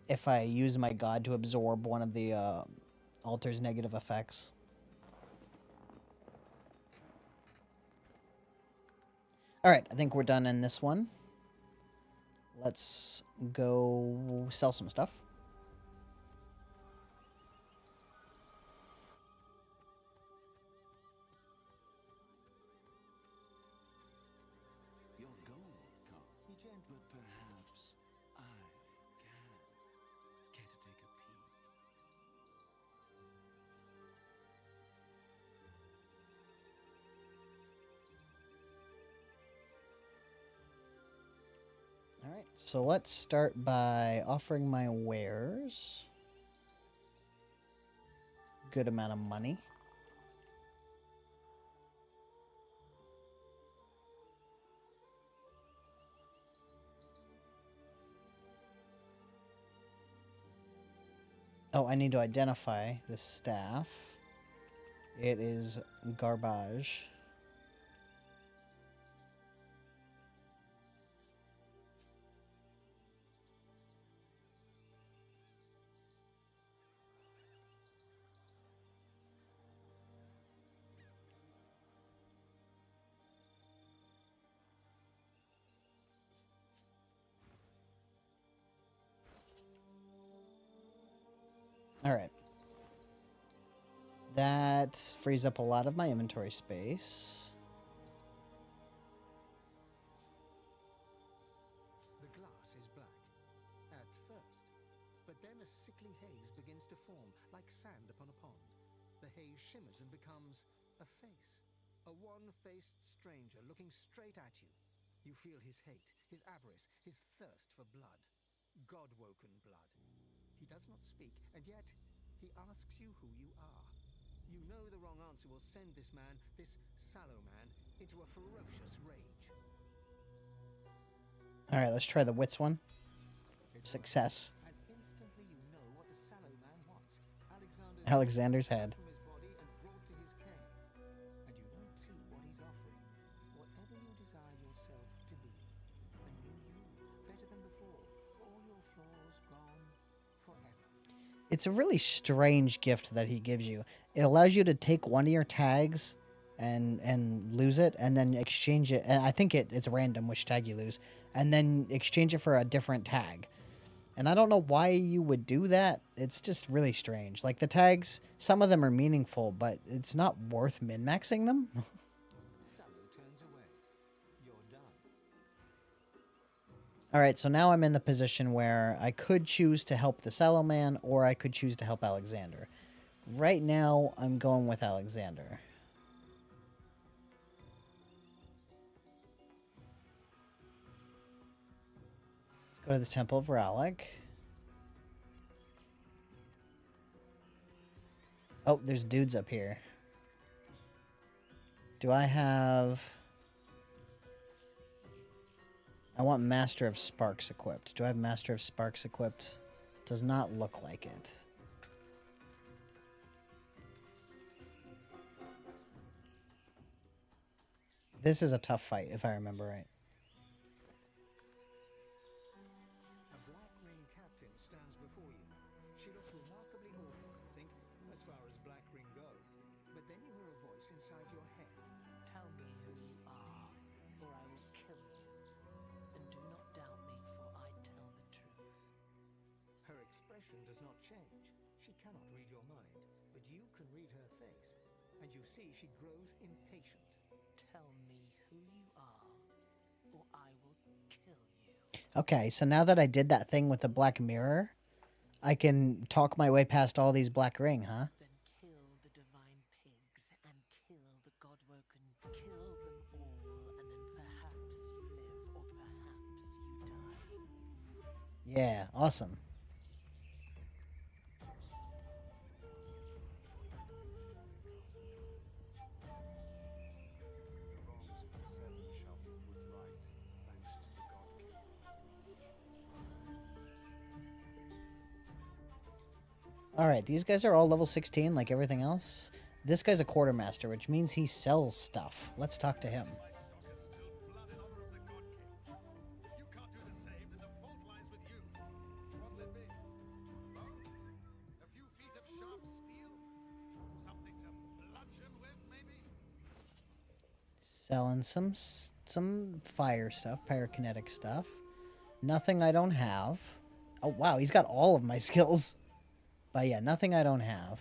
if I use my god to absorb one of the altar's negative effects. Alright, I think we're done in this one. Let's go sell some stuff. Your gold can't be gent, but perhaps I can. Care to take a peek? Alright. Alright, so let's start by offering my wares. Good amount of money. Oh, I need to identify the staff. It is garbage. All right. That frees up a lot of my inventory space. The glass is black at first, but then a sickly haze begins to form like sand upon a pond. The haze shimmers and becomes a face, a one-faced stranger looking straight at you. You feel his hate, his avarice, his thirst for blood. God-woken blood. He does not speak, and yet he asks you who you are. You know the wrong answer will send this man, this sallow man, into a ferocious rage. All right, let's try the wits one. Success. And instantly you know what the sallow man wants. Alexander's head. From his body and brought to his cave. And you know too what he's offering. Whatever you desire yourself to be. A new you, better than before. All your flaws gone forever. It's a really strange gift that he gives you. It allows you to take one of your tags and lose it, and then exchange it. And I think it's random which tag you lose, and then exchange it for a different tag. And I don't know why you would do that. It's just really strange. Like the tags, some of them are meaningful, but it's not worth min-maxing them. Sallow turns away. You're done. All right, so now I'm in the position where I could choose to help the Sallow Man, or I could choose to help Alexander. Right now, I'm going with Alexander. Let's go to the Temple of Rallic. Oh, there's dudes up here. Do I have... I want Master of Sparks equipped. Do I have Master of Sparks equipped? Does not look like it. This is a tough fight, if I remember right. A black ring captain stands before you. She looks remarkably ordinary, I think, as far as black ring go. But then you hear a voice inside your head. Tell me who you are, or I will kill you. And do not doubt me, for I tell the truth. Her expression does not change. She cannot read your mind, but you can read her face. And you see she grows impatient. Tell me who you are, or I will kill you. Okay, so now that I did that thing with the black mirror, I can talk my way past all these black ring, huh? Then kill the divine pigs and kill the God-woken. Kill them all, and then perhaps you live, or perhaps you die. Yeah, awesome. Alright, these guys are all level 16 like everything else. This guy's a quartermaster, which means he sells stuff. Let's talk to him. My stock has spilled blood in honor of the God King. If you can't do the same, then the fault lies with you. What'll it be? Bone? A few feet of sharp steel? Something to bludgeon with, maybe? Selling some fire stuff, pyrokinetic stuff. Nothing I don't have. Oh, wow, he's got all of my skills. But yeah, nothing I don't have.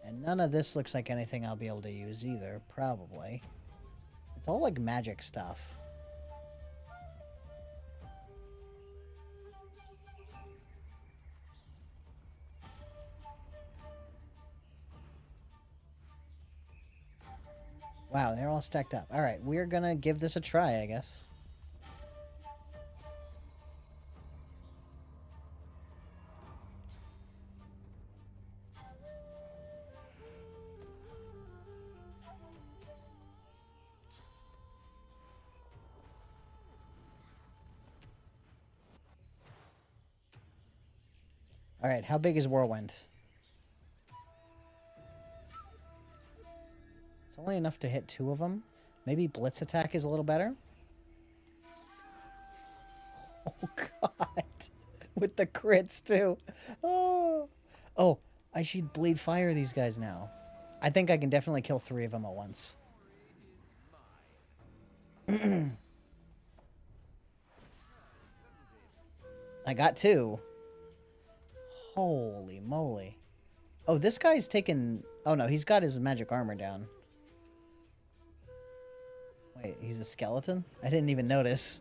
And none of this looks like anything I'll be able to use either, probably. It's all like magic stuff. Wow, they're all stacked up. Alright, we're gonna give this a try, I guess. Alright, how big is Whirlwind? It's only enough to hit 2 of them. Maybe Blitz Attack is a little better? Oh, God. With the crits, too. Oh. Oh, I should Bleed Fire these guys now. I think I can definitely kill 3 of them at once. I got 2. Holy moly. Oh, this guy's taken... Oh, no, he's got his magic armor down. Wait, he's a skeleton? I didn't even notice.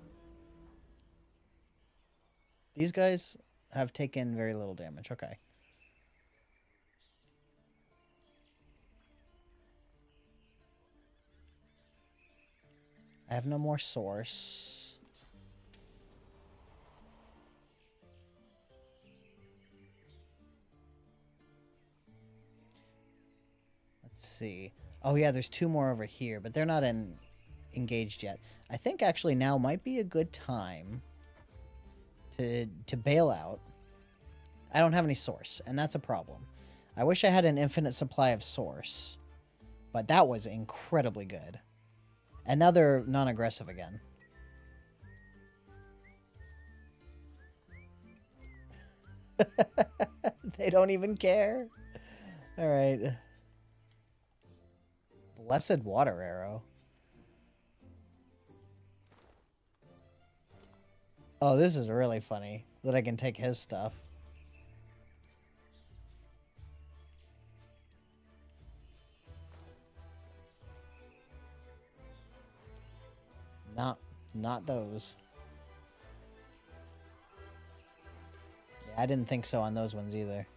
These guys have taken very little damage. Okay. I have no more source. Let's see. Oh yeah, there's 2 more over here, but they're not engaged yet. I think actually now might be a good time to bail out. I don't have any source, and that's a problem. I wish I had an infinite supply of source, but that was incredibly good. And now they're non-aggressive again. They don't even care. All right. Blessed Water Arrow. Oh, this is really funny that I can take his stuff. Not those. Yeah, I didn't think so on those ones either.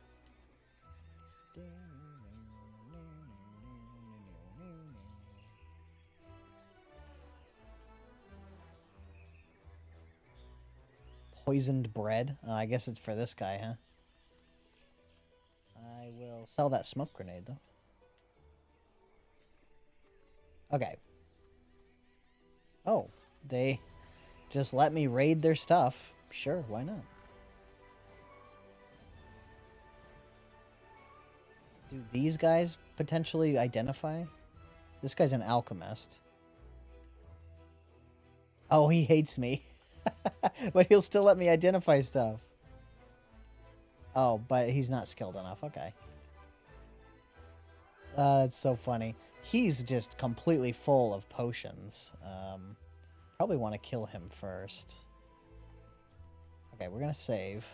Poisoned bread? I guess it's for this guy, huh? I will sell that smoke grenade, though. Okay. Oh, they just let me raid their stuff. Sure, why not? Do these guys potentially identify? This guy's an alchemist. Oh, he hates me. But he'll still let me identify stuff. Oh, but he's not skilled enough. Okay. It's so funny. He's just completely full of potions. Probably want to kill him first. Okay, we're going to save.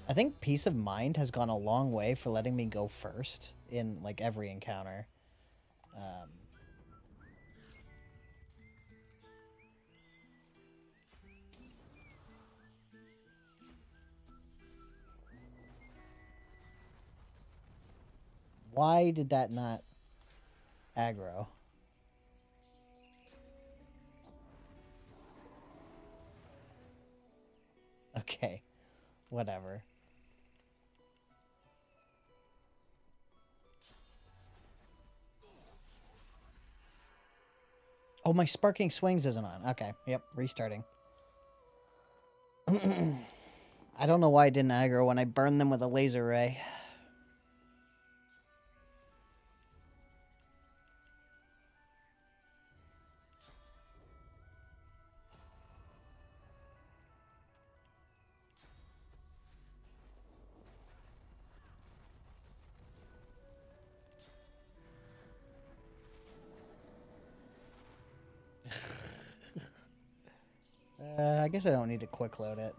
I think Peace of Mind has gone a long way for letting me go first in, like, every encounter. Why did that not aggro? Okay, whatever. Oh, my Sparking Swings isn't on. Okay, yep, restarting. I don't know why I didn't aggro when I burned them with a laser ray. I guess I don't need to quick load it.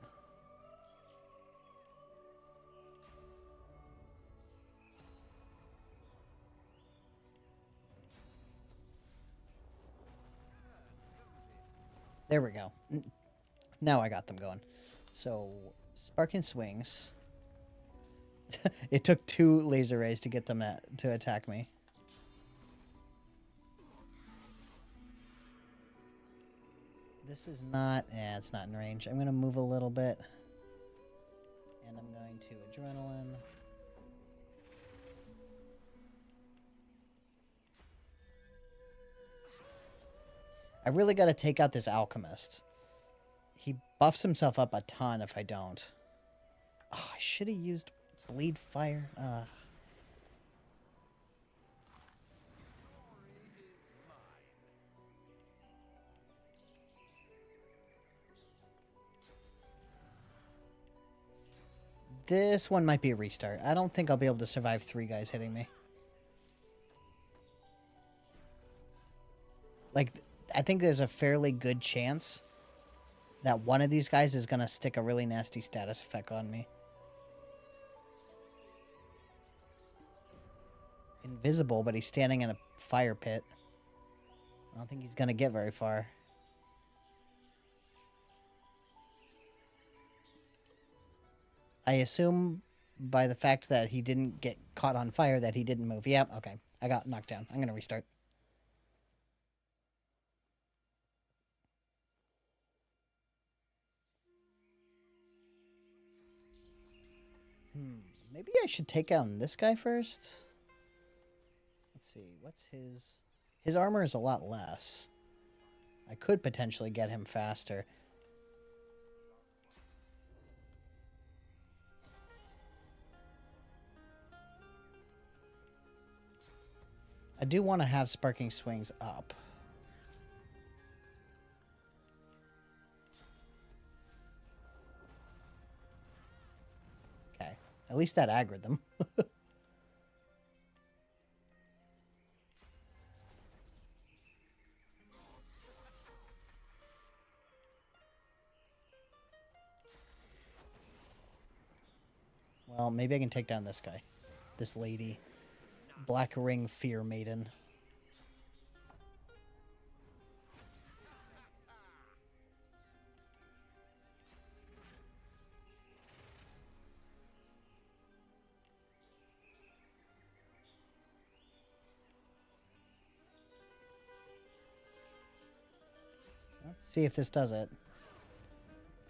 There we go. Now I got them going. So, Sparking Swings. It took 2 laser rays to get them to attack me. This is not... Yeah, it's not in range. I'm going to move a little bit. And I'm going to Adrenaline. I really got to take out this Alchemist. He buffs himself up a ton if I don't. Oh, I should have used bleed fire. This one might be a restart. I don't think I'll be able to survive 3 guys hitting me. Like, I think there's a fairly good chance that one of these guys is going to stick a really nasty status effect on me. Invisible, but he's standing in a fire pit. I don't think he's going to get very far. I assume by the fact that he didn't get caught on fire that he didn't move. Yep, okay. I got knocked down. I'm going to restart. Maybe I should take out this guy first. Let's see. What's his... His armor is a lot less. I could potentially get him faster. I do want to have Sparking Swings up. Okay. At least that aggroed them. Well, maybe I can take down this guy. This lady. Black Ring Fear Maiden. Let's see if this does it.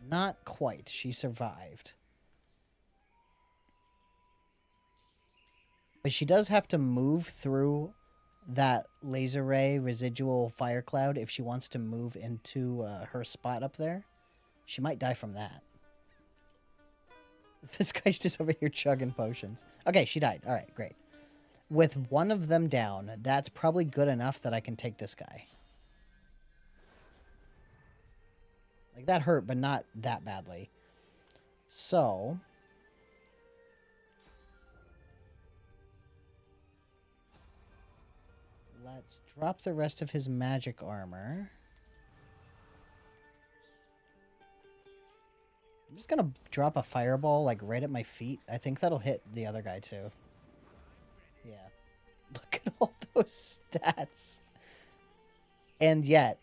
Not quite. She survived. But she does have to move through that laser ray residual fire cloud if she wants to move into her spot up there. She might die from that. This guy's just over here chugging potions. Okay, she died. All right, great. With one of them down, that's probably good enough that I can take this guy. Like, that hurt, but not that badly. So... let's drop the rest of his magic armor. I'm just gonna drop a fireball, like, right at my feet. I think that'll hit the other guy, too. Yeah. Look at all those stats. And yet,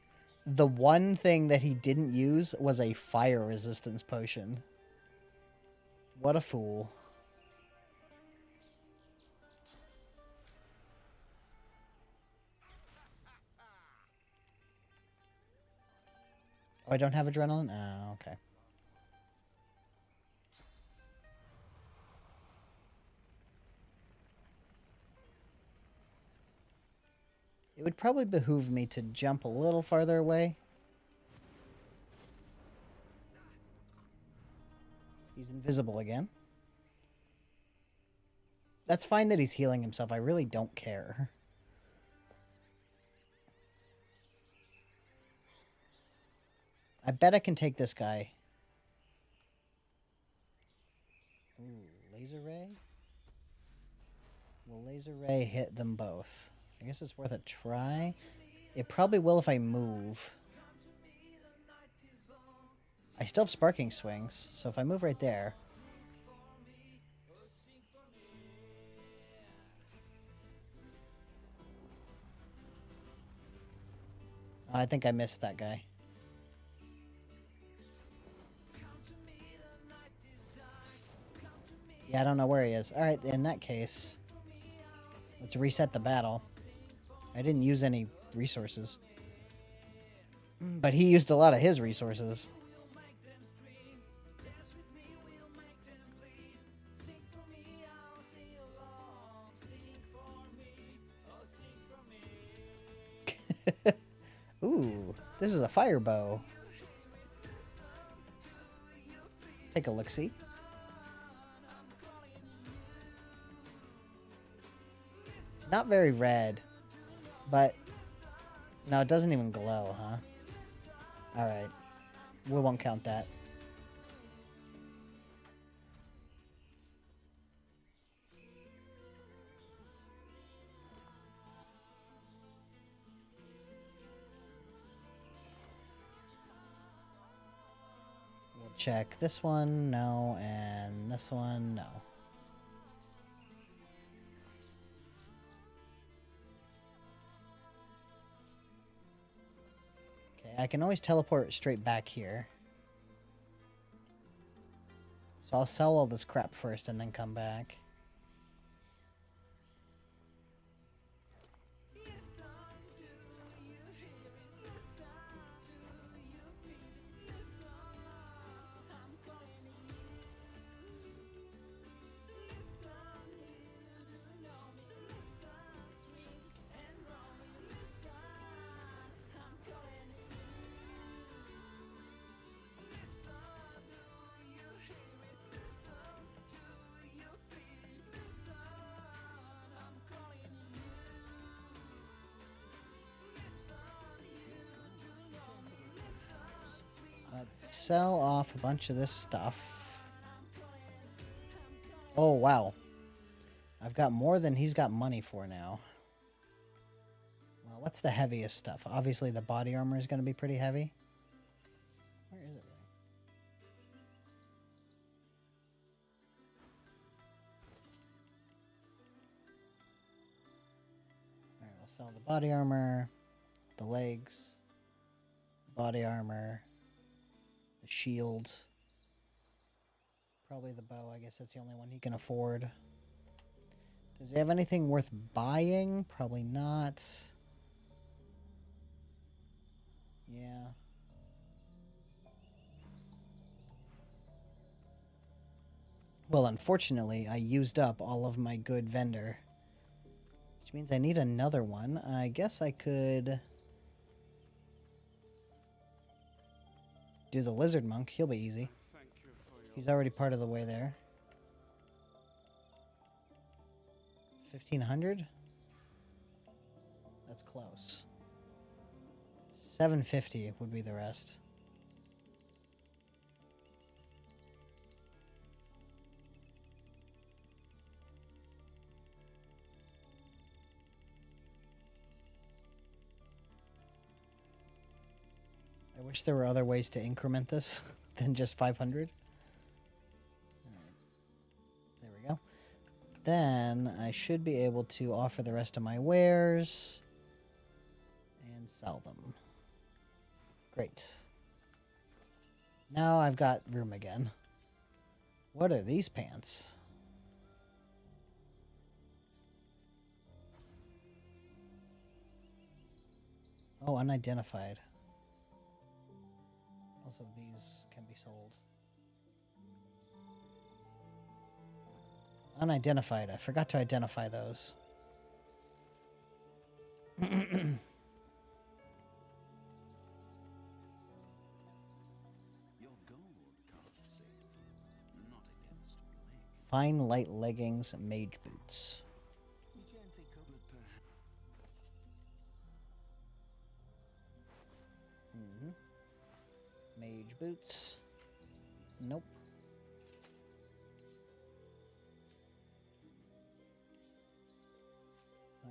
the one thing that he didn't use was a fire resistance potion. What a fool. Oh, I don't have adrenaline? Oh, okay. It would probably behoove me to jump a little farther away. He's invisible again. That's fine that he's healing himself. I really don't care. I bet I can take this guy. Ooh, laser ray? Will laser ray hit them both? I guess it's worth a try. It probably will if I move. I still have sparking swings, so if I move right there... I think I missed that guy. Yeah, I don't know where he is. Alright, in that case, let's reset the battle. I didn't use any resources. But he used a lot of his resources. Ooh, this is a fire bow. Let's take a look-see. not very red, but no, it doesn't even glow, huh? Alright. We won't count that. We'll check this one, no, and this one, no. Okay, I can always teleport straight back here. So I'll sell all this crap first and then come back. Let's sell off a bunch of this stuff. Oh, wow. I've got more than he's got money for now. Well, what's the heaviest stuff? Obviously, the body armor is going to be pretty heavy. Where is it? Alright, we'll sell the body armor, the legs, body armor, the shields, probably the bow. I guess that's the only one he can afford. Does he have anything worth buying? Probably not. Yeah. Well, unfortunately, I used up all of my good vendor, which means I need another one. I guess I could do the lizard monk. He'll be easy. He's already part of the way there. 1,500? That's close. 750 would be the rest. I wish there were other ways to increment this than just 500. There we go. Then I should be able to offer the rest of my wares and sell them. Great. Now I've got room again. What are these pants? Oh, unidentified. Also, these can be sold. Unidentified. I forgot to identify those. Your gold can't save you. Not against me. Fine light leggings, mage boots. We gently could, but perhaps. Mage boots. Nope.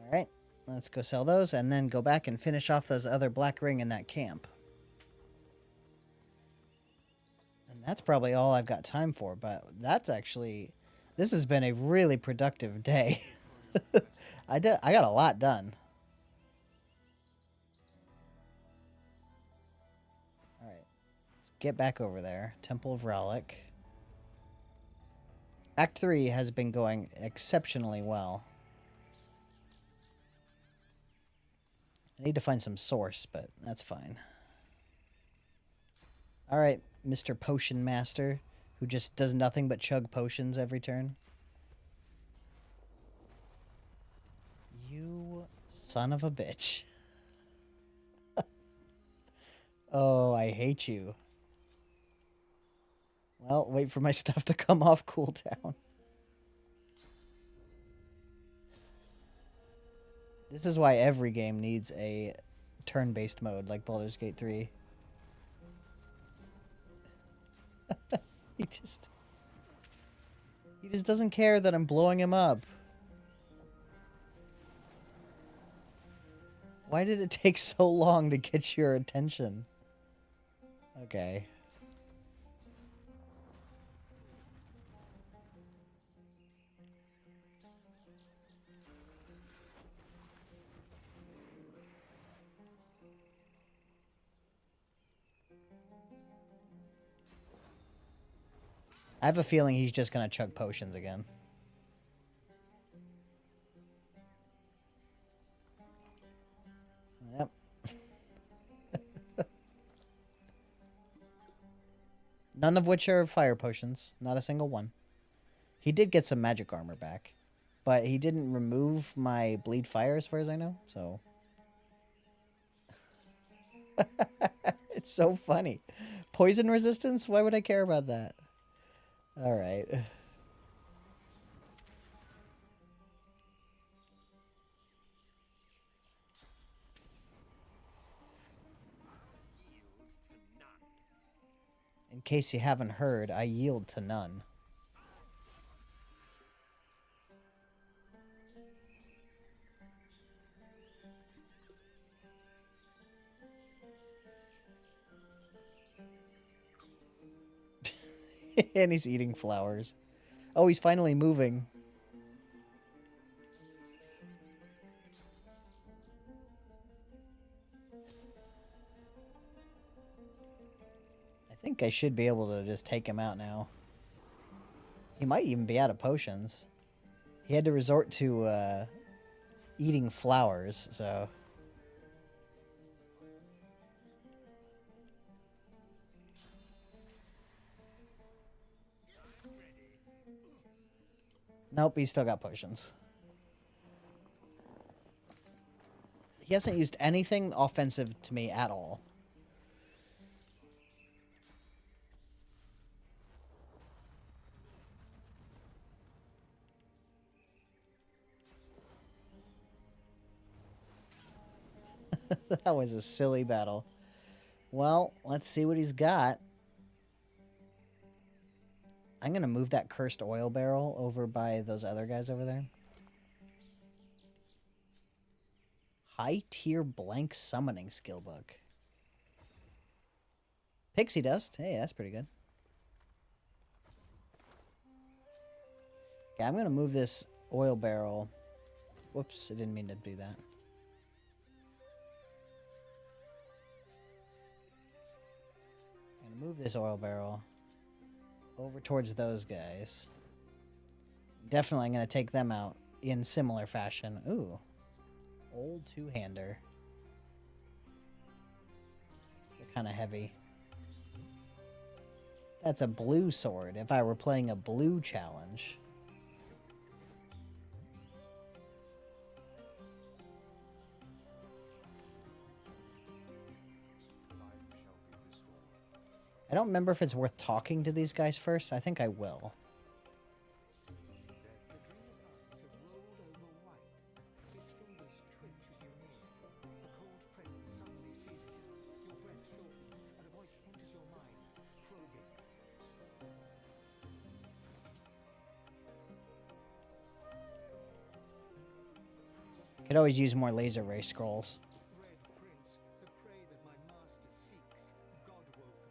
Alright, let's go sell those and then go back and finish off those other black ring in that camp. And that's probably all I've got time for, but that's actually... This has been a really productive day. I got a lot done. Alright, let's get back over there. Temple of Rallic. Act 3 has been going exceptionally well. I need to find some source, but that's fine. Alright, Mr. Potion Master, who just does nothing but chug potions every turn. You son of a bitch. Oh, I hate you. Well, wait for my stuff to come off cooldown. This is why every game needs a turn-based mode like Baldur's Gate 3. He just doesn't care that I'm blowing him up. Why did it take so long to get your attention? Okay. I have a feeling he's just gonna chug potions again. Yep. None of which are fire potions. Not a single one. He did get some magic armor back. But he didn't remove my bleed fire as far as I know, so... It's so funny. Poison resistance? Why would I care about that? Alright. In case you haven't heard, I yield to none. And he's eating flowers. Oh, he's finally moving. I think I should be able to just take him out now. He might even be out of potions. He had to resort to eating flowers, so... Nope, he's still got potions. He hasn't used anything offensive to me at all. That was a silly battle. Well, let's see what he's got. I'm going to move that cursed oil barrel over by those other guys over there. High tier blank summoning skill book. Pixie dust. Hey, that's pretty good. Okay, I'm going to move this oil barrel. Whoops, I didn't mean to do that. I'm going to move this oil barrel over towards those guys. Definitely I'm going to take them out in similar fashion. Ooh. Old two-hander. They're kind of heavy. That's a blue sword if I were playing a blue challenge. I don't remember if it's worth talking to these guys first. I think I will. The dreamer's eyes have rolled over white. His fingers twitch as you near. A cold presence suddenly seizes you. Your breath shortens, and a voice enters your mind, probing. Could always use more laser ray scrolls. Red Prince, the prey that my master seeks, God-woken.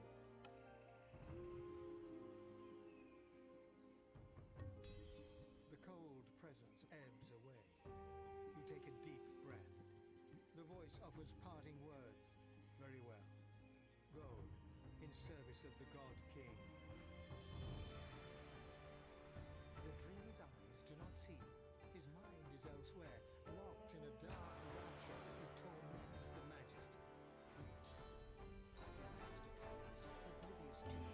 The cold presence ebbs away. You take a deep breath. The voice offers parting words. Very well. Go, in service of the God King. The dreamer's eyes do not see. His mind is elsewhere, locked in a dark rapture as he torments the Majesty. Oblivious to him,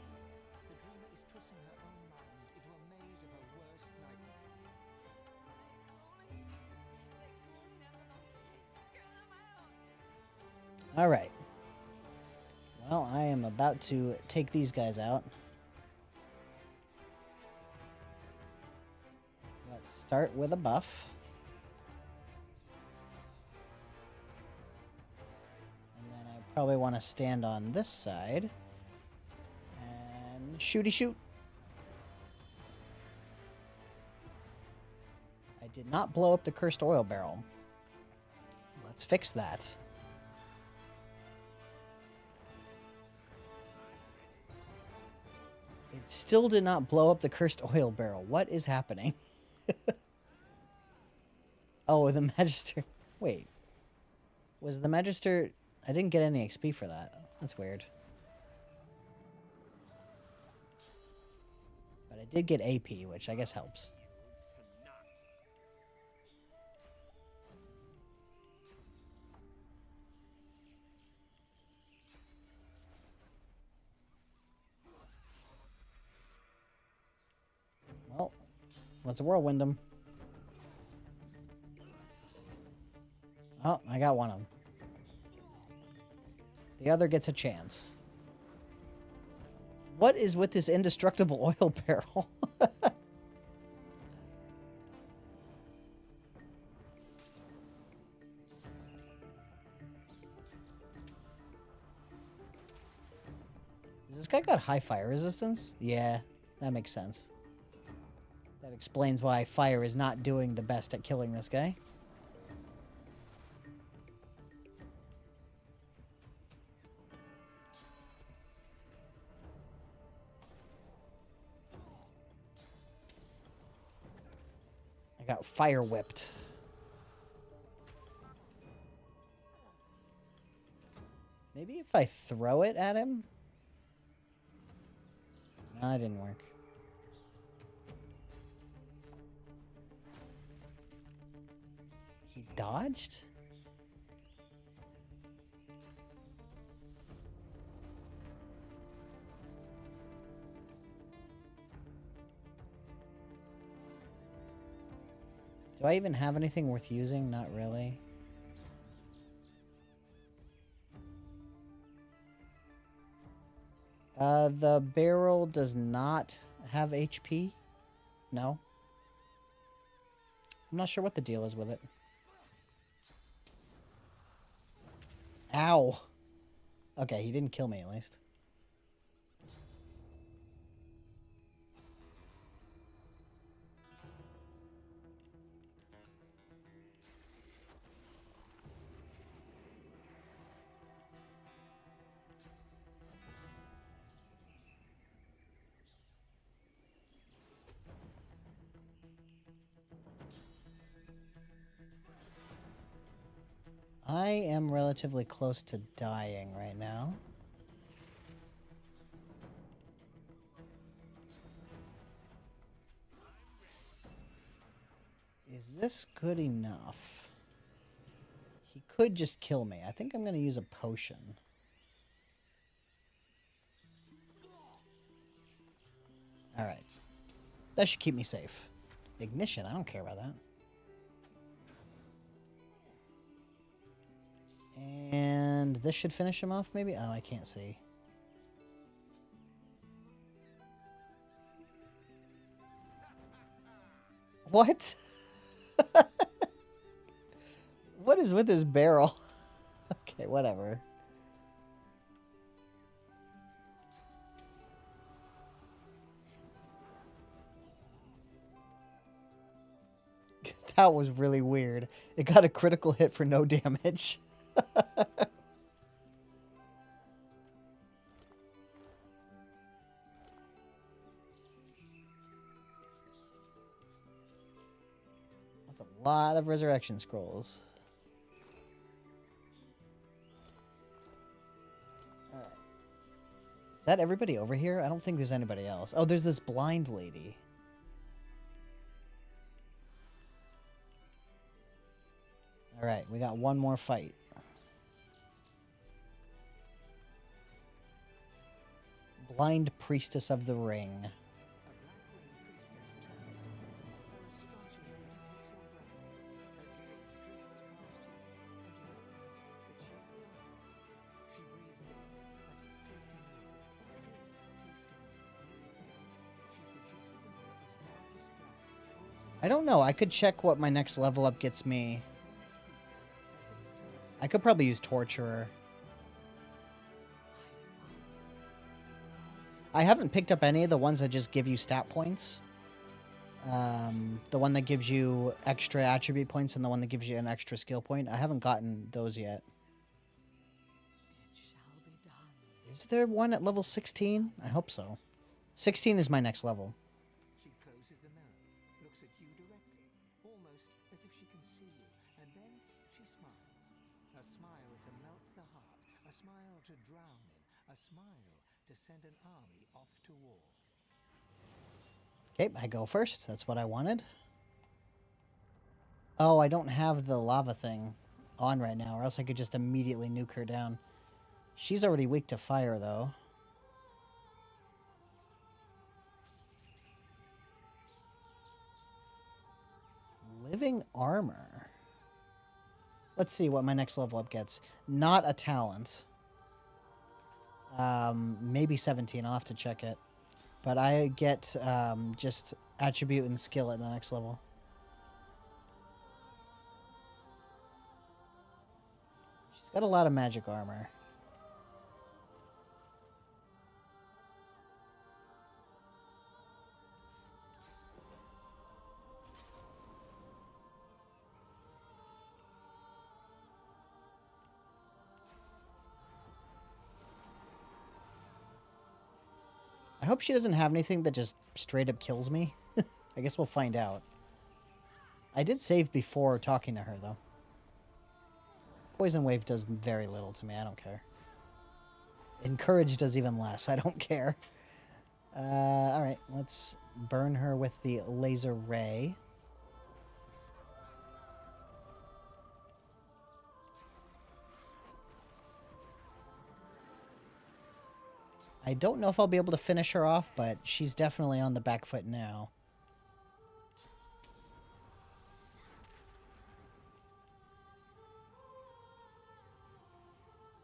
the dreamer is twisting her own mind into a maze of her worst nightmares. All right. Well, I am about to take these guys out. Let's start with a buff. Probably want to stand on this side. And shooty shoot. I did not blow up the cursed oil barrel. Let's fix that. It still did not blow up the cursed oil barrel. What is happening? Oh, the Magister. Wait. Was the Magister... I didn't get any XP for that. That's weird. But I did get AP, which I guess helps. Well, let's whirlwind him. Oh, I got one of them. The other gets a chance. What is with this indestructible oil barrel? Does this guy got high fire resistance? Yeah, that makes sense. That explains why fire is not doing the best at killing this guy. I got fire whipped. Maybe if I throw it at him? No, that didn't work. He dodged? Do I even have anything worth using? Not really. The barrel does not have HP. No. I'm not sure what the deal is with it. Ow. Okay, he didn't kill me at least. I am relatively close to dying right now. Is this good enough? He could just kill me. I think I'm going to use a potion. Alright. That should keep me safe. Ignition, I don't care about that. And this should finish him off, maybe? Oh, I can't see. What? What is with this barrel? Okay, whatever. That was really weird. It got a critical hit for no damage. That's a lot of resurrection scrolls. Alright. Is that everybody over here? I don't think there's anybody else. Oh, there's this blind lady. Alright, we got one more fight. Blind Priestess of the Ring. I don't know. I could check what my next level up gets me. I could probably use Torturer. I haven't picked up any of the ones that just give you stat points. The one that gives you extra attribute points and the one that gives you an extra skill point. I haven't gotten those yet. It shall be done. Is there one at level 16? I hope so. 16 is my next level. She closes the mirror, looks at you directly, almost as if she can see you, and then she smiles. A smile to melt the heart, a smile to drown in, a smile to send an army off to war. Okay, I go first. That's what I wanted. Oh, I don't have the lava thing on right now, or else I could just immediately nuke her down. She's already weak to fire, though. Living armor. Let's see what my next level up gets. Not a talent. Maybe 17. I'll have to check it. But I get just attribute and skill at the next level. She's got a lot of magic armor. I hope she doesn't have anything that just straight up kills me. I guess we'll find out. I did save before talking to her, though. Poison Wave does very little to me. I don't care. Encourage does even less. I don't care. Alright, let's burn her with the laser ray. I don't know if I'll be able to finish her off, but she's definitely on the back foot now.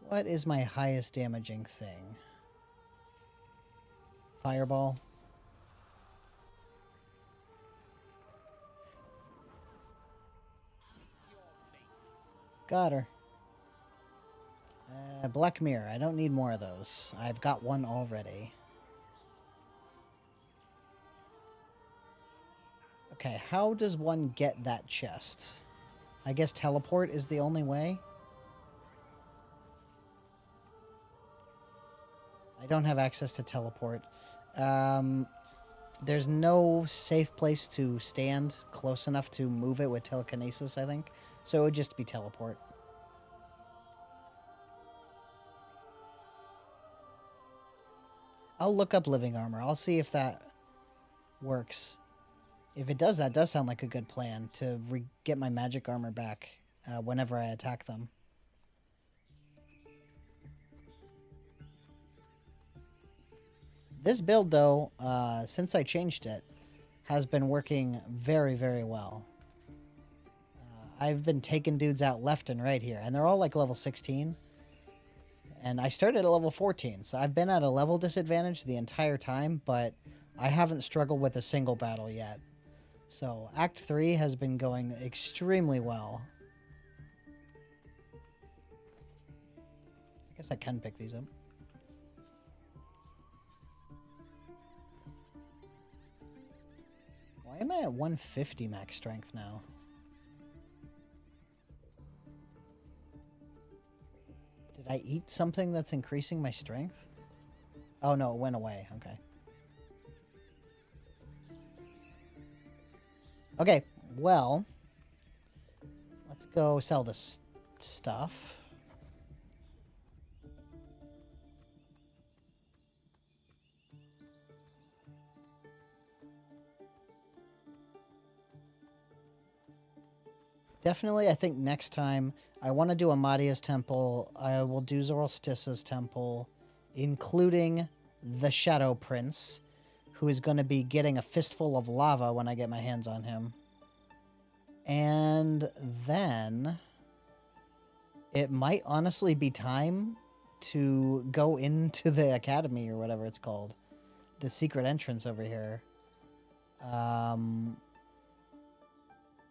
What is my highest damaging thing? Fireball. Got her. Black Mirror. I don't need more of those. I've got one already. Okay, how does one get that chest? I guess teleport is the only way? I don't have access to teleport. There's no safe place to stand close enough to move it with telekinesis, I think. So it would just be teleport. I'll look up living armor. I'll see if that works. If it does, that does sound like a good plan to get my magic armor back whenever I attack them. This build, though, since I changed it, has been working very, very well. I've been taking dudes out left and right here, and they're all like level 16. And I started at level 14, so I've been at a level disadvantage the entire time, but I haven't struggled with a single battle yet. So Act 3 has been going extremely well. I guess I can pick these up. Why am I at 150 max strength now? Did I eat something that's increasing my strength? Oh no, it went away. Okay. Okay, well, let's go sell this stuff. Definitely, I think next time I want to do Amadia's temple. I will do Zoroastrisa's temple, including the Shadow Prince, who is going to be getting a fistful of lava when I get my hands on him. And then it might honestly be time to go into the academy or whatever it's called. The secret entrance over here.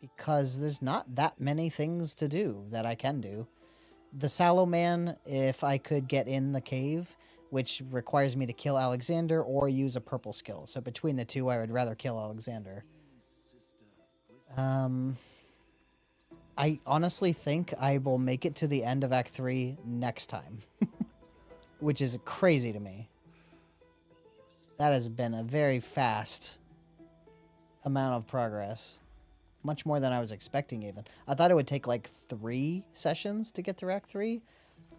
Because there's not that many things to do that I can do. The Sallow Man, if I could get in the cave, which requires me to kill Alexander or use a purple skill. So between the two, I would rather kill Alexander. I honestly think I will make it to the end of Act 3 next time, which is crazy to me. That has been a very fast amount of progress. Much more than I was expecting, even. I thought it would take like 3 sessions to get through Act 3,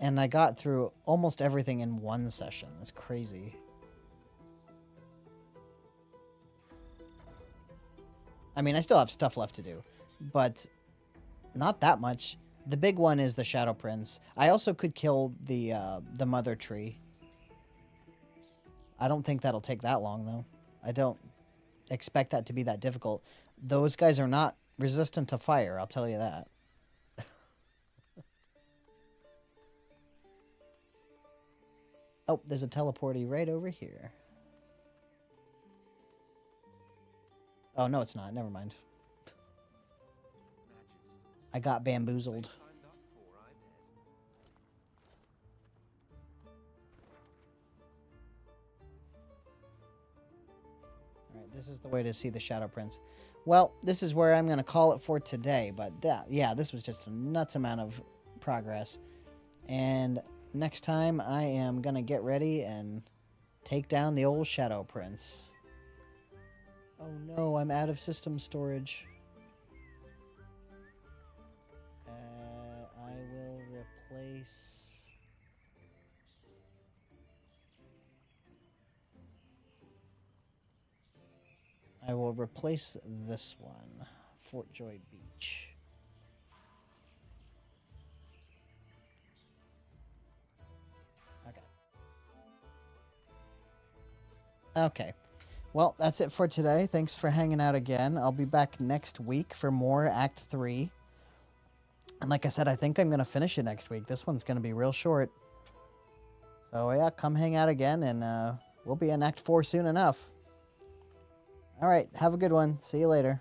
and I got through almost everything in 1 session. That's crazy. I mean, I still have stuff left to do, but not that much. The big one is the Shadow Prince. I also could kill the Mother Tree. I don't think that'll take that long, though. I don't expect that to be that difficult. Those guys are not resistant to fire, I'll tell you that. Oh, there's a teleporty right over here. Oh, no, it's not. Never mind. I got bamboozled. Alright, this is the way to see the Shadow Prince. Well, this is where I'm going to call it for today, but yeah, this was just a nuts amount of progress. And next time, I am going to get ready and take down the old Shadow Prince. Oh no, I'm out of system storage. I will replace... I will replace this one, Fort Joy Beach. Okay. Okay. Well, that's it for today. Thanks for hanging out again. I'll be back next week for more Act 3. And like I said, I think I'm going to finish it next week. This one's going to be real short. So yeah, come hang out again, and we'll be in Act 4 soon enough. All right, have a good one. See you later.